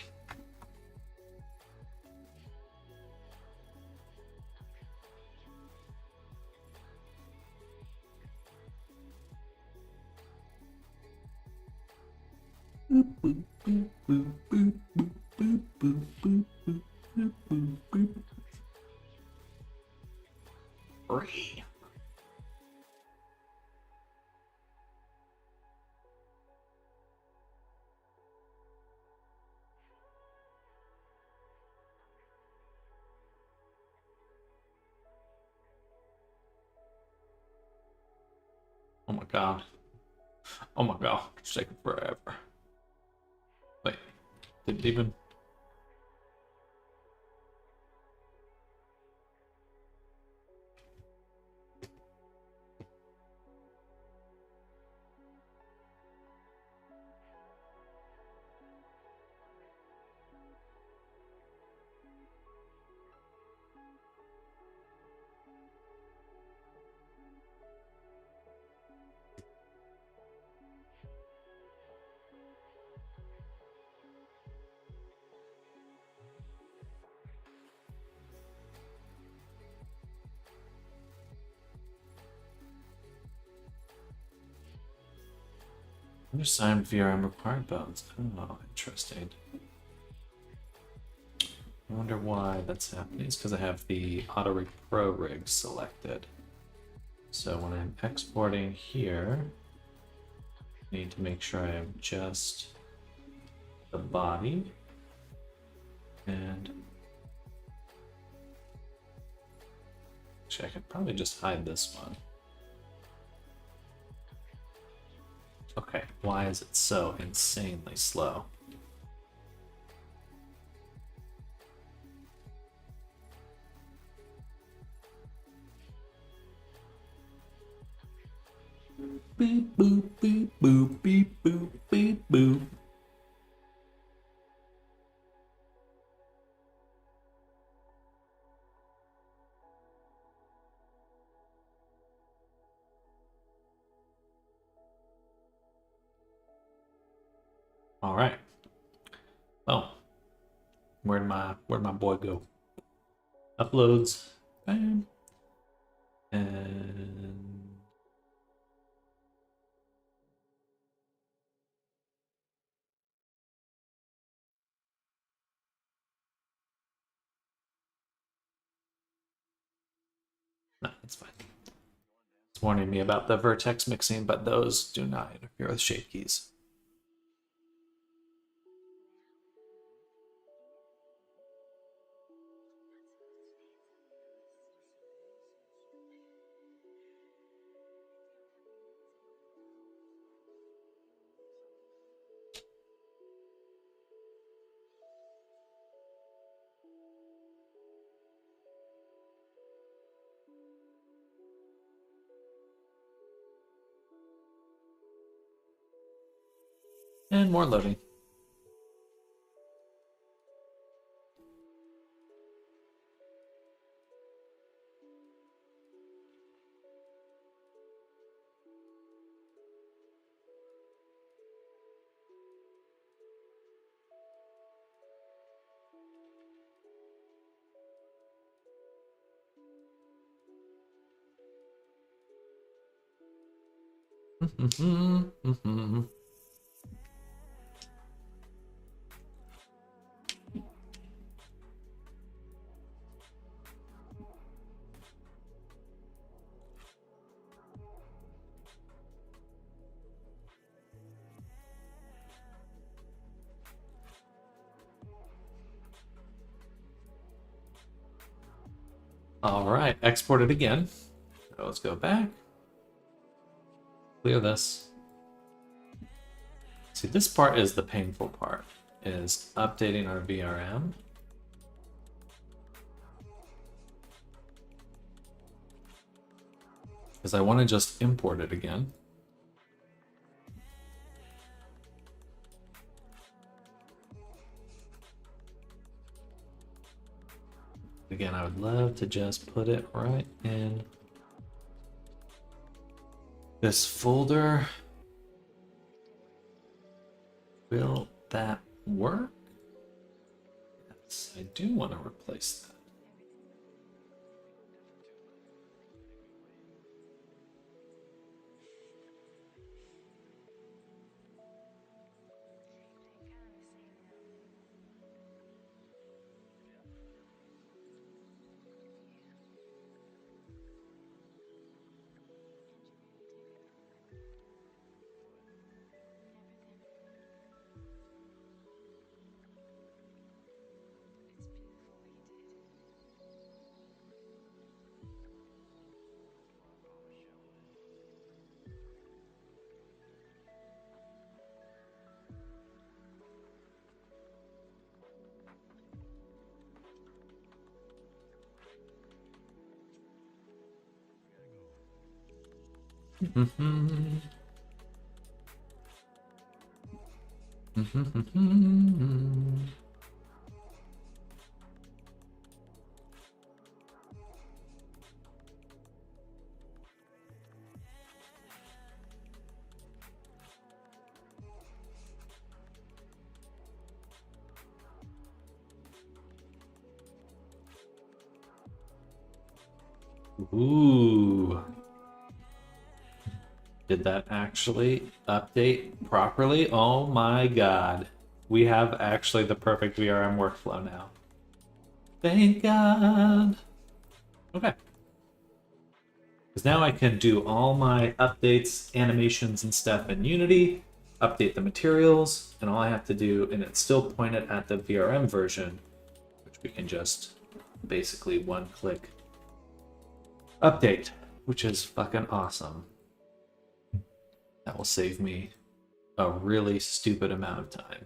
Boop, boop, boop, boop, boop, boop, boop, boop, boop, boop, boop, boop, boop. Free. Oh my god. Oh my god. It's taking forever. Wait. Did it even... Undersigned VRM required bones. Oh, interesting. I wonder why that's happening. It's because I have the Auto Rig Pro rig selected. So when I'm exporting here, I need to make sure I have just the body and actually I could probably just hide this one. Okay, why is it so insanely slow? Beep boop beep boop beep boop beep boop. All right. Oh, where'd my boy go? Uploads. Bam. And no, that's fine. It's warning me about the vertex mixing, but those do not interfere with shape keys. And more loading. All right, export it again. So let's go back. Clear this. See, this part is the painful part, is updating our VRM. Because I want to just import it again. Again, I would love to just put it right in this folder. Will that work? Yes, I do want to replace that. Ooh. Did that actually update properly? Oh my god. We have actually the perfect VRM workflow now. Thank God. Okay. Because now I can do all my updates, animations, and stuff in Unity, update the materials, and all I have to do, and it's still pointed at the VRM version, which we can just basically one-click update, which is fucking awesome. That will save me a really stupid amount of time.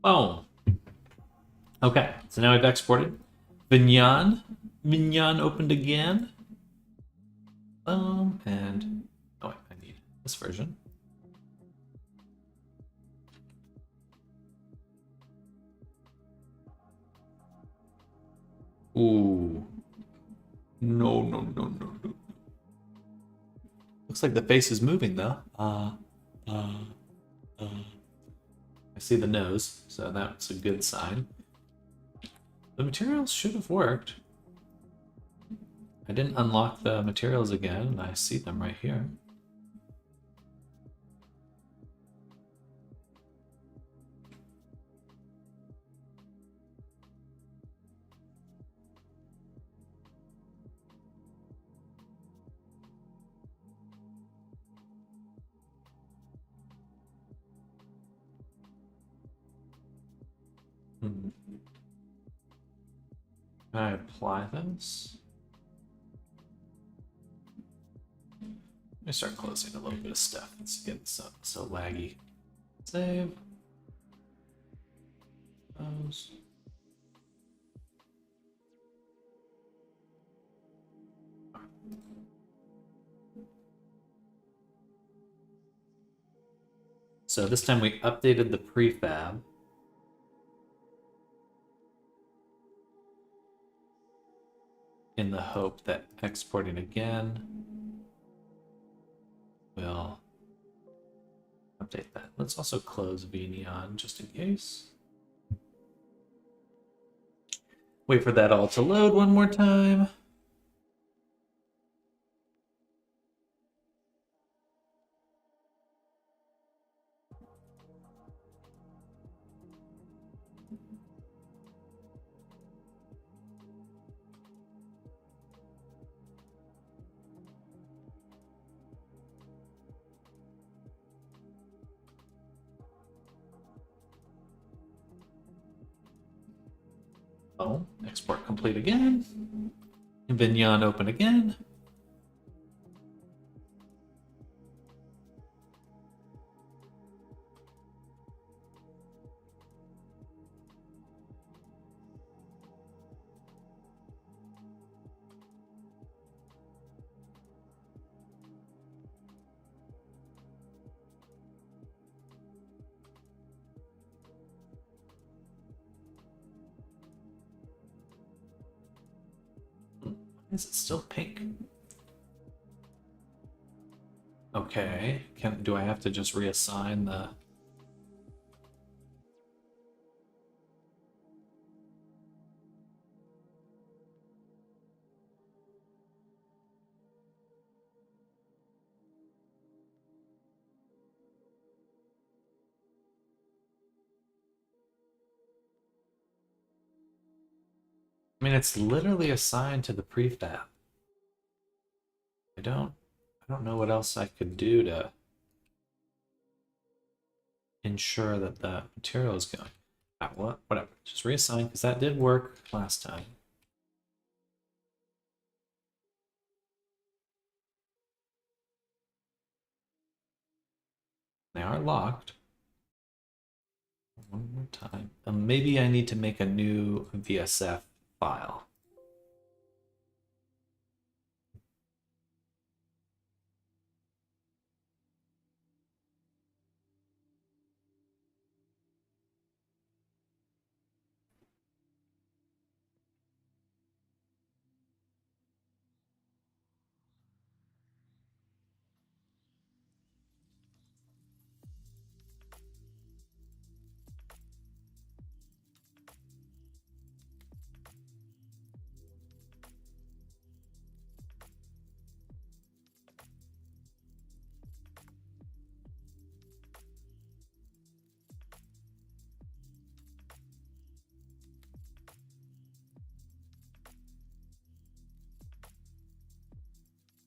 Oh, okay. So now I've exported. Vignan opened again. And oh, I need this version. Ooh. No, no, no, no, no. Looks like the face is moving though. I see the nose, so that's a good sign. The materials should have worked. I didn't unlock the materials again, and I see them right here. Can I apply this? Let me start closing a little bit of stuff. It's getting so laggy. Save. Compose. So this time we updated the prefab. In the hope that exporting again will update that. Let's also close VNeon just in case. Wait for that all to load one more time. Oh, export complete again. VNeon open again. Is it still pink? Okay. Do I have to just reassign the... I mean, it's literally assigned to the prefab. I don't know what else I could do to ensure that the material is going. Whatever. Just reassign, because that did work last time. They are locked. One more time. Maybe I need to make a new VSF file.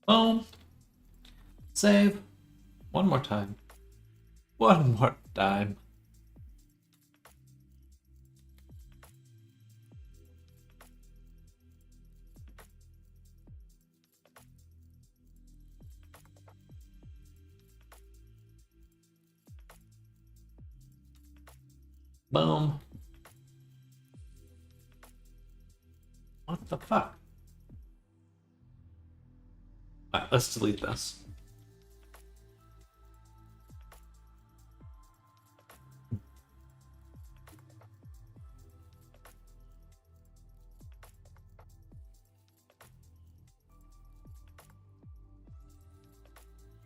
Boom. Save. One more time. One more time. Boom. What the fuck? Alright, let's delete this.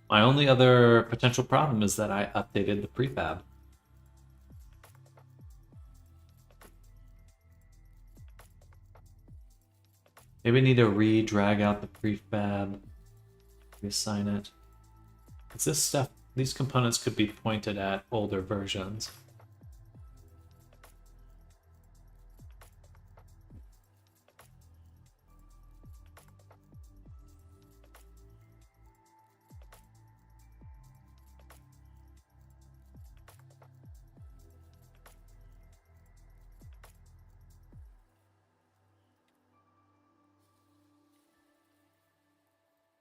My only other potential problem is that I updated the prefab. Maybe I need to re-drag out the prefab, reassign it. Because this stuff, these components could be pointed at older versions.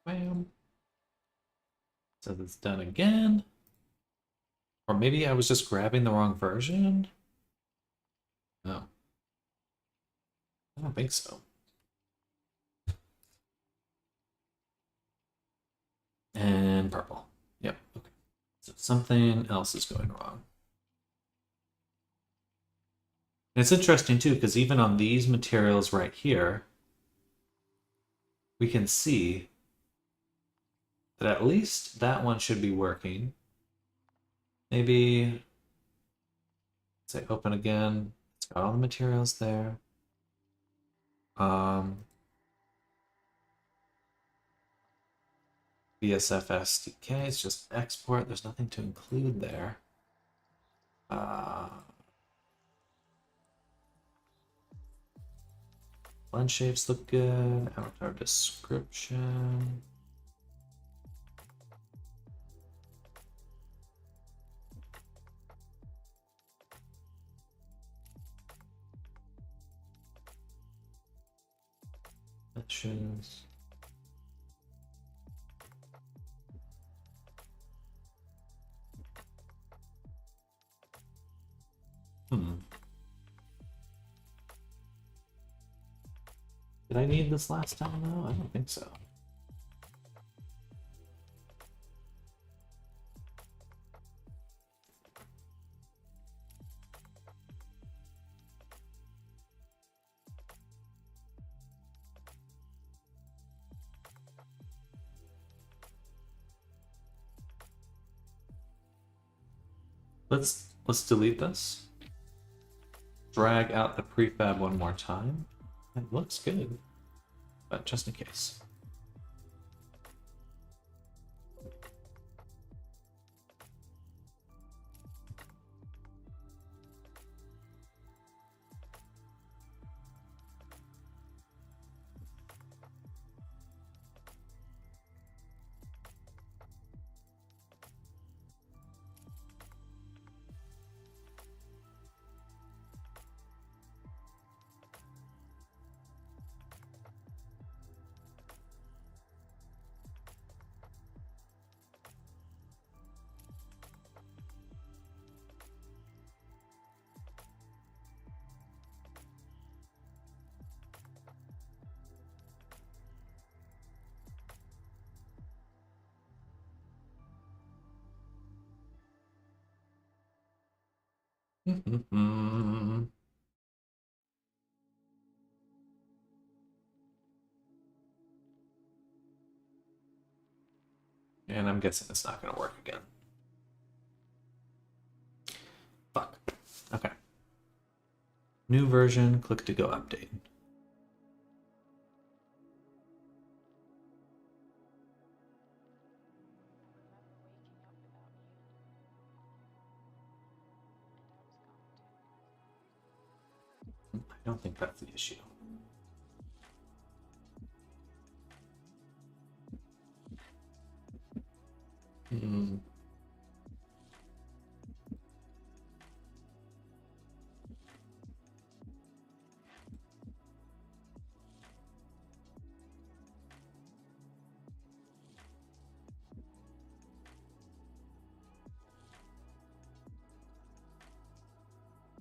Bam. So it's done again. Or maybe I was just grabbing the wrong version? No. I don't think so. And purple. Yep. Okay. So something else is going wrong. And it's interesting too, because even on these materials right here, we can see that at least that one should be working. Maybe say open again. It's got all the materials there. BSF SDK is just export. There's nothing to include there. Blend shapes look good. Avatar description. Meshes. Did I need this last time though? I don't think so. Let's delete this. Drag out the prefab one more time. It looks good, but just in case. And I'm guessing it's not going to work again. Fuck. Okay. New version, click to go update. I don't think that's the issue.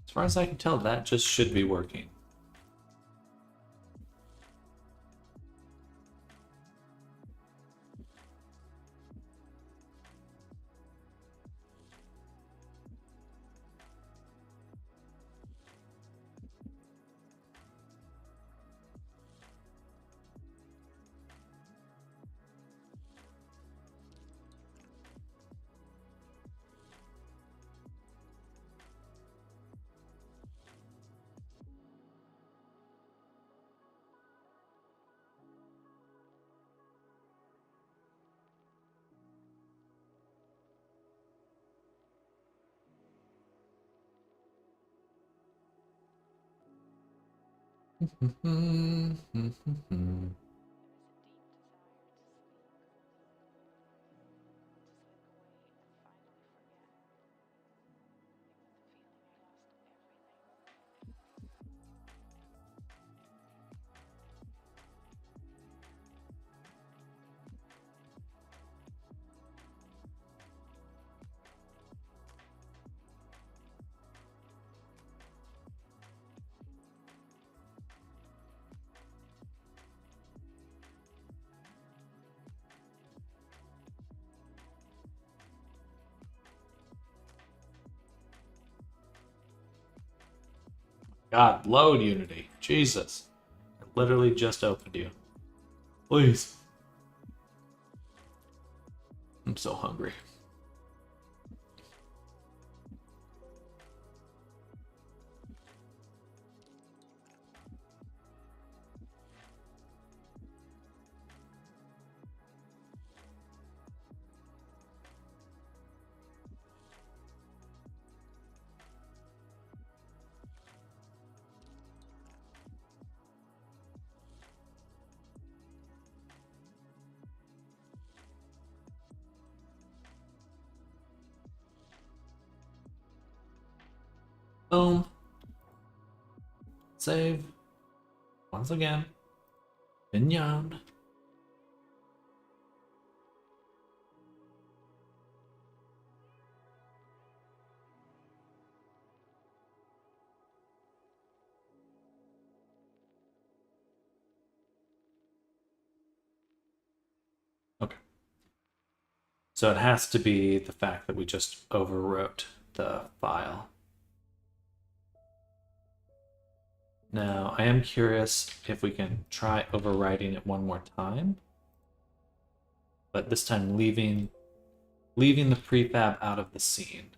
As far as I can tell, that just should be working. God, load Unity. Jesus. I literally just opened you. Please. I'm so hungry. Boom. Save. Once again. Mignon. Okay. So it has to be the fact that we just overwrote the file. Now, I am curious if we can try overwriting it one more time. But this time leaving the prefab out of the scene.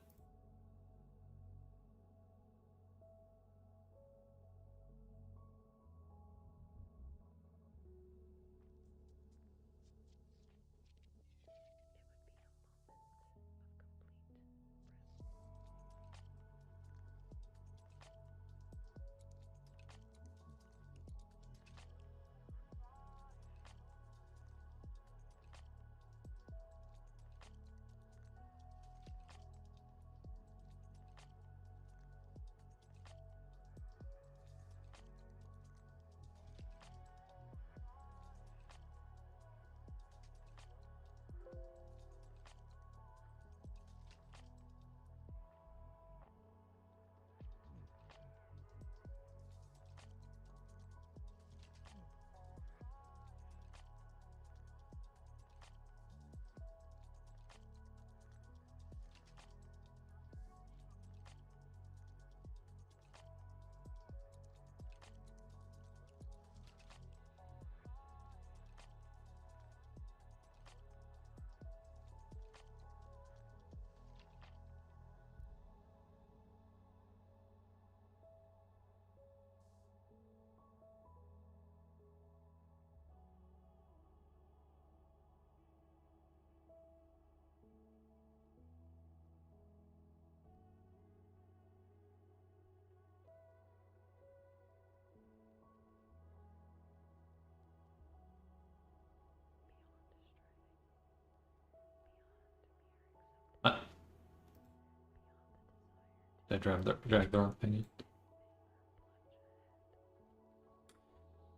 Did I drag the wrong thing in?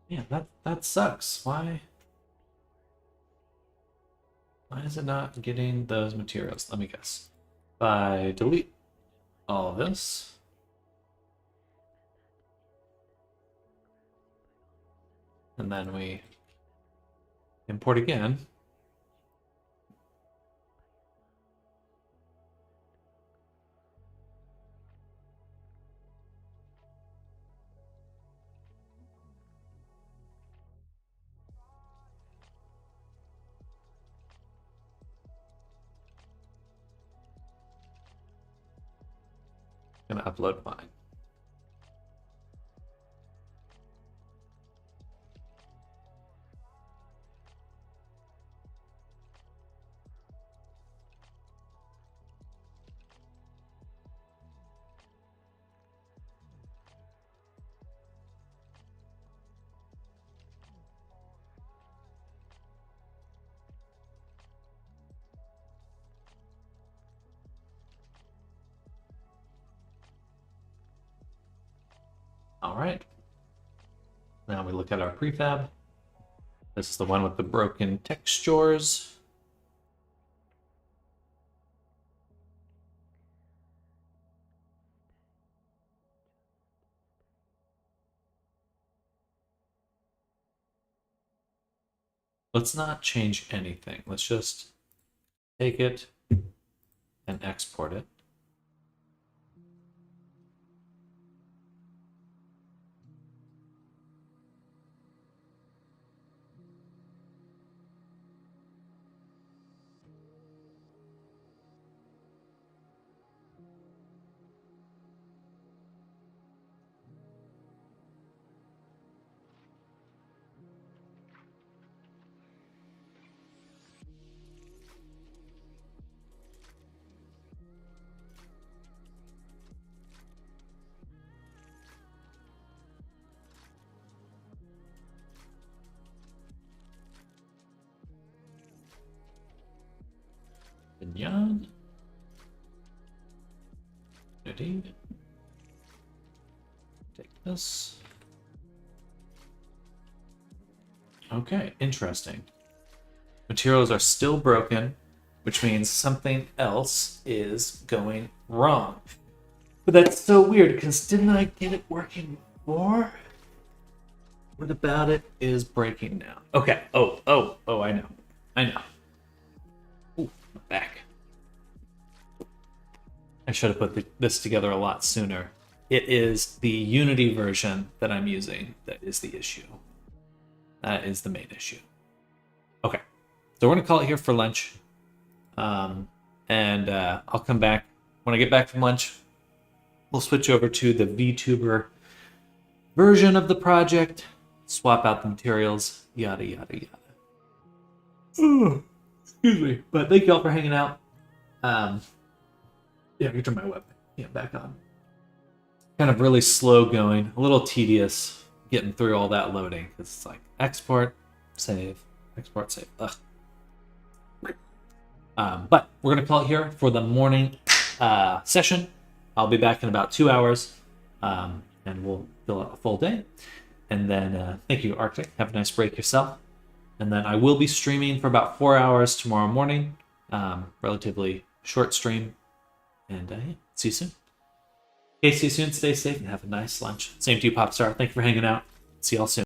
Yeah, that sucks. Why is it not getting those materials? Let me guess. If I delete all of this. And then we import again. Gonna upload mine. All right. Now we look at our prefab. This is the one with the broken textures. Let's not change anything. Let's just take it and export it. Mignon. Ready. Take this. Okay, interesting. Materials are still broken, which means something else is going wrong. But that's so weird, because didn't I get it working before? What about it is breaking now? Okay. Oh, I know. Ooh, my back. I should have put this together a lot sooner. It is the Unity version that I'm using that is the issue. That is the main issue. Okay. So we're going to call it here for lunch. And I'll come back. When I get back from lunch, we'll switch over to the VTuber version of the project, swap out the materials, yada, yada, yada. Oh, excuse me. But thank you all for hanging out. Yeah, I can turn my webcam back on. Kind of really slow going, a little tedious getting through all that loading, because it's like export, save, export, save. Ugh. But we're going to call it here for the morning session. I'll be back in about 2 hours, and we'll fill out a full day. And then thank you, Arctic. Have a nice break yourself. And then I will be streaming for about 4 hours tomorrow morning. Relatively short stream. And yeah, see you soon. Okay, see you soon. Stay safe and have a nice lunch. Same to you, Popstar. Thank you for hanging out. See y'all soon.